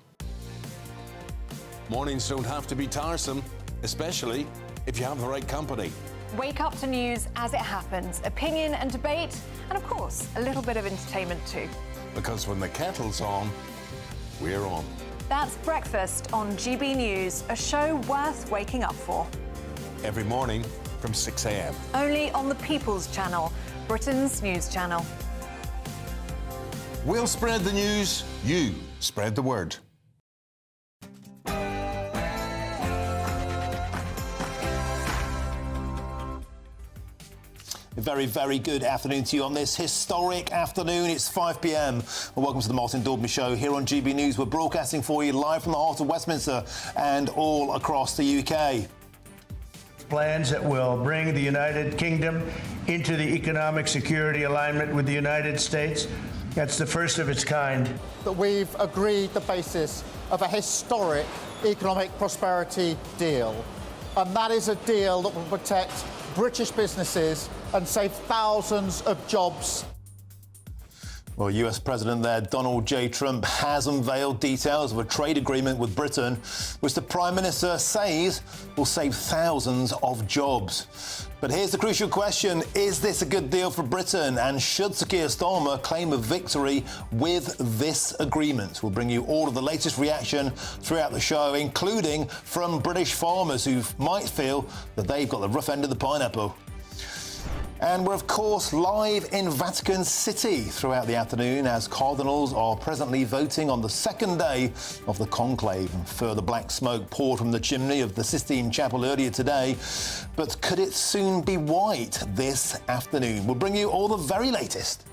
Mornings don't have to be tiresome, especially if you have the right company. Wake up to news as it happens, opinion and debate, and of course, a little bit of entertainment too. Because when the kettle's on, we're on. That's Breakfast on GB News, a show worth waking up for. Every morning from 6 a.m. Only on the People's Channel, Britain's news channel. We'll spread the news, you spread the word. A very, very good afternoon to you on this historic afternoon. It's 5 p.m. Well, welcome to the Martin Daubney Show here on GB News. We're broadcasting for you live from the heart of Westminster and all across the UK. Plans that will bring the United Kingdom into the economic security alignment with the United States. That's the first of its kind. That we've agreed the basis of a historic economic prosperity deal. And that is a deal that will protect British businesses and save thousands of jobs. Well, US President there, Donald J. Trump, has unveiled details of a trade agreement with Britain, which the Prime Minister says will save thousands of jobs. But here's the crucial question. Is this a good deal for Britain? And should Sir Keir Starmer claim a victory with this agreement? We'll bring you all of the latest reaction throughout the show, including from British farmers who might feel that they've got the rough end of the pineapple. And we're, of course, live in Vatican City throughout the afternoon as cardinals are presently voting on the second day of the conclave. And further black smoke poured from the chimney of the Sistine Chapel earlier today. But could it soon be white this afternoon? We'll bring you all the very latest.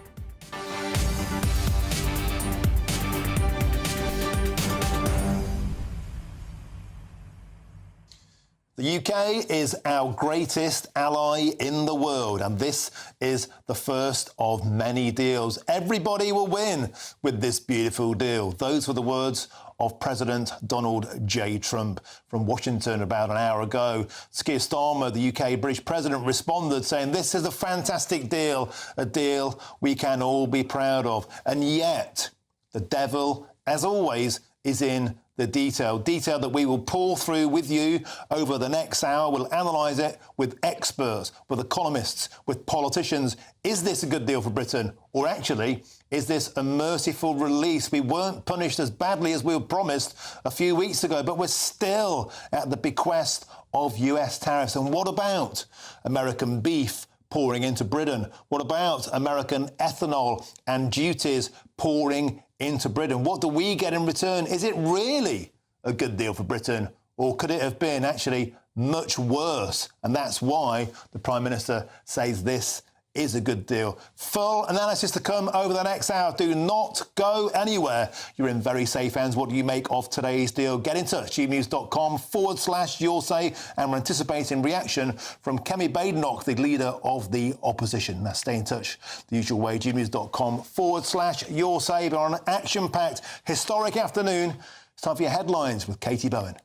The UK is our greatest ally in the world, and this is the first of many deals. Everybody will win with this beautiful deal. Those were the words of President Donald J. Trump from Washington about an hour ago. Sir Keir Starmer, the UK British President, responded saying, "This is a fantastic deal, a deal we can all be proud of." And yet, the devil, as always, is in the detail that we will pour through with you over the next hour. We'll analyse it with experts, with economists, with politicians. Is this a good deal for Britain? Or actually, is this a merciful release? We weren't punished as badly as we were promised a few weeks ago, but we're still at the bequest of US tariffs. And what about American beef pouring into Britain? What about American ethanol and duties pouring into Britain? What do we get in return? Is it really a good deal for Britain? Or could it have been actually much worse? And that's why the Prime Minister says this is a good deal. Full analysis to come over the next hour. Do not go anywhere. You're in very safe hands. What do you make of today's deal? Get in touch. GBNews.com/Your Say. And we're anticipating reaction from Kemi Badenoch, the leader of the opposition. Now, stay in touch the usual way. GBNews.com/Your Say. But on an action-packed, historic afternoon, it's time for your headlines with Katie Bowen.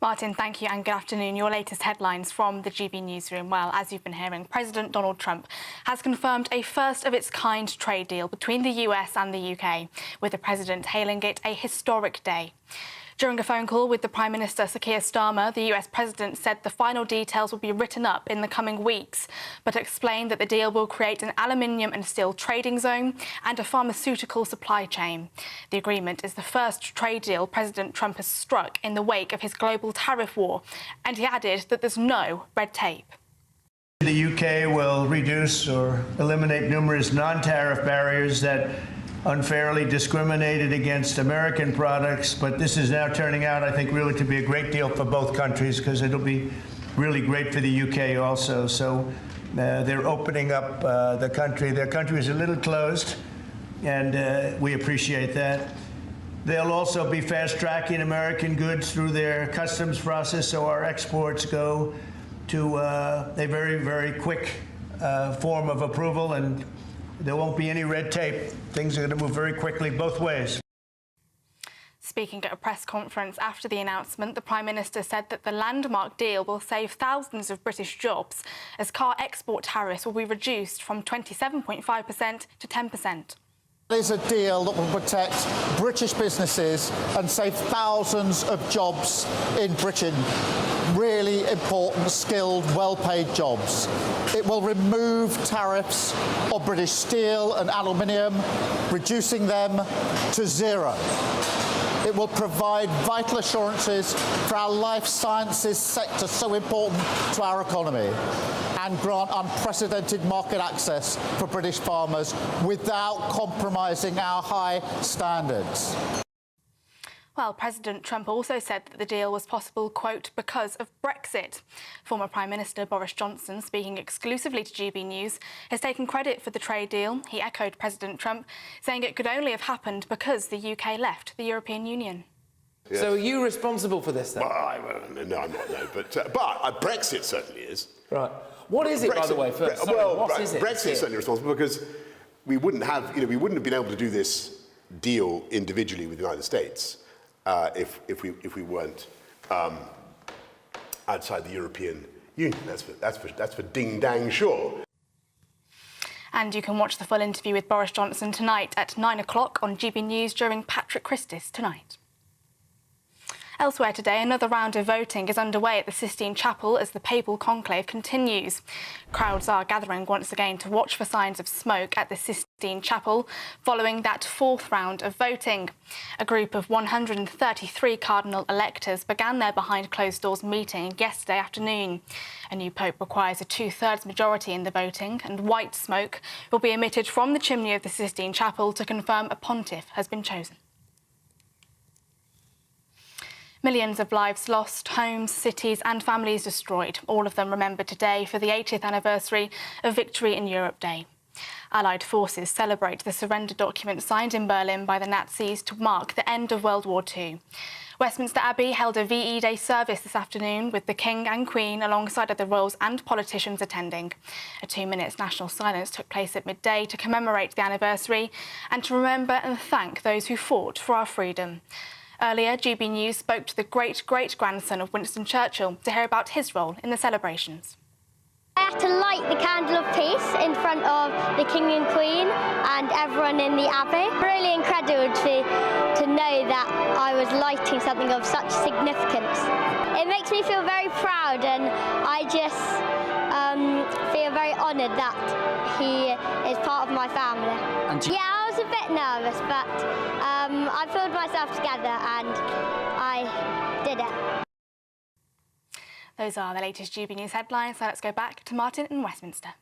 Martin, thank you and good afternoon. Your latest headlines from the GB newsroom. Well, as you've been hearing, President Donald Trump has confirmed a first-of-its-kind trade deal between the US and the UK, with the president hailing it a historic day. During a phone call with the Prime Minister, Sir Keir Starmer, the US President said the final details will be written up in the coming weeks, but explained that the deal will create an aluminium and steel trading zone and a pharmaceutical supply chain. The agreement is the first trade deal President Trump has struck in the wake of his global tariff war, and he added that there's no red tape. The UK will reduce or eliminate numerous non-tariff barriers that unfairly discriminated against American products, but this is now turning out, I think, really to be a great deal for both countries, because it'll be really great for the UK also. So they're opening up the country. Their country is a little closed, and we appreciate that. They'll also be fast-tracking American goods through their customs process, so our exports go to a very, very quick form of approval, and there won't be any red tape. Things are going to move very quickly both ways. Speaking at a press conference after the announcement, the Prime Minister said that the landmark deal will save thousands of British jobs, as car export tariffs will be reduced from 27.5% to 10%. It is a deal that will protect British businesses and save thousands of jobs in Britain. Really important, skilled, well-paid jobs. It will remove tariffs on British steel and aluminium, reducing them to zero. It will provide vital assurances for our life sciences sector, so important to our economy, and grant unprecedented market access for British farmers without compromising our high standards. Well, President Trump also said that the deal was possible, quote, because of Brexit. Former Prime Minister Boris Johnson, speaking exclusively to GB News, has taken credit for the trade deal. He echoed President Trump, saying it could only have happened because the UK left the European Union. Yes. So are you responsible for this then? Well, no, I'm not, no. But Brexit certainly is. Right. What is it, by the way? First, Brexit is certainly responsible because we wouldn't have been able to do this deal individually with the United States if we weren't outside the European Union. That's for ding dang sure. And you can watch the full interview with Boris Johnson tonight at 9 o'clock on GB News during Patrick Christie's Tonight. Elsewhere today, another round of voting is underway at the Sistine Chapel as the Papal conclave continues. Crowds are gathering once again to watch for signs of smoke at the Sistine Chapel following that fourth round of voting. A group of 133 cardinal electors began their behind-closed-doors meeting yesterday afternoon. A new pope requires a two-thirds majority in the voting, and white smoke will be emitted from the chimney of the Sistine Chapel to confirm a pontiff has been chosen. Millions of lives lost, homes, cities and families destroyed, all of them remembered today for the 80th anniversary of Victory in Europe Day. Allied forces celebrate the surrender document signed in Berlin by the Nazis to mark the end of World War II. Westminster Abbey held a VE Day service this afternoon with the King and Queen alongside other royals and politicians attending. A 2-minute national silence took place at midday to commemorate the anniversary and to remember and thank those who fought for our freedom. Earlier, GB News spoke to the great-great-grandson of Winston Churchill to hear about his role in the celebrations. I had to light the candle of peace in front of the King and Queen and everyone in the Abbey. Really incredible to know that I was lighting something of such significance. It makes me feel very proud, and I just feel very honoured that he is part of my family. Yeah, I was a bit nervous, but I pulled myself together and I did it. Those are the latest GB News headlines, so let's go back to Martin in Westminster.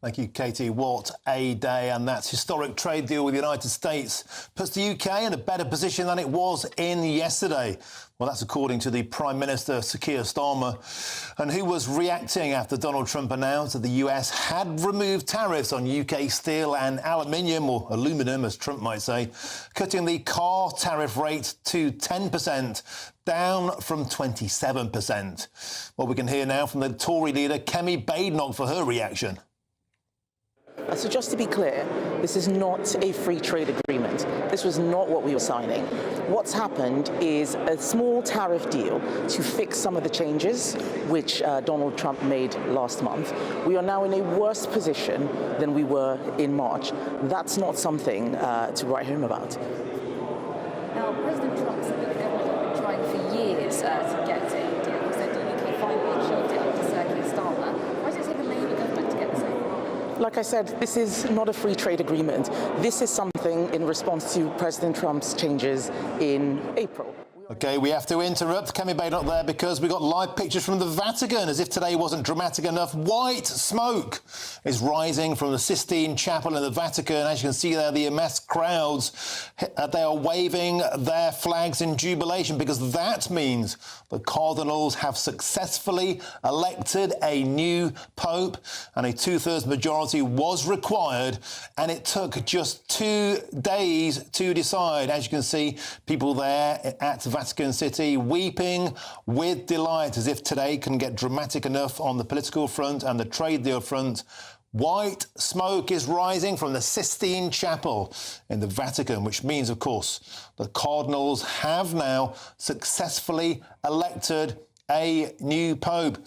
Thank you, Katie. What a day. And that historic trade deal with the United States puts the UK in a better position than it was in yesterday. Well, that's according to the Prime Minister, Sir Keir Starmer, and who was reacting after Donald Trump announced that the US had removed tariffs on UK steel and aluminium, or aluminum, as Trump might say, cutting the car tariff rate to 10%, down from 27%. Well, we can hear now from the Tory leader, Kemi Badenoch, for her reaction. So just to be clear, this is not a free trade agreement. This was not what we were signing. What's happened is a small tariff deal to fix some of the changes which Donald Trump made last month. We are now in a worse position than we were in March. That's not something to write home about. Now, President Trump said that the government had been trying for years to get a deal. He said the UK finally achieved it under Sir Keir Starmer. Why does it take the Labour government to get this over? Like I said, this is not a free trade agreement. This is something in response to President Trump's changes in April. OK, we have to interrupt Kemi Badenoch there because we got live pictures from the Vatican. As if today wasn't dramatic enough, white smoke is rising from the Sistine Chapel in the Vatican. As you can see there, the amassed crowds, they are waving their flags in jubilation because that means the cardinals have successfully elected a new pope, and a two-thirds majority was required, and it took just 2 days to decide. As you can see, people there at Vatican City weeping with delight, as if today couldn't get dramatic enough on the political front and the trade deal front. White smoke is rising from the Sistine Chapel in the Vatican, which means, of course, the cardinals have now successfully elected a new pope.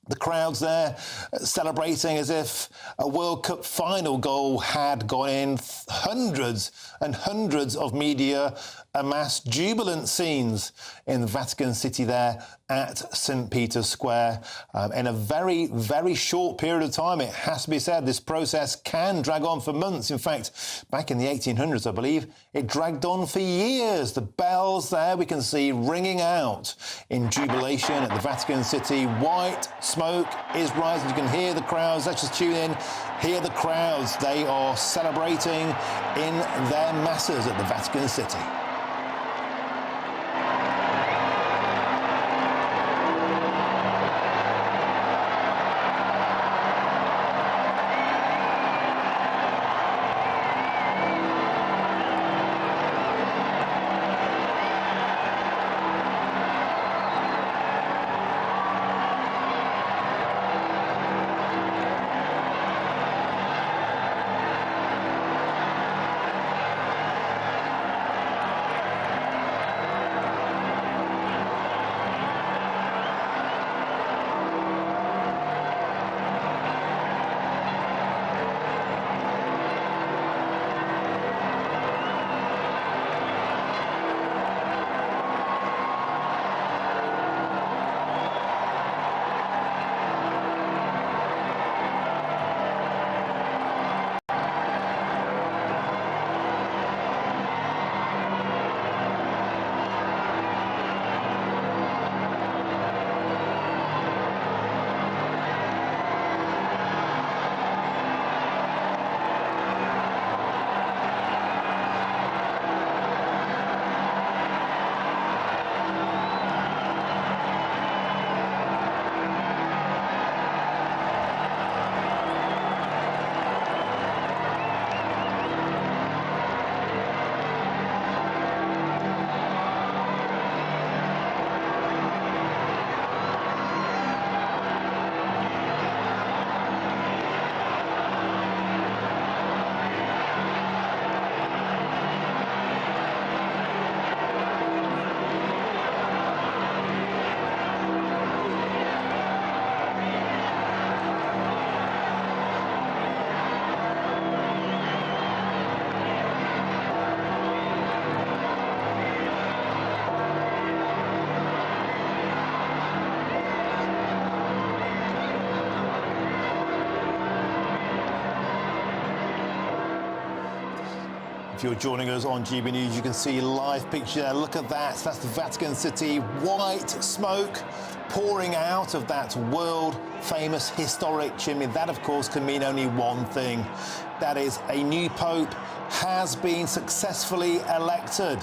The crowds there celebrating as if a World Cup final goal had gone in. Hundreds and hundreds of media amassed jubilant scenes in the Vatican City there at St. Peter's Square. In a very, very short period of time, it has to be said, this process can drag on for months. In fact, back in the 1800s, I believe, it dragged on for years. The bells there we can see ringing out in jubilation at the Vatican City. White smoke is rising. You can hear the crowds. Let's just tune in. Hear the crowds. They are celebrating in their masses at the Vatican City. If you're joining us on GB News, you can see live picture there. Look at that. That's the Vatican City. White smoke pouring out of that world famous historic chimney. That, of course, can mean only one thing. That is, a new pope has been successfully elected.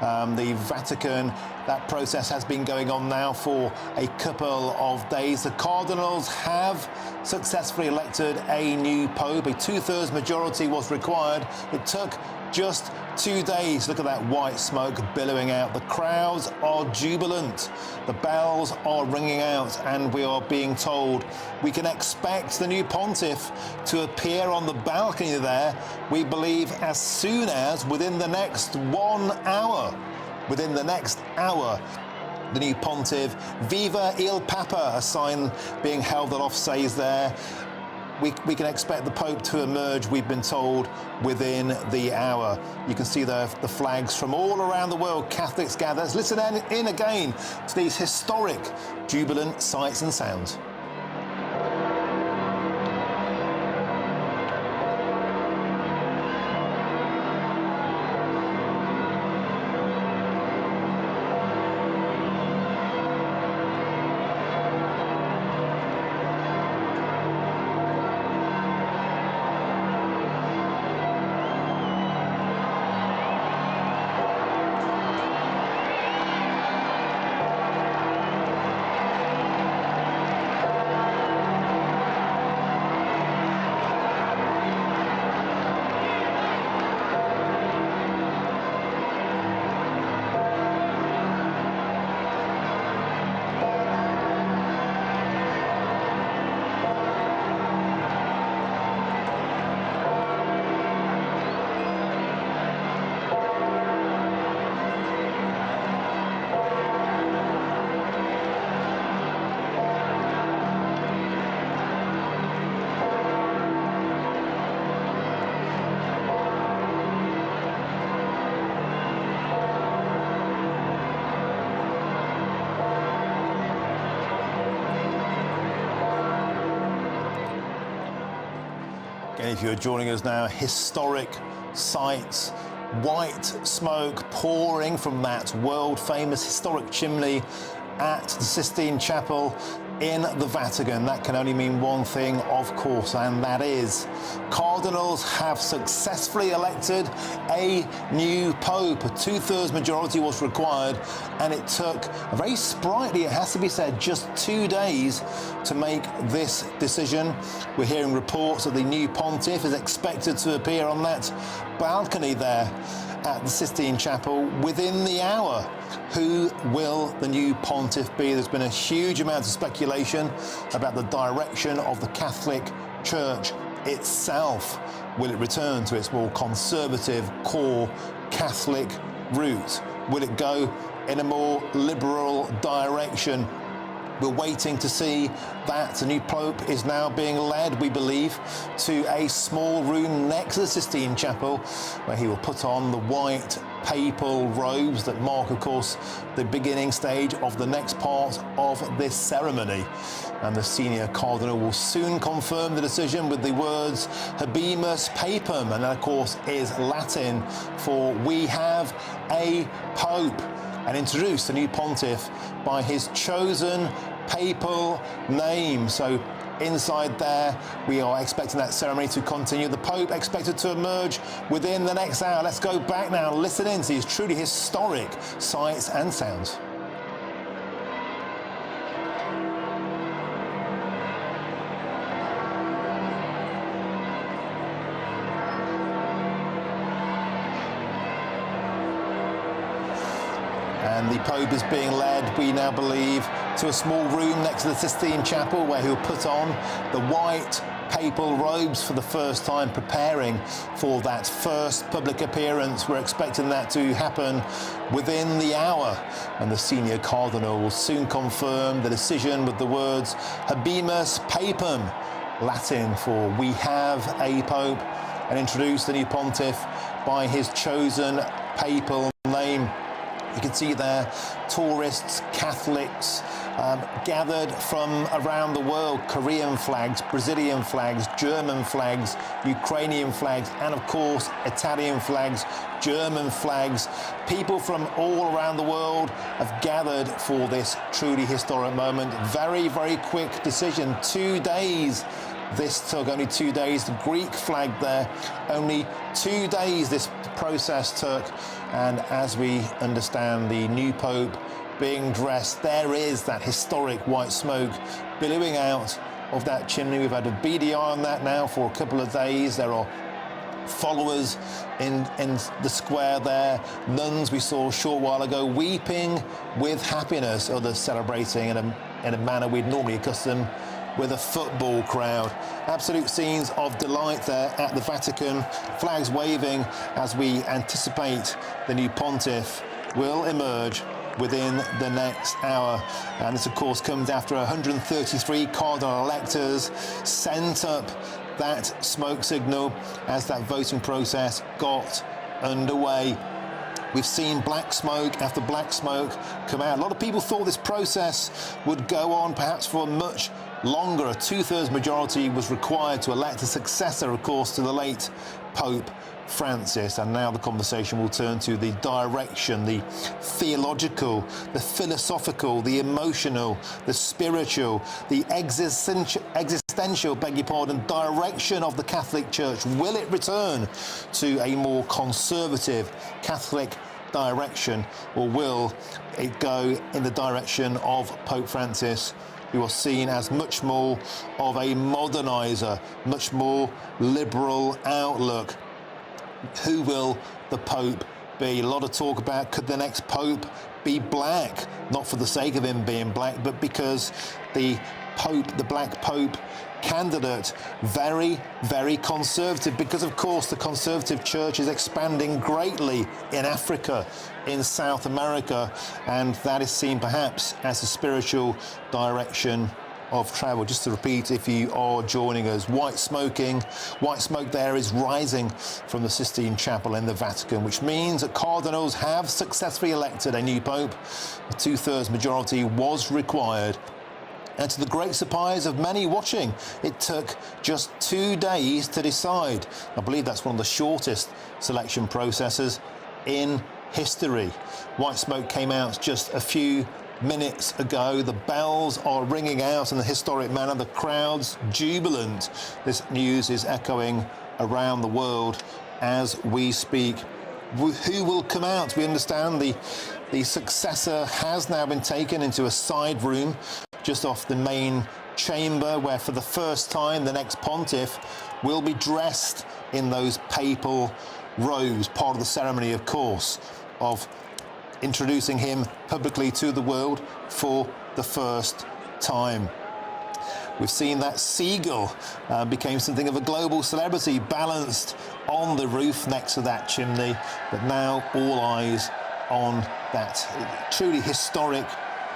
The Vatican, that process has been going on now for a couple of days. The cardinals have successfully elected a new pope. A two-thirds majority was required. It took just 2 days. Look at that white smoke billowing out. The crowds are jubilant. The bells are ringing out, and we are being told we can expect the new pontiff to appear on the balcony there, we believe, as soon as within the next 1 hour. Within the next hour, the new pontiff, Viva il Papa, a sign being held aloft says there. We can expect the Pope to emerge, we've been told, within the hour. You can see the flags from all around the world, Catholics gather. Let's listen in again to these historic, jubilant sights and sounds. If you're joining us now, historic sights, white smoke pouring from that world-famous historic chimney at the Sistine Chapel in the Vatican. That can only mean one thing, of course, and that is cardinals have successfully elected a new pope. A two-thirds majority was required, and it took a very sprightly, it has to be said, just 2 days to make this decision. We're hearing reports that the new pontiff is expected to appear on that balcony there at the Sistine Chapel within the hour. Who will the new pontiff be? There's been a huge amount of speculation about the direction of the Catholic Church itself. Will it return to its more conservative, core Catholic roots? Will it go in a more liberal direction? We're waiting to see that. The new Pope is now being led, we believe, to a small room next to the Sistine Chapel, where he will put on the white papal robes that mark, of course, the beginning stage of the next part of this ceremony. And the senior cardinal will soon confirm the decision with the words Habemus Papam, and that, of course, is Latin for "we have a Pope," and introduce the new pontiff by his chosen papal name. So inside there, we are expecting that ceremony to continue. The Pope expected to emerge within the next hour. Let's go back now and listen in to these truly historic sights and sounds. And the Pope is being led, we now believe, to a small room next to the Sistine Chapel, where he'll put on the white papal robes for the first time, preparing for that first public appearance. We're expecting that to happen within the hour, and the senior cardinal will soon confirm the decision with the words Habemus Papam, Latin for "we have a Pope," and introduce the new pontiff by his chosen papal name. You can see there tourists, Catholics, gathered from around the world, Korean flags, Brazilian flags, German flags, Ukrainian flags, and of course Italian flags, German flags. People from all around the world have gathered for this truly historic moment. Very, very quick decision. 2 days. This took only 2 days. The Greek flag there, only 2 days this process took. And as we understand, the new Pope being dressed, there is that historic white smoke billowing out of that chimney. We've had a beady eye on that now for a couple of days. There are followers in the square there. Nuns we saw a short while ago weeping with happiness, others celebrating in a manner we'd normally accustom with a football crowd. Absolute scenes of delight there at the Vatican, flags waving as we anticipate the new pontiff will emerge within the next hour. And this, of course, comes after 133 cardinal electors sent up that smoke signal as that voting process got underway. We've seen black smoke after black smoke come out. A lot of people thought this process would go on perhaps for much longer. A two-thirds majority was required to elect a successor, of course, to the late Pope Francis. And now the conversation will turn to the direction, the theological, the philosophical, the emotional, the spiritual, the existential, beg your pardon, direction of the Catholic Church. Will it return to a more conservative Catholic direction, or will it go in the direction of Pope Francis, who was seen as much more of a modernizer, much more liberal outlook? Who will the Pope be? A lot of talk about, could the next Pope be black? Not for the sake of him being black, but because the Pope, the black Pope candidate, very, very conservative, because of course the conservative church is expanding greatly in Africa, in South America, and that is seen perhaps as a spiritual direction of travel. Just to repeat, if you are joining us, white smoke there is rising from the Sistine Chapel in the Vatican, which means that cardinals have successfully elected a new pope. A two-thirds majority was required. And to the great surprise of many watching, it took just 2 days to decide. I believe that's one of the shortest selection processes in history. White smoke came out just a few minutes ago. The bells are ringing out in the historic manner. The crowd's jubilant. This news is echoing around the world as we speak. Who will come out? We understand the successor has now been taken into a side room just off the main chamber, where for the first time the next pontiff will be dressed in those papal robes, part of the ceremony, of course, of introducing him publicly to the world for the first time. We've seen that seagull became something of a global celebrity, balanced on the roof next to that chimney, but now all eyes on that truly historic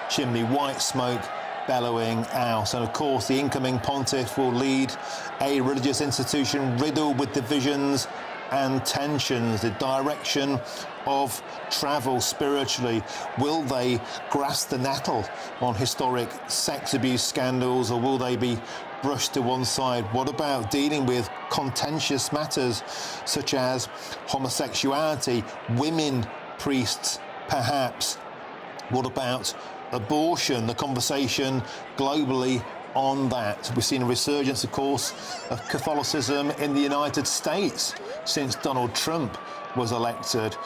chimney, white smoke bellowing out. And of course the incoming pontiff will lead a religious institution riddled with divisions and tensions. The direction of travel spiritually, will they grasp the nettle on historic sex abuse scandals, or will they be brushed to one side? What about dealing with contentious matters such as homosexuality, women priests perhaps? What about abortion? The conversation globally on that. We've seen a resurgence, of course, of Catholicism in the United States since Donald Trump was elected.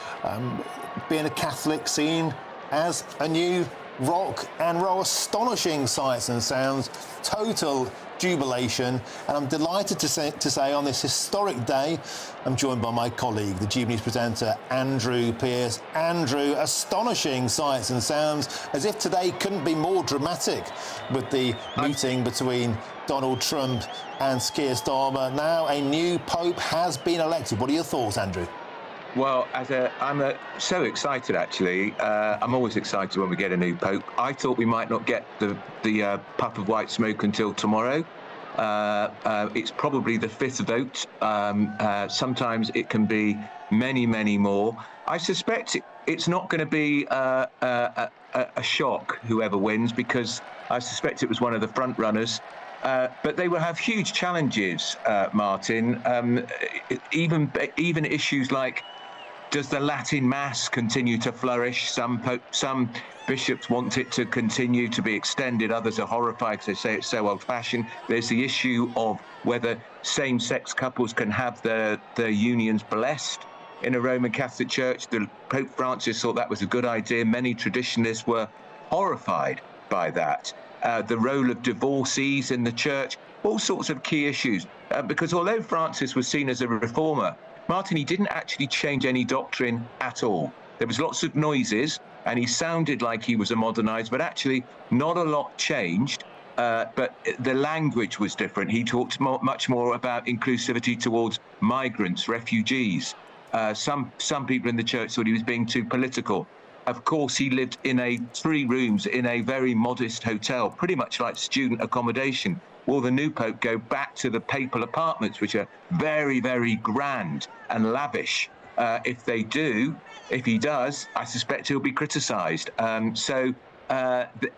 Being a Catholic seen as a new rock and roll. Astonishing sights and sounds, total jubilation, and I'm delighted to say on this historic day, I'm joined by my colleague, the GBNews presenter, Andrew Pearce. Andrew, astonishing sights and sounds, as if today couldn't be more dramatic with the meeting between Donald Trump and Keir Starmer. Now a new pope has been elected. What are your thoughts, Andrew? Well, I'm so excited, actually. I'm always excited when we get a new pope. I thought we might not get the puff of white smoke until tomorrow, It's probably the fifth vote. Sometimes it can be many, many more. I suspect it's not going to be a shock, whoever wins, because I suspect it was one of the front runners. But they will have huge challenges, Martin. Even issues like, does the Latin Mass continue to flourish? Some bishops want it to continue to be extended. Others are horrified because they say it's so old-fashioned. There's the issue of whether same-sex couples can have their unions blessed in a Roman Catholic Church. The Pope Francis thought that was a good idea. Many traditionalists were horrified by that. The role of divorcees in the church, all sorts of key issues. Because although Francis was seen as a reformer, Martin, he didn't actually change any doctrine at all. There was lots of noises, and he sounded like he was a modernizer, but actually not a lot changed. But the language was different. He talked much more about inclusivity towards migrants, refugees. Some people in the church thought he was being too political. Of course, he lived in 3 rooms in a very modest hotel, pretty much like student accommodation. Will the new Pope go back to the papal apartments, which are very, very grand and lavish? If he does, I suspect he'll be criticised.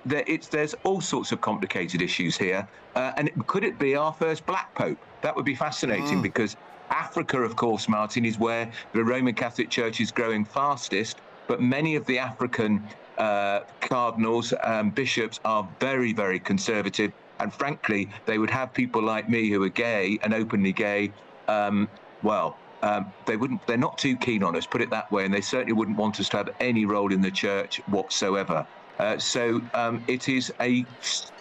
There's all sorts of complicated issues here. And could it be our first black Pope? That would be fascinating because Africa, of course, Martin, is where the Roman Catholic Church is growing fastest. But many of the African cardinals, bishops are very, very conservative. And frankly, they would have people like me who are gay and openly gay. They're not too keen on us, put it that way. And they certainly wouldn't want us to have any role in the church whatsoever. It is a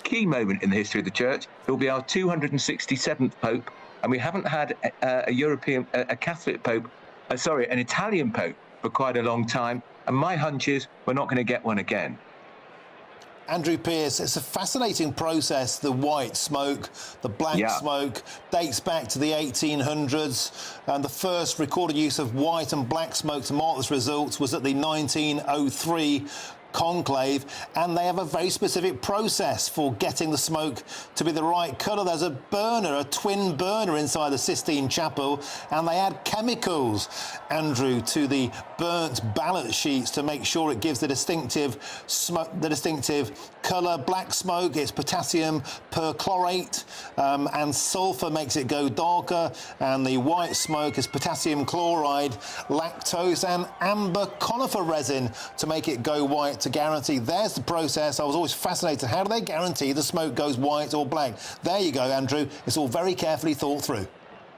key moment in the history of the church. It will be our 267th Pope. And we haven't had an Italian Pope for quite a long time. And my hunch is we're not going to get one again. Andrew Pearce, it's a fascinating process. The white smoke, the black smoke, dates back to the 1800s. And the first recorded use of white and black smoke to mark this result was at the 1903 conclave, and they have a very specific process for getting the smoke to be the right colour. There's a burner, a twin burner inside the Sistine Chapel, and they add chemicals, Andrew, to the burnt ballot sheets to make sure it gives the distinctive smoke, the distinctive colour. Black smoke, it's potassium perchlorate, and sulphur makes it go darker, and the white smoke is potassium chloride, lactose and amber conifer resin to make it go white, to guarantee. There's the process. I was always fascinated. How do they guarantee the smoke goes white or black? There you go, Andrew. It's all very carefully thought through.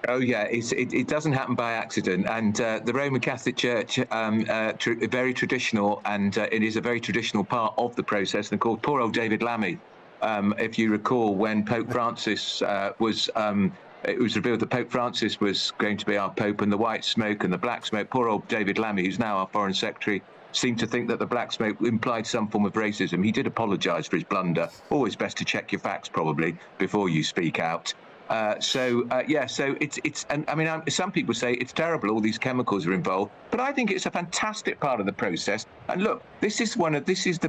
Oh, yeah, it doesn't happen by accident. And the Roman Catholic Church, very traditional, and it is a very traditional part of the process. And of course, poor old David Lammy, if you recall, when Pope Francis it was revealed that Pope Francis was going to be our Pope, and the white smoke and the black smoke, poor old David Lammy, who's now our Foreign Secretary, seemed to think that the black smoke implied some form of racism. He did apologise for his blunder. Always best to check your facts, probably, before you speak out. So it's and I mean, some people say it's terrible, all these chemicals are involved, but I think it's a fantastic part of the process. And look, this is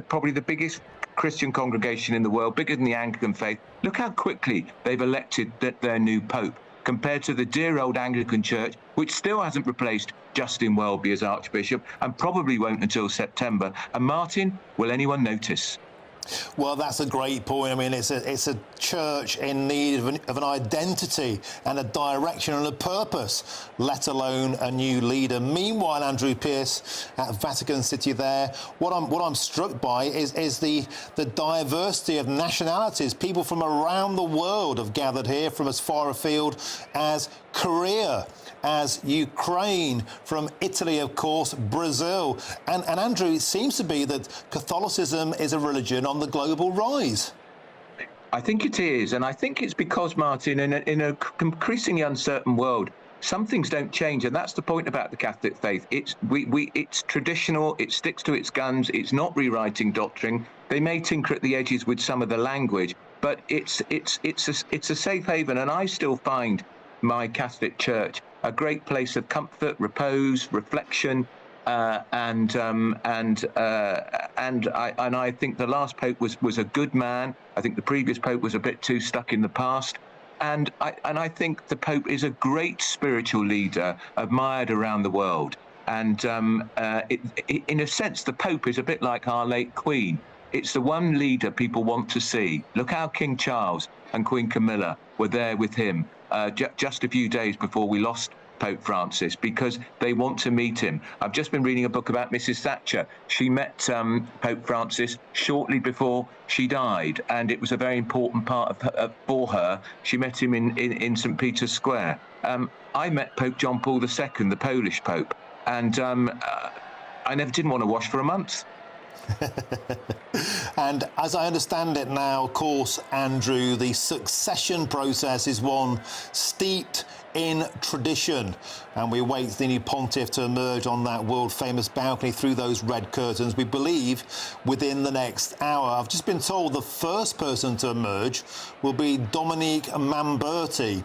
probably the biggest Christian congregation in the world, bigger than the Anglican faith. Look how quickly they've elected their new Pope, compared to the dear old Anglican Church, which still hasn't replaced Justin Welby as Archbishop, and probably won't until September. And Martin, will anyone notice? Well, that's a great point. I mean, it's a church in need of an identity and a direction and a purpose, let alone a new leader. Meanwhile, Andrew Pearce at Vatican City there, what I'm struck by is the diversity of nationalities. People from around the world have gathered here, from as far afield as Korea, as Ukraine, from Italy, of course, Brazil. And Andrew, it seems to be that Catholicism is a religion on the global rise. I think it is, and I think it's because, Martin, in an increasingly uncertain world, some things don't change, and that's the point about the Catholic faith. It's traditional, it sticks to its guns, it's not rewriting doctrine. They may tinker at the edges with some of the language, but it's a safe haven, and I still find my Catholic Church a great place of comfort, repose, reflection, and I think the last Pope was a good man. I think the previous Pope was a bit too stuck in the past, And I think the Pope is a great spiritual leader, admired around the world. And in a sense, the Pope is a bit like our late Queen. It's the one leader people want to see. Look how King Charles and Queen Camilla were there with him just a few days before we lost Pope Francis, because they want to meet him. I've just been reading a book about Mrs. Thatcher. She met Pope Francis shortly before she died, and it was a very important part for her. She met him in St. Peter's Square. I met Pope John Paul II, the Polish Pope, and I didn't want to wash for a month. And as I understand it now, of course, Andrew, the succession process is one steeped in tradition, and we await the new pontiff to emerge on that world-famous balcony through those red curtains, we believe, within the next hour. I've just been told the first person to emerge will be Dominique Mamberti.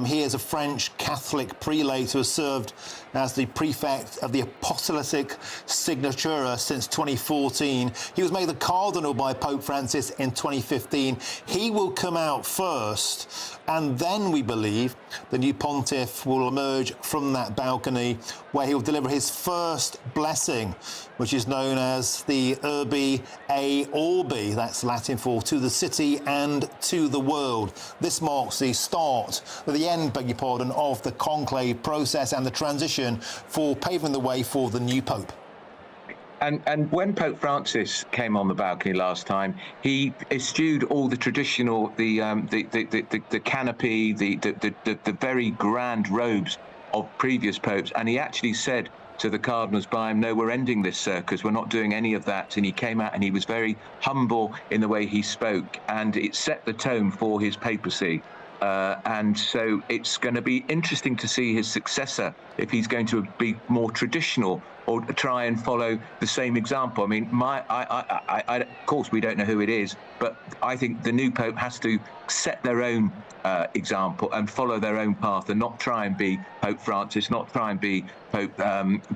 He is a French Catholic prelate who has served as the prefect of the Apostolic Signatura since 2014. He was made the cardinal by Pope Francis in 2015. He will come out first, and then we believe the new pontiff will emerge from that balcony, where he will deliver his first blessing, which is known as the Urbi et Orbi. That's Latin for to the city and to the world. This marks the start, or the end, beg your pardon, of the conclave process and the transition for paving the way for the new pope. And when Pope Francis came on the balcony last time, he eschewed all the traditional, the canopy, the very grand robes of previous popes, and he actually said to the cardinals by him, no, we're ending this circus, we're not doing any of that. And he came out and he was very humble in the way he spoke, and it set the tone for his papacy. And so it's going to be interesting to see his successor, if he's going to be more traditional or try and follow the same example. I mean, of course, we don't know who it is, but I think the new Pope has to set their own example and follow their own path, and not try and be Pope Francis, not try and be Pope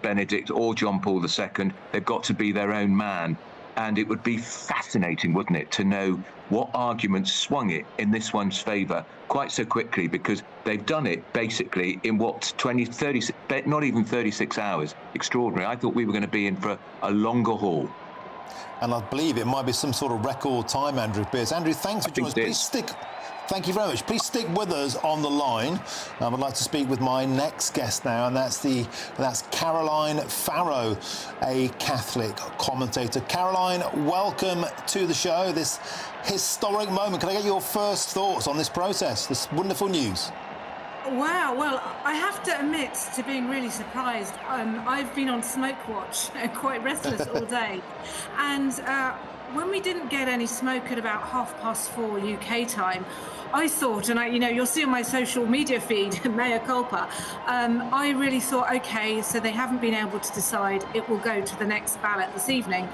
Benedict or John Paul II. They've got to be their own man. And it would be fascinating, wouldn't it, to know what arguments swung it in this one's favour quite so quickly, because they've done it basically in what, 30, not even 36 hours. Extraordinary. I thought we were going to be in for a longer haul. And I believe it might be some sort of record time, Andrew Pearce. Andrew, thanks for joining us. Please stick. Thank you very much. Please stick with us on the line. I'd like to speak with my next guest now, and that's Caroline Farrow, a Catholic commentator. Caroline, welcome to the show. This historic moment. Can I get your first thoughts on this process, this wonderful news? Wow, well, I have to admit to being really surprised. I've been on smoke watch and quite restless all day. And when we didn't get any smoke at about 4:30 UK time, I thought, and you'll see on my social media feed, mea culpa, I really thought, okay, so they haven't been able to decide, it will go to the next ballot this evening.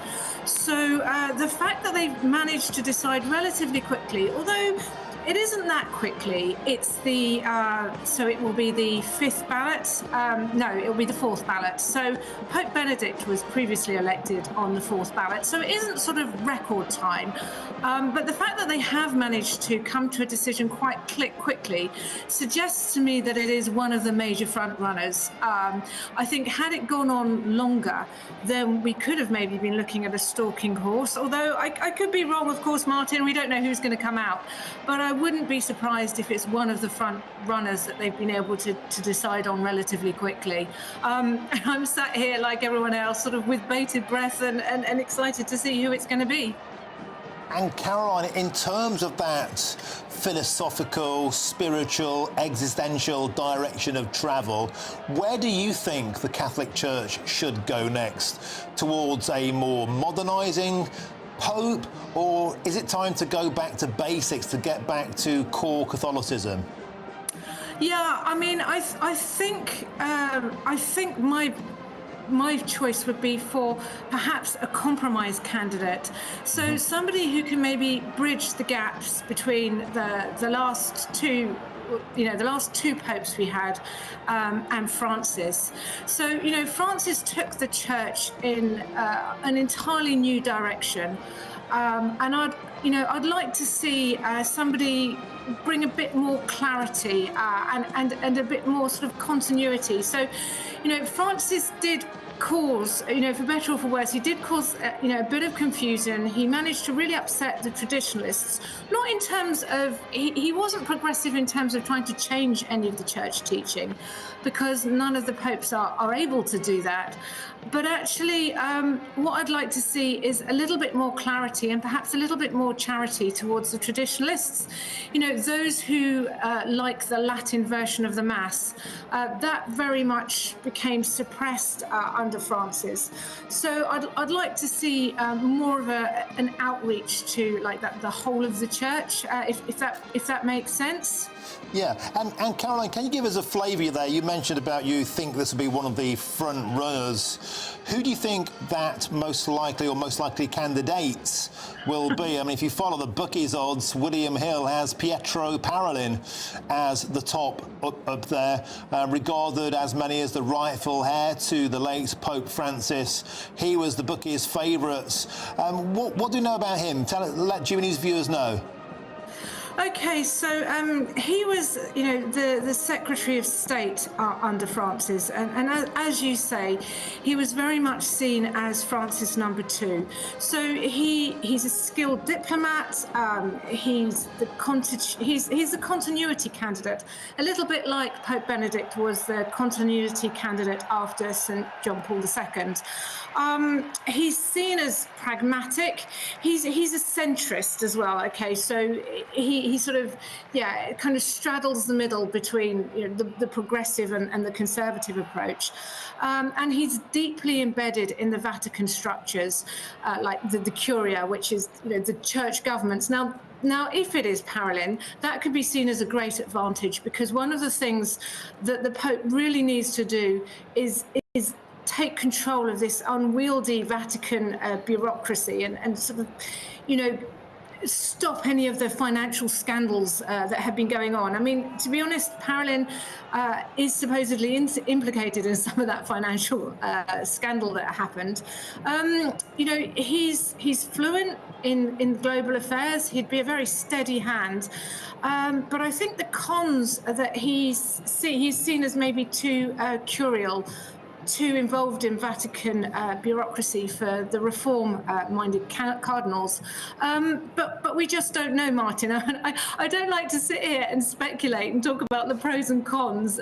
So the fact that they've managed to decide relatively quickly, although it isn't that quickly. It's the, so it will be the fifth ballot. No, it will be the fourth ballot. So Pope Benedict was previously elected on the fourth ballot. So it isn't sort of record time. But the fact that they have managed to come to a decision quite quickly suggests to me that it is one of the major front runners. I think had it gone on longer, then we could have maybe been looking at a stalking horse. Although I could be wrong, of course, Martin. We don't know who's going to come out. But I wouldn't be surprised if it's one of the front runners that they've been able to decide on relatively quickly. And I'm sat here like everyone else, sort of with bated breath and excited to see who it's going to be. And Caroline, in terms of that philosophical, spiritual, existential direction of travel, where do you think the Catholic Church should go next? Towards a more modernising Pope, or is it time to go back to basics, to get back to core Catholicism? Yeah, I mean, I think my choice would be for perhaps a compromise candidate. So somebody who can maybe bridge the gaps between the last two, the last two popes we had, and Francis. So, Francis took the church in an entirely new direction. And I'd like to see somebody bring a bit more clarity and a bit more sort of continuity. So, Francis did cause, for better or for worse, he did cause, a bit of confusion. He managed to really upset the traditionalists, not in terms of, he wasn't progressive in terms of trying to change any of the church teaching, because none of the popes are able to do that. But actually, what I'd like to see is a little bit more clarity and perhaps a little bit more charity towards the traditionalists. Those who like the Latin version of the Mass, that very much became suppressed under Francis. So I'd like to see more of an outreach to like that, the whole of the church, if that makes sense. Yeah, and Caroline, can you give us a flavour there? You mentioned about you think this will be one of the front runners. Who do you think that most likely candidates will be? I mean, if you follow the bookies odds, William Hill has Pietro Parolin as the top up there, regarded as many as the rightful heir to the late Pope Francis. He was the bookies' favourites. What do you know about him? Let GBNews viewers know. Okay, so he was, the Secretary of State under Francis, and as you say, he was very much seen as Francis #2. So he's a skilled diplomat. He's the continuity candidate, a little bit like Pope Benedict was the continuity candidate after St. John Paul II. He's seen as pragmatic. He's a centrist as well. Okay, so he sort of, kind of straddles the middle between the progressive and the conservative approach. And he's deeply embedded in the Vatican structures, like the Curia, which is the church governments. Now, if it is Parolin, that could be seen as a great advantage, because one of the things that the Pope really needs to do is take control of this unwieldy Vatican bureaucracy and sort of, stop any of the financial scandals that have been going on. I mean, to be honest, Parolin is supposedly implicated in some of that financial scandal that happened. He's fluent in global affairs. He'd be a very steady hand. But I think the cons that he's seen as maybe too curial, too involved in Vatican bureaucracy for the reform-minded cardinals. But we just don't know, Martin. I don't like to sit here and speculate and talk about the pros and cons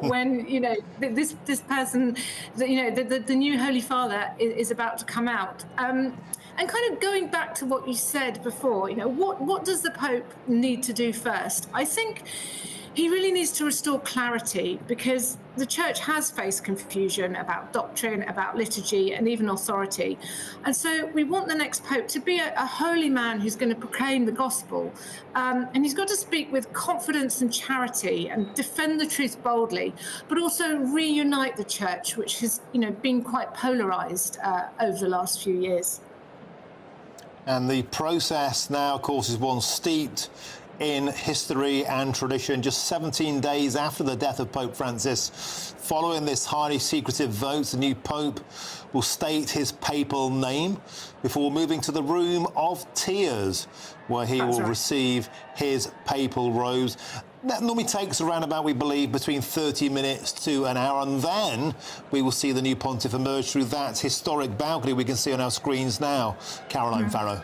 when, this person, the new Holy Father is about to come out. And kind of going back to what you said before, what does the Pope need to do first? I think he really needs to restore clarity, because the church has faced confusion about doctrine, about liturgy, and even authority. And so we want the next pope to be a holy man who's going to proclaim the gospel. And he's got to speak with confidence and charity and defend the truth boldly, but also reunite the church, which has, been quite polarized over the last few years. And the process now, of course, is one steeped in history and tradition. Just 17 days after the death of Pope Francis, following this highly secretive vote, the new Pope will state his papal name before moving to the Room of Tears, where he will receive his papal robes. That normally takes around about, we believe, between 30 minutes to an hour, and then we will see the new pontiff emerge through that historic balcony we can see on our screens now. Caroline Farrow.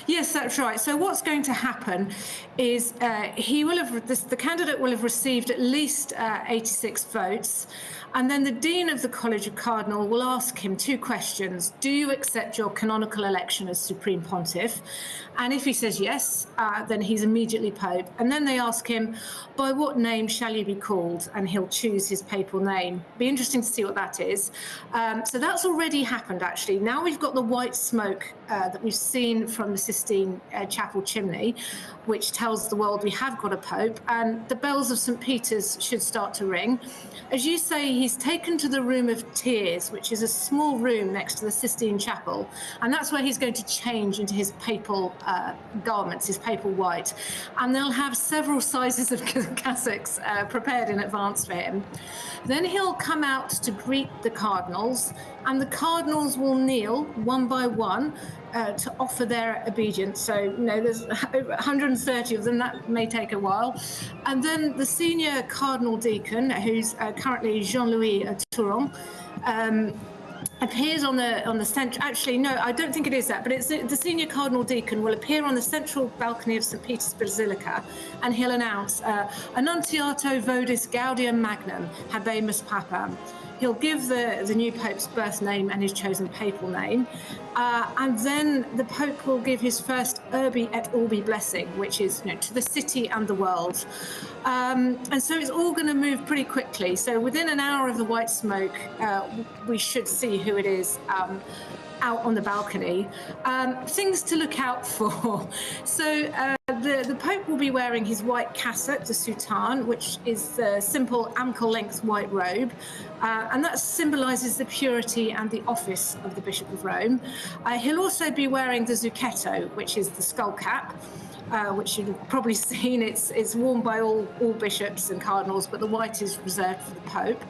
Yes, that's right. So what's going to happen is the candidate will have received at least 86 votes, and then the Dean of the College of Cardinal will ask him two questions. Do you accept your canonical election as Supreme Pontiff? And if he says yes, then he's immediately Pope. And then they ask him, by what name shall you be called? And he'll choose his papal name. Be interesting to see what that is. So that's already happened, actually. Now we've got the white smoke that we've seen from the Sistine Chapel chimney, which tells the world we have got a Pope, and the bells of St. Peter's should start to ring. As you say, he's taken to the Room of Tears, which is a small room next to the Sistine Chapel, and that's where he's going to change into his papal garments, his papal white. And they'll have several sizes of cassocks prepared in advance for him. Then he'll come out to greet the cardinals, and the cardinals will kneel one by one to offer their obedience. So, there's over 130 of them. That may take a while. And then the senior cardinal deacon, who's currently Jean-Louis Touron, appears on the central. Actually, no, I don't think it is that, but it's the senior cardinal deacon will appear on the central balcony of St. Peter's Basilica, and he'll announce Annuntiato Vodis Gaudium Magnum Habemus Papam. He'll give the new Pope's birth name and his chosen papal name. And then the Pope will give his first Urbi et Orbi blessing, which is to the city and the world. And so it's all going to move pretty quickly. So within an hour of the white smoke, we should see who it is out on the balcony. Things to look out for. So the Pope will be wearing his white cassock, the soutane, which is the simple ankle-length white robe. And that symbolises the purity and the office of the Bishop of Rome. He'll also be wearing the zucchetto, which is the skull cap, which you've probably seen. It's worn by all bishops and cardinals, but the white is reserved for the Pope.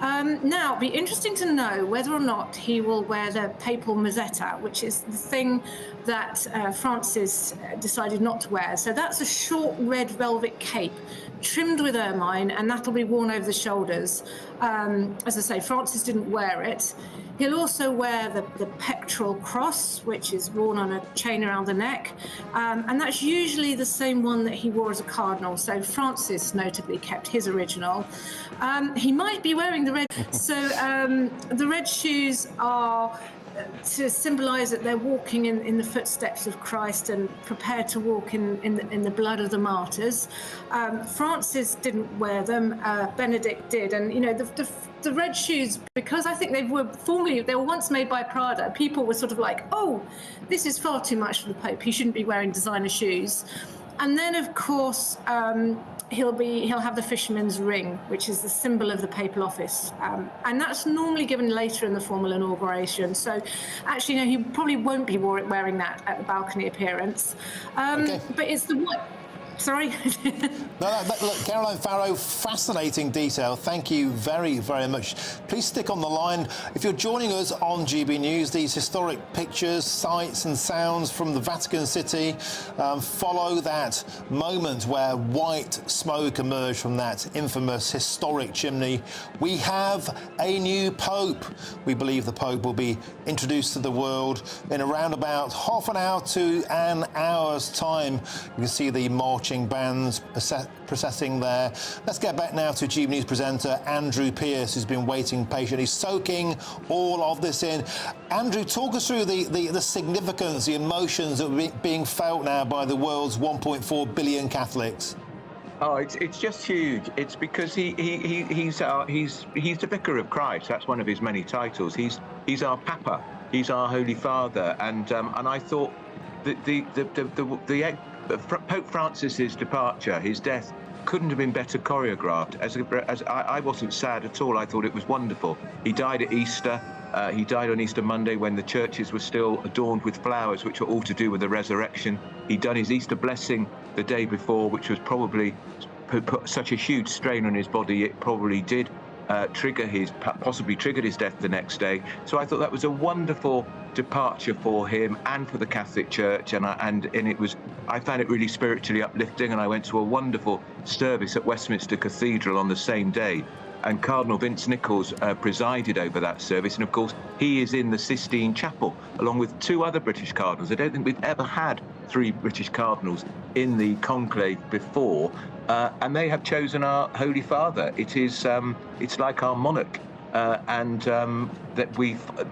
Now, it'll be interesting to know whether or not he will wear the papal mozzetta, which is the thing that Francis decided not to wear. So that's a short red velvet cape trimmed with ermine, and that'll be worn over the shoulders. As I say, Francis didn't wear it. He'll also wear the pectoral cross, which is worn on a chain around the neck, and that's usually the same one that he wore as a cardinal. So Francis notably kept his original. He might be wearing the red. So the red shoes are to symbolise that they're walking in the footsteps of Christ and prepared to walk in the blood of the martyrs. Francis didn't wear them. Benedict did, and the red shoes, because I think they were once made by Prada. People were sort of like, oh, this is far too much for the Pope. He shouldn't be wearing designer shoes. And then, of course, he'll have the fisherman's ring, which is the symbol of the papal office, and that's normally given later in the formal inauguration. So, actually, no, he probably won't be wearing that at the balcony appearance. Okay. But it's the what? Sorry. Look, Caroline Farrow, fascinating detail. Thank you very, very much. Please stick on the line. If you're joining us on GB News, these historic pictures, sights and sounds from the Vatican City follow that moment where white smoke emerged from that infamous historic chimney. We have a new Pope. We believe the Pope will be introduced to the world in around about half an hour to an hour's time. You can see the marching bands processing there. Let's get back now to GB News presenter Andrew Pearce, who's been waiting patiently, soaking all of this in. Andrew, talk us through the significance, the emotions that are being felt now by the world's 1.4 billion Catholics. Oh, it's just huge. It's because he's the Vicar of Christ. That's one of his many titles. He's our Papa. He's our Holy Father. And I thought that Pope Francis's departure, his death, couldn't have been better choreographed. As I wasn't sad at all. I thought it was wonderful. He died at Easter. He died on Easter Monday when the churches were still adorned with flowers, which were all to do with the resurrection. He'd done his Easter blessing the day before, which was probably put such a huge strain on his body. It probably did possibly triggered his death the next day. So I thought that was a wonderful departure for him and for the Catholic Church, and I found it really spiritually uplifting. And I went to a wonderful service at Westminster Cathedral on the same day, and Cardinal Vince Nichols presided over that service. And of course, he is in the Sistine Chapel along with two other British cardinals. I don't think we've ever had three British cardinals in the conclave before, and they have chosen our Holy Father. It's like our monarch, and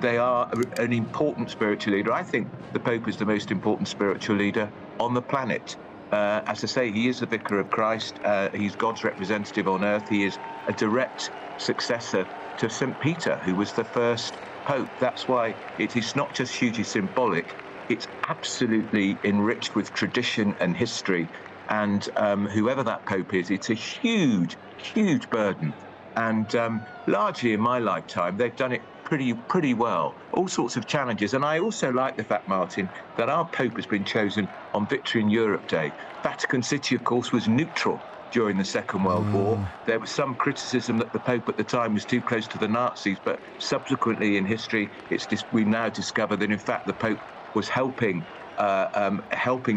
they are an important spiritual leader. I think the Pope is the most important spiritual leader on the planet. As I say, he is the Vicar of Christ. He's God's representative on earth. He is a direct successor to St. Peter, who was the first Pope. That's why it is not just hugely symbolic, it's absolutely enriched with tradition and history. And whoever that Pope is, it's a huge, huge burden. And largely in my lifetime, they've done it pretty well. All sorts of challenges. And I also like the fact, Martin, that our Pope has been chosen on Victory in Europe Day. Vatican City, of course, was neutral during the Second World War. There was some criticism that the Pope at the time was too close to the Nazis, but subsequently in history, we've now discovered that, in fact, the Pope was helping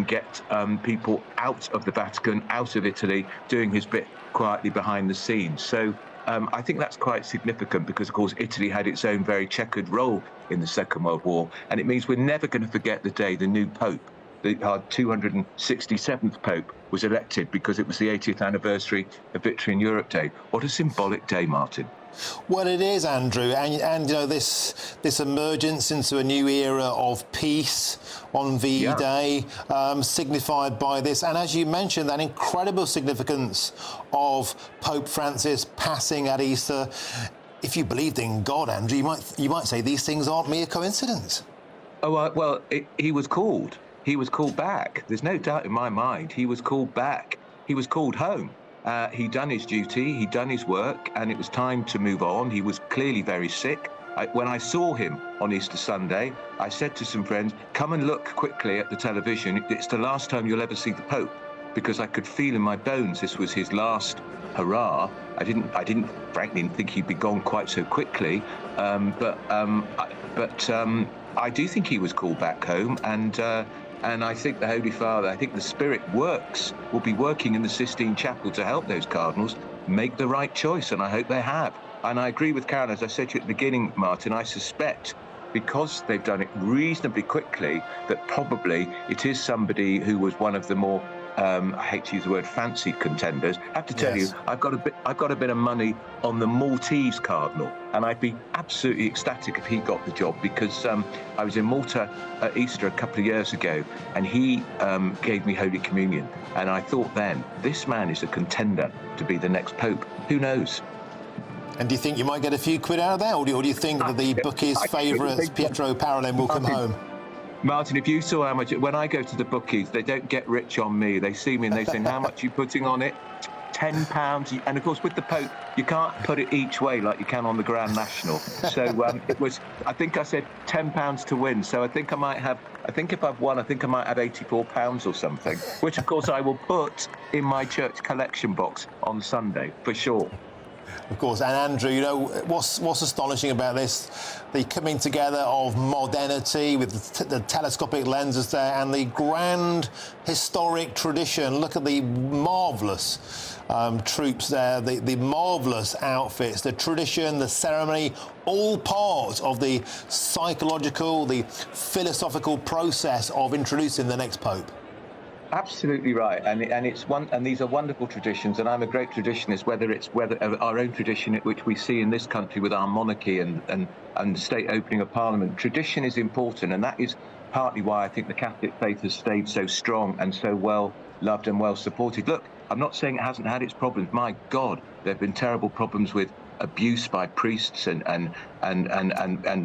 get people out of the Vatican, out of Italy, doing his bit quietly behind the scenes. So I think that's quite significant because, of course, Italy had its own very checkered role in the Second World War. And it means we're never going to forget the day the new Pope, our 267th Pope, was elected because it was the 80th anniversary of Victory in Europe Day. What a symbolic day, Martin. Well, it is, Andrew, and you know, this emergence into a new era of peace on VE Day, signified by this, and as you mentioned, that incredible significance of Pope Francis passing at Easter. If you believed in God, Andrew, you might say these things aren't mere coincidence. Oh, well, he was called. He was called back. There's no doubt in my mind. He was called back. He was called home. He'd done his duty, he'd done his work, and it was time to move on. He was clearly very sick. When I saw him on Easter Sunday, I said to some friends, come and look quickly at the television. It's the last time you'll ever see the Pope, because I could feel in my bones this was his last hurrah. I didn't frankly think he'd be gone quite so quickly, but I do think he was called back home, and I think the Holy Father, I think the Spirit will be working in the Sistine Chapel to help those cardinals make the right choice, and I hope they have. And I agree with Karen, as I said to you at the beginning, Martin, I suspect, because they've done it reasonably quickly, that probably it is somebody who was one of the more, I hate to use the word fancy contenders. I have to tell you, I've got a bit of money on the Maltese cardinal, and I'd be absolutely ecstatic if he got the job, because I was in Malta at Easter a couple of years ago, and he gave me Holy Communion, and I thought then, this man is a contender to be the next Pope. Who knows? And do you think you might get a few quid out of that, or do you think that the bookies' favourites, Pietro Parolin, will come home? Martin, if you saw how much, when I go to the bookies, they don't get rich on me. They see me and they say, how much are you putting on it? £10. And of course, with the Pope, you can't put it each way like you can on the Grand National. So it was, I think I said £10 to win. So I think I might have, if I've won, I think I might have £84 or something, which of course I will put in my church collection box on Sunday, for sure. Of course, and Andrew, you know, what's astonishing about this, the coming together of modernity with the telescopic lenses there and the grand historic tradition. Look at the marvellous troops there, the marvellous outfits, the tradition, the ceremony, all part of the psychological, the philosophical process of introducing the next Pope. Absolutely right, and these are wonderful traditions, and I'm a great traditionist. Whether our own tradition, which we see in this country with our monarchy and the state opening of Parliament, tradition is important, and that is partly why I think the Catholic faith has stayed so strong and so well loved and well supported. Look, I'm not saying it hasn't had its problems. My God, there have been terrible problems with abuse by priests and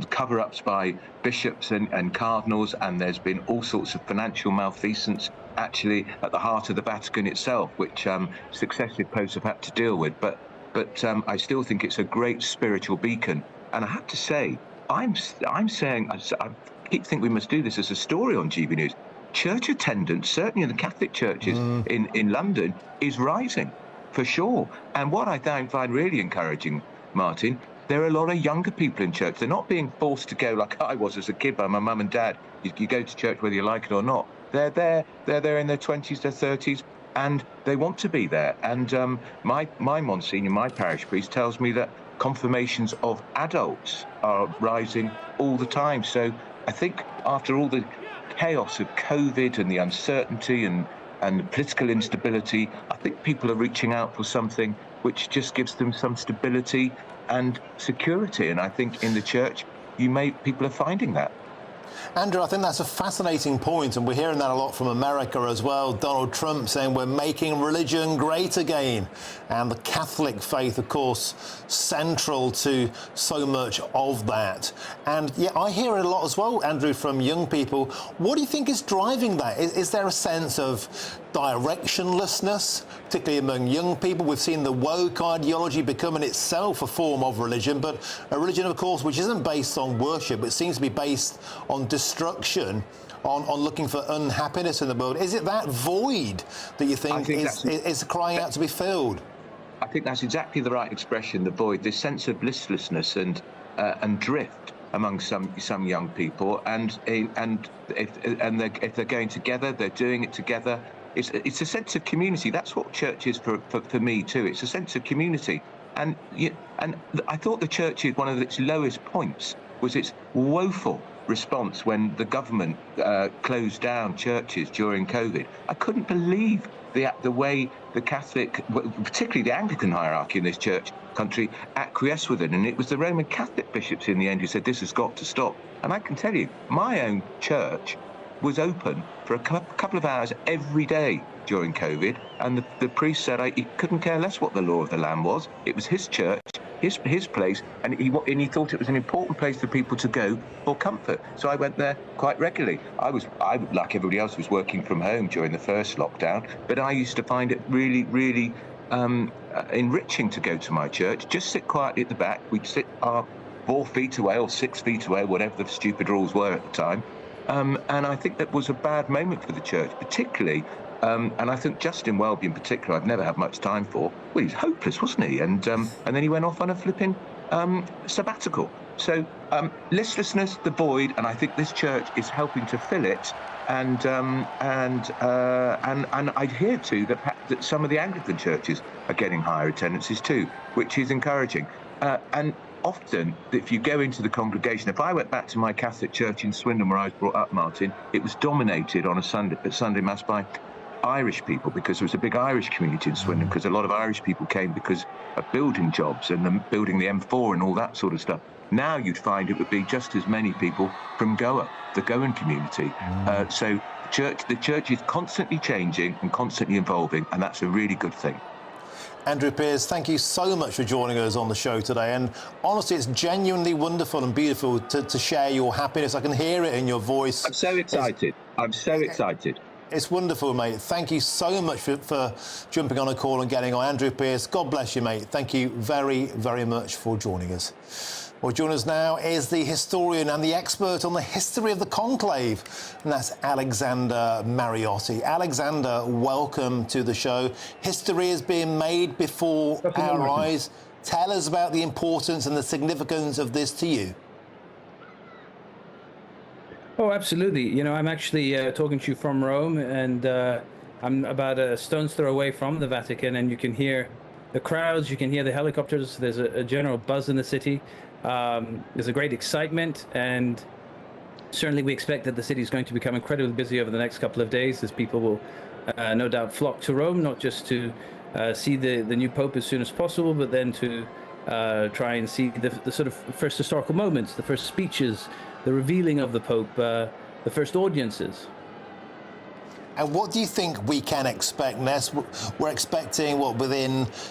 cover-ups by bishops and cardinals, and there's been all sorts of financial malfeasance actually at the heart of the Vatican itself, which successive popes have had to deal with. But I still think it's a great spiritual beacon. And I have to say, I'm saying, I keep thinking we must do this as a story on GB News. Church attendance, certainly in the Catholic churches in London, is rising, for sure. And what I find really encouraging, Martin, there are a lot of younger people in church. They're not being forced to go like I was as a kid by my mum and dad. You go to church whether you like it or not. They're there in their 20s, their 30s, and they want to be there. And my Monsignor, my parish priest, tells me that confirmations of adults are rising all the time. So I think after all the chaos of COVID and the uncertainty and the political instability, I think people are reaching out for something which just gives them some stability and security. And I think in the church, people are finding that. Andrew, I think that's a fascinating point, and we're hearing that a lot from America as well. Donald Trump saying we're making religion great again, and the Catholic faith, of course, central to so much of that. And yeah, I hear it a lot as well, Andrew, from young people. What do you think is driving that? Is there a sense of directionlessness, particularly among young people? We've seen the woke ideology become in itself a form of religion, but a religion, of course, which isn't based on worship. It seems to be based on destruction, on looking for unhappiness in the world. Is it that void that you think is crying out to be filled? I think that's exactly the right expression, the void, this sense of listlessness and drift. among some young people, and if they're going together, they're doing it together. It's a sense of community. That's what church is for me too. It's a sense of community. And I thought the church, one of its lowest points was its woeful response when the government closed down churches during COVID. I couldn't believe the way the Catholic, particularly the Anglican hierarchy in this country, acquiesced with it. And it was the Roman Catholic bishops in the end who said this has got to stop. And I can tell you, my own church was open for a couple of hours every day during COVID, and the priest said he couldn't care less what the law of the land was. It was his church, his place, and he thought it was an important place for people to go for comfort. So I went there quite regularly. I like everybody else, was working from home during the first lockdown, but I used to find it really, really enriching to go to my church. Just sit quietly at the back. We'd sit 4 feet away or 6 feet away, whatever the stupid rules were at the time. And I think that was a bad moment for the church, particularly, and I think Justin Welby in particular, I've never had much time for. Well, he's hopeless, wasn't he? And then he went off on a flipping sabbatical. So listlessness, the void, and I think this church is helping to fill it. And I'd hear too that some of the Anglican churches are getting higher attendances too, which is encouraging. And often, if you go into the congregation, if I went back to my Catholic church in Swindon, where I was brought up, Martin, it was dominated on Sunday Mass by Irish people, because there was a big Irish community in Swindon, because a lot of Irish people came because of building jobs and building the M4 and all that sort of stuff. Now you'd find it would be just as many people from Goa, the Goan community. So the church is constantly changing and constantly evolving, and that's a really good thing. Andrew Pearce, thank you so much for joining us on the show today. And honestly, it's genuinely wonderful and beautiful to share your happiness. I can hear it in your voice. I'm so excited. I'm so excited. It's wonderful, mate. Thank you so much for jumping on a call and getting on. Andrew Pearce, God bless you, mate. Thank you very, very much for joining us. Well, joining us now is the historian and the expert on the history of the conclave, and that's Alexander Mariotti. Alexander, welcome to the show. History is being made before our eyes. Tell us about the importance and the significance of this to you. Oh, absolutely. You know, I'm actually talking to you from Rome, and I'm about a stone's throw away from the Vatican, and you can hear the crowds, you can hear the helicopters. There's a general buzz in the city. There's a great excitement, and certainly we expect that the city is going to become incredibly busy over the next couple of days, as people will no doubt flock to Rome, not just to see the new Pope as soon as possible, but then to try and see the sort of first historical moments, the first speeches, the revealing of the Pope, the first audiences. And what do you think we can expect next? We're expecting,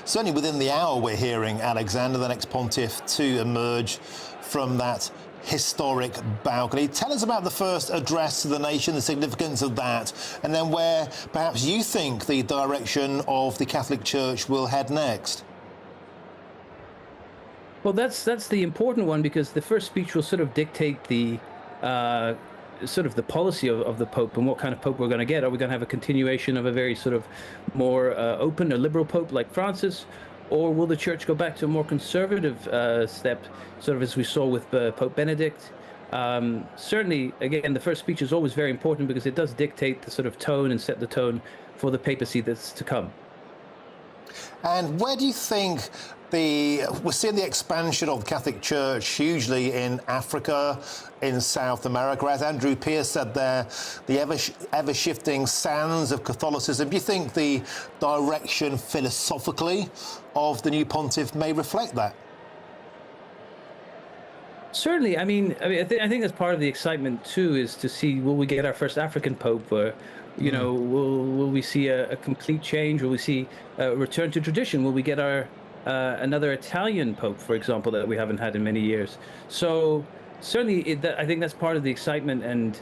certainly within the hour, we're hearing Alexander, the next pontiff, to emerge from that historic balcony. Tell us about the first address to the nation, the significance of that, and then where perhaps you think the direction of the Catholic Church will head next. Well, that's the important one, because the first speech will sort of dictate the sort of the policy of the Pope and what kind of Pope we're going to get. Are we going to have a continuation of a very sort of more open or liberal Pope like Francis, or will the Church go back to a more conservative step, sort of as we saw with Pope Benedict? Certainly, again, the first speech is always very important because it does dictate the sort of tone and set the tone for the papacy that's to come. And where do you think we're seeing the expansion of the Catholic Church hugely in Africa, in South America, as Andrew Pearce said there, the ever-shifting sands of Catholicism. Do you think the direction philosophically of the new pontiff may reflect that? Certainly. I think that's part of the excitement too, is to see, will we get our first African Pope? You know, will we see a complete change? Will we see a return to tradition? Will we get our another Italian Pope, for example, that we haven't had in many years? So certainly, I think that's part of the excitement. And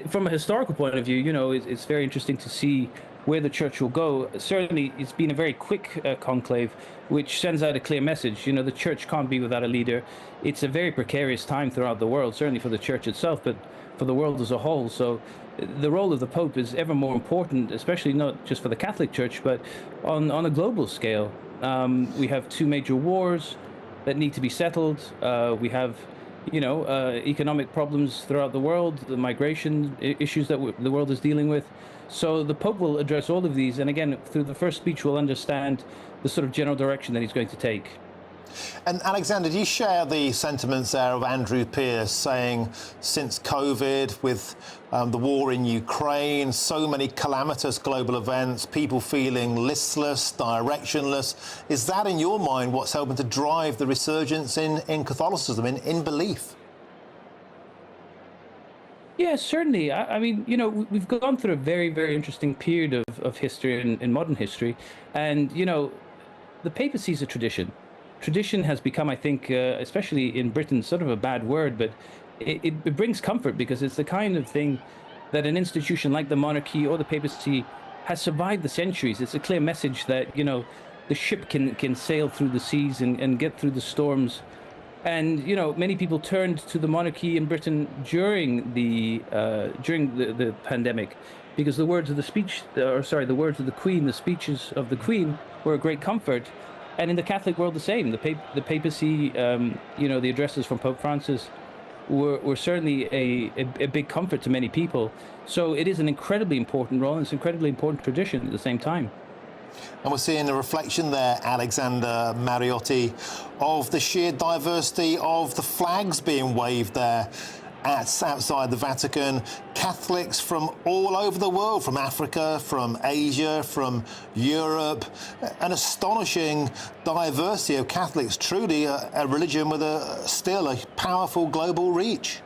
from a historical point of view, you know, it's very interesting to see where the Church will go. Certainly, it's been a very quick conclave, which sends out a clear message. You know, the Church can't be without a leader. It's a very precarious time throughout the world, certainly for the Church itself, but for the world as a whole. So the role of the Pope is ever more important, especially not just for the Catholic Church, but on a global scale. We have two major wars that need to be settled. We have economic problems throughout the world, the migration issues that the world is dealing with. So the Pope will address all of these, and again, through the first speech, we'll understand the sort of general direction that he's going to take. And Alexander, do you share the sentiments there of Andrew Pierce saying since COVID, with the war in Ukraine, so many calamitous global events, people feeling listless, directionless, is that in your mind what's helping to drive the resurgence in Catholicism, in belief? Yeah, certainly. I mean, we've gone through a very, very interesting period of history in modern history. And, the papacy is a tradition. Tradition has become, I think, especially in Britain, sort of a bad word, but it brings comfort because it's the kind of thing that an institution like the monarchy or the papacy has survived the centuries. It's a clear message that, the ship can sail through the seas and get through the storms. And, many people turned to the monarchy in Britain during the pandemic because the words of the Queen, the speeches of the Queen were a great comfort. And in the Catholic world, the same. The papacy, the addresses from Pope Francis were certainly a big comfort to many people. So it is an incredibly important role, and it's an incredibly important tradition at the same time. And we're seeing a reflection there, Alexander Mariotti, of the sheer diversity of the flags being waved there outside the Vatican. Catholics from all over the world, from Africa, from Asia, from Europe. An astonishing diversity of Catholics, truly a religion with still a powerful global reach.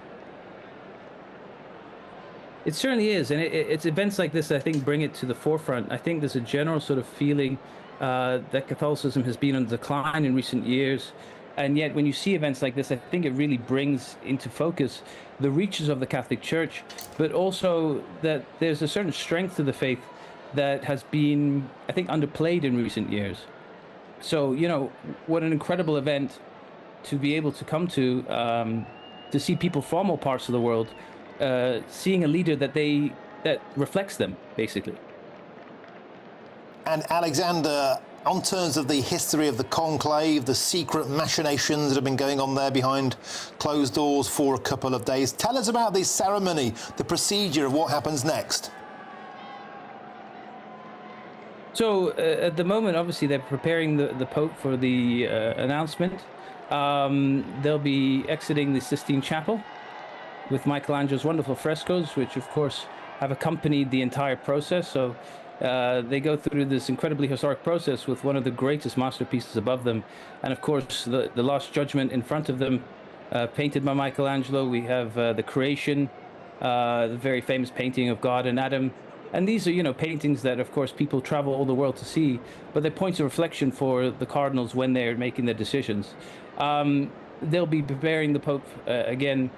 It certainly is, and it's events like this that I think bring it to the forefront. I think there's a general sort of feeling that Catholicism has been on decline in recent years. And yet, when you see events like this, I think it really brings into focus the reaches of the Catholic Church, but also that there's a certain strength to the faith that has been, I think, underplayed in recent years. So, what an incredible event to be able to come to see people from all parts of the world, seeing a leader that reflects them, basically. And Alexander, on terms of the history of the conclave, the secret machinations that have been going on there behind closed doors for a couple of days, tell us about this ceremony, the procedure of what happens next. So at the moment, obviously, they're preparing the Pope for the announcement. They'll be exiting the Sistine Chapel with Michelangelo's wonderful frescoes, which, of course, have accompanied the entire process. So they go through this incredibly historic process with one of the greatest masterpieces above them. And of course, the Last Judgment in front of them, painted by Michelangelo. We have the Creation, the very famous painting of God and Adam. And these are, paintings that, of course, people travel all the world to see, but they're points of reflection for the cardinals when they're making their decisions. They'll be preparing the Pope, again,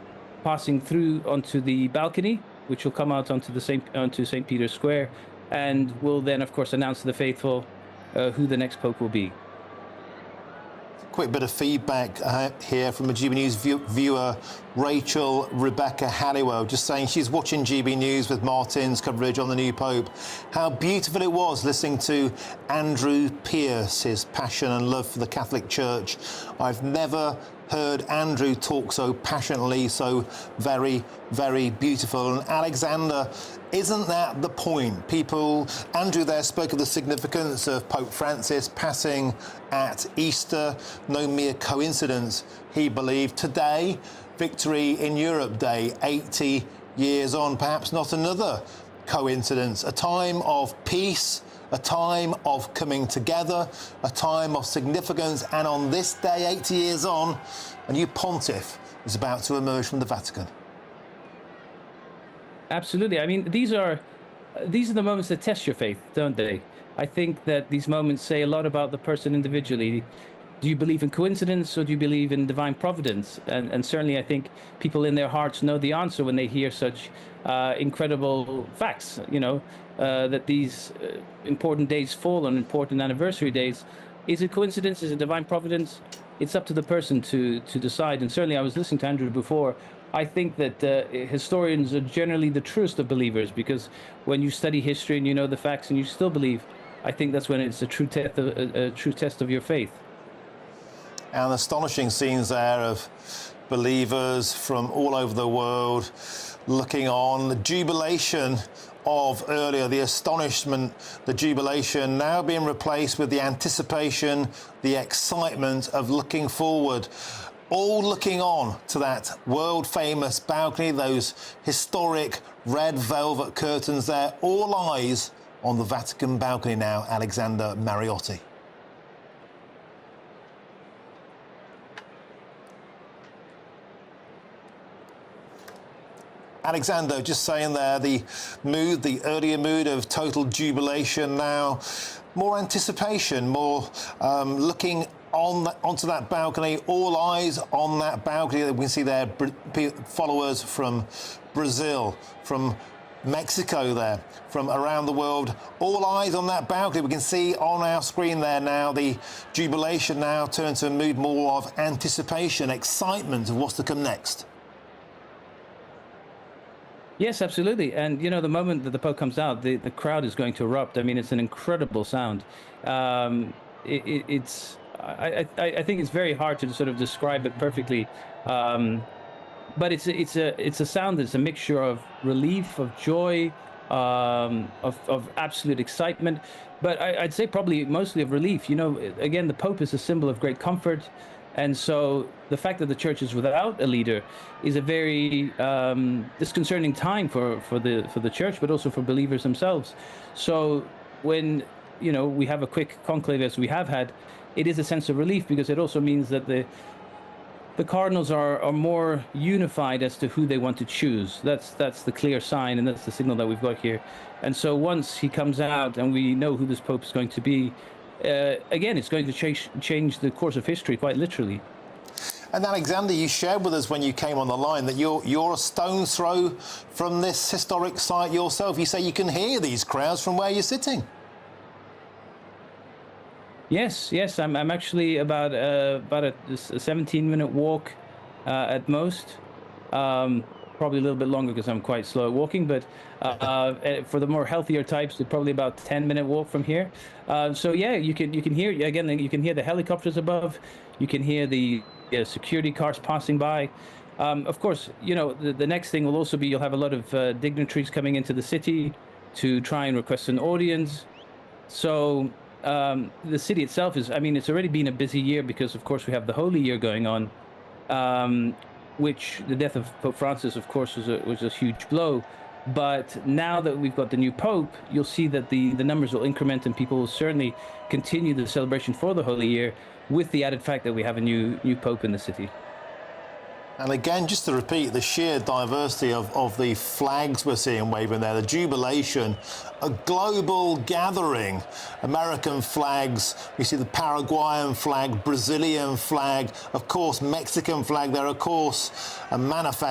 passing through onto the balcony, which will come out onto St. Peter's Square, and will then, of course, announce to the faithful who the next Pope will be. Quick bit of feedback here from a GB News viewer, Rachel Rebecca Halliwell, just saying she's watching GB News with Martin's coverage on the new Pope. How beautiful it was listening to Andrew Pierce, his passion and love for the Catholic Church. I've never heard Andrew talk so passionately, so very, very beautiful. And Alexander, isn't that the point? Andrew there spoke of the significance of Pope Francis passing at Easter, no mere coincidence, he believed. Today, Victory in Europe Day, 80 years on, perhaps not another coincidence. A time of peace, a time of coming together, a time of significance, and on this day, 80 years on, a new pontiff is about to emerge from the Vatican. Absolutely. I mean, these are the moments that test your faith, don't they? I think that these moments say a lot about the person individually. Do you believe in coincidence or do you believe in divine providence? And certainly I think people in their hearts know the answer when they hear such incredible facts, that these important days fall on important anniversary days. Is it coincidence? Is it divine providence? It's up to the person to decide. And certainly I was listening to Andrew before. I think that historians are generally the truest of believers, because when you study history and you know the facts and you still believe, I think that's when it's a true test of your faith. And astonishing scenes there of believers from all over the world looking on. The jubilation of earlier, the astonishment, the jubilation now being replaced with the anticipation, the excitement of looking forward. All looking on to that world-famous balcony, those historic red velvet curtains there. All eyes on the Vatican balcony now, Alexander Mariotti. Alexander, just saying there, the earlier mood of total jubilation now, more anticipation, more looking onto that balcony, all eyes on that balcony. We can see there followers from Brazil, from Mexico there, from around the world, all eyes on that balcony. We can see on our screen there now the jubilation now turns to a mood more of anticipation, excitement of what's to come next. Yes, absolutely. And, you know, the moment that the Pope comes out, the crowd is going to erupt. I mean, it's an incredible sound. I think it's very hard to sort of describe it perfectly. But it's a sound that's a mixture of relief, of joy, of absolute excitement. But I'd say probably mostly of relief. You know, again, the Pope is a symbol of great comfort. And so the fact that the church is without a leader is a very disconcerting time for the church, but also for believers themselves. So when, you know, we have a quick conclave as we have had, it is a sense of relief, because it also means that the cardinals are more unified as to who they want to choose. That's the clear sign, and that's the signal that we've got here. And so once he comes out and we know who this Pope is going to be, again, it's going to change the course of history, quite literally. And Alexander, you shared with us when you came on the line that you're a stone's throw from this historic site yourself. You say you can hear these crowds from where you're sitting. Yes, I'm actually about a 17-minute walk at most. Probably a little bit longer because I'm quite slow at walking, but for the more healthier types, it's probably about a 10-minute walk from here. So yeah, you can hear, again, you can hear the helicopters above, you can hear the security cars passing by. Of course, you know, the next thing will also be you'll have a lot of dignitaries coming into the city to try and request an audience. So the city itself is, I mean, it's already been a busy year because, of course, we have the Holy Year going on. Which the death of Pope Francis, of course, was a huge blow. But now that we've got the new Pope, you'll see that the numbers will increment, and people will certainly continue the celebration for the Holy Year, with the added fact that we have a new Pope in the city. And again, just to repeat, the sheer diversity of the flags we're seeing waving there, the jubilation, a global gathering, American flags, we see the Paraguayan flag, Brazilian flag, of course, Mexican flag there, of course, a manifest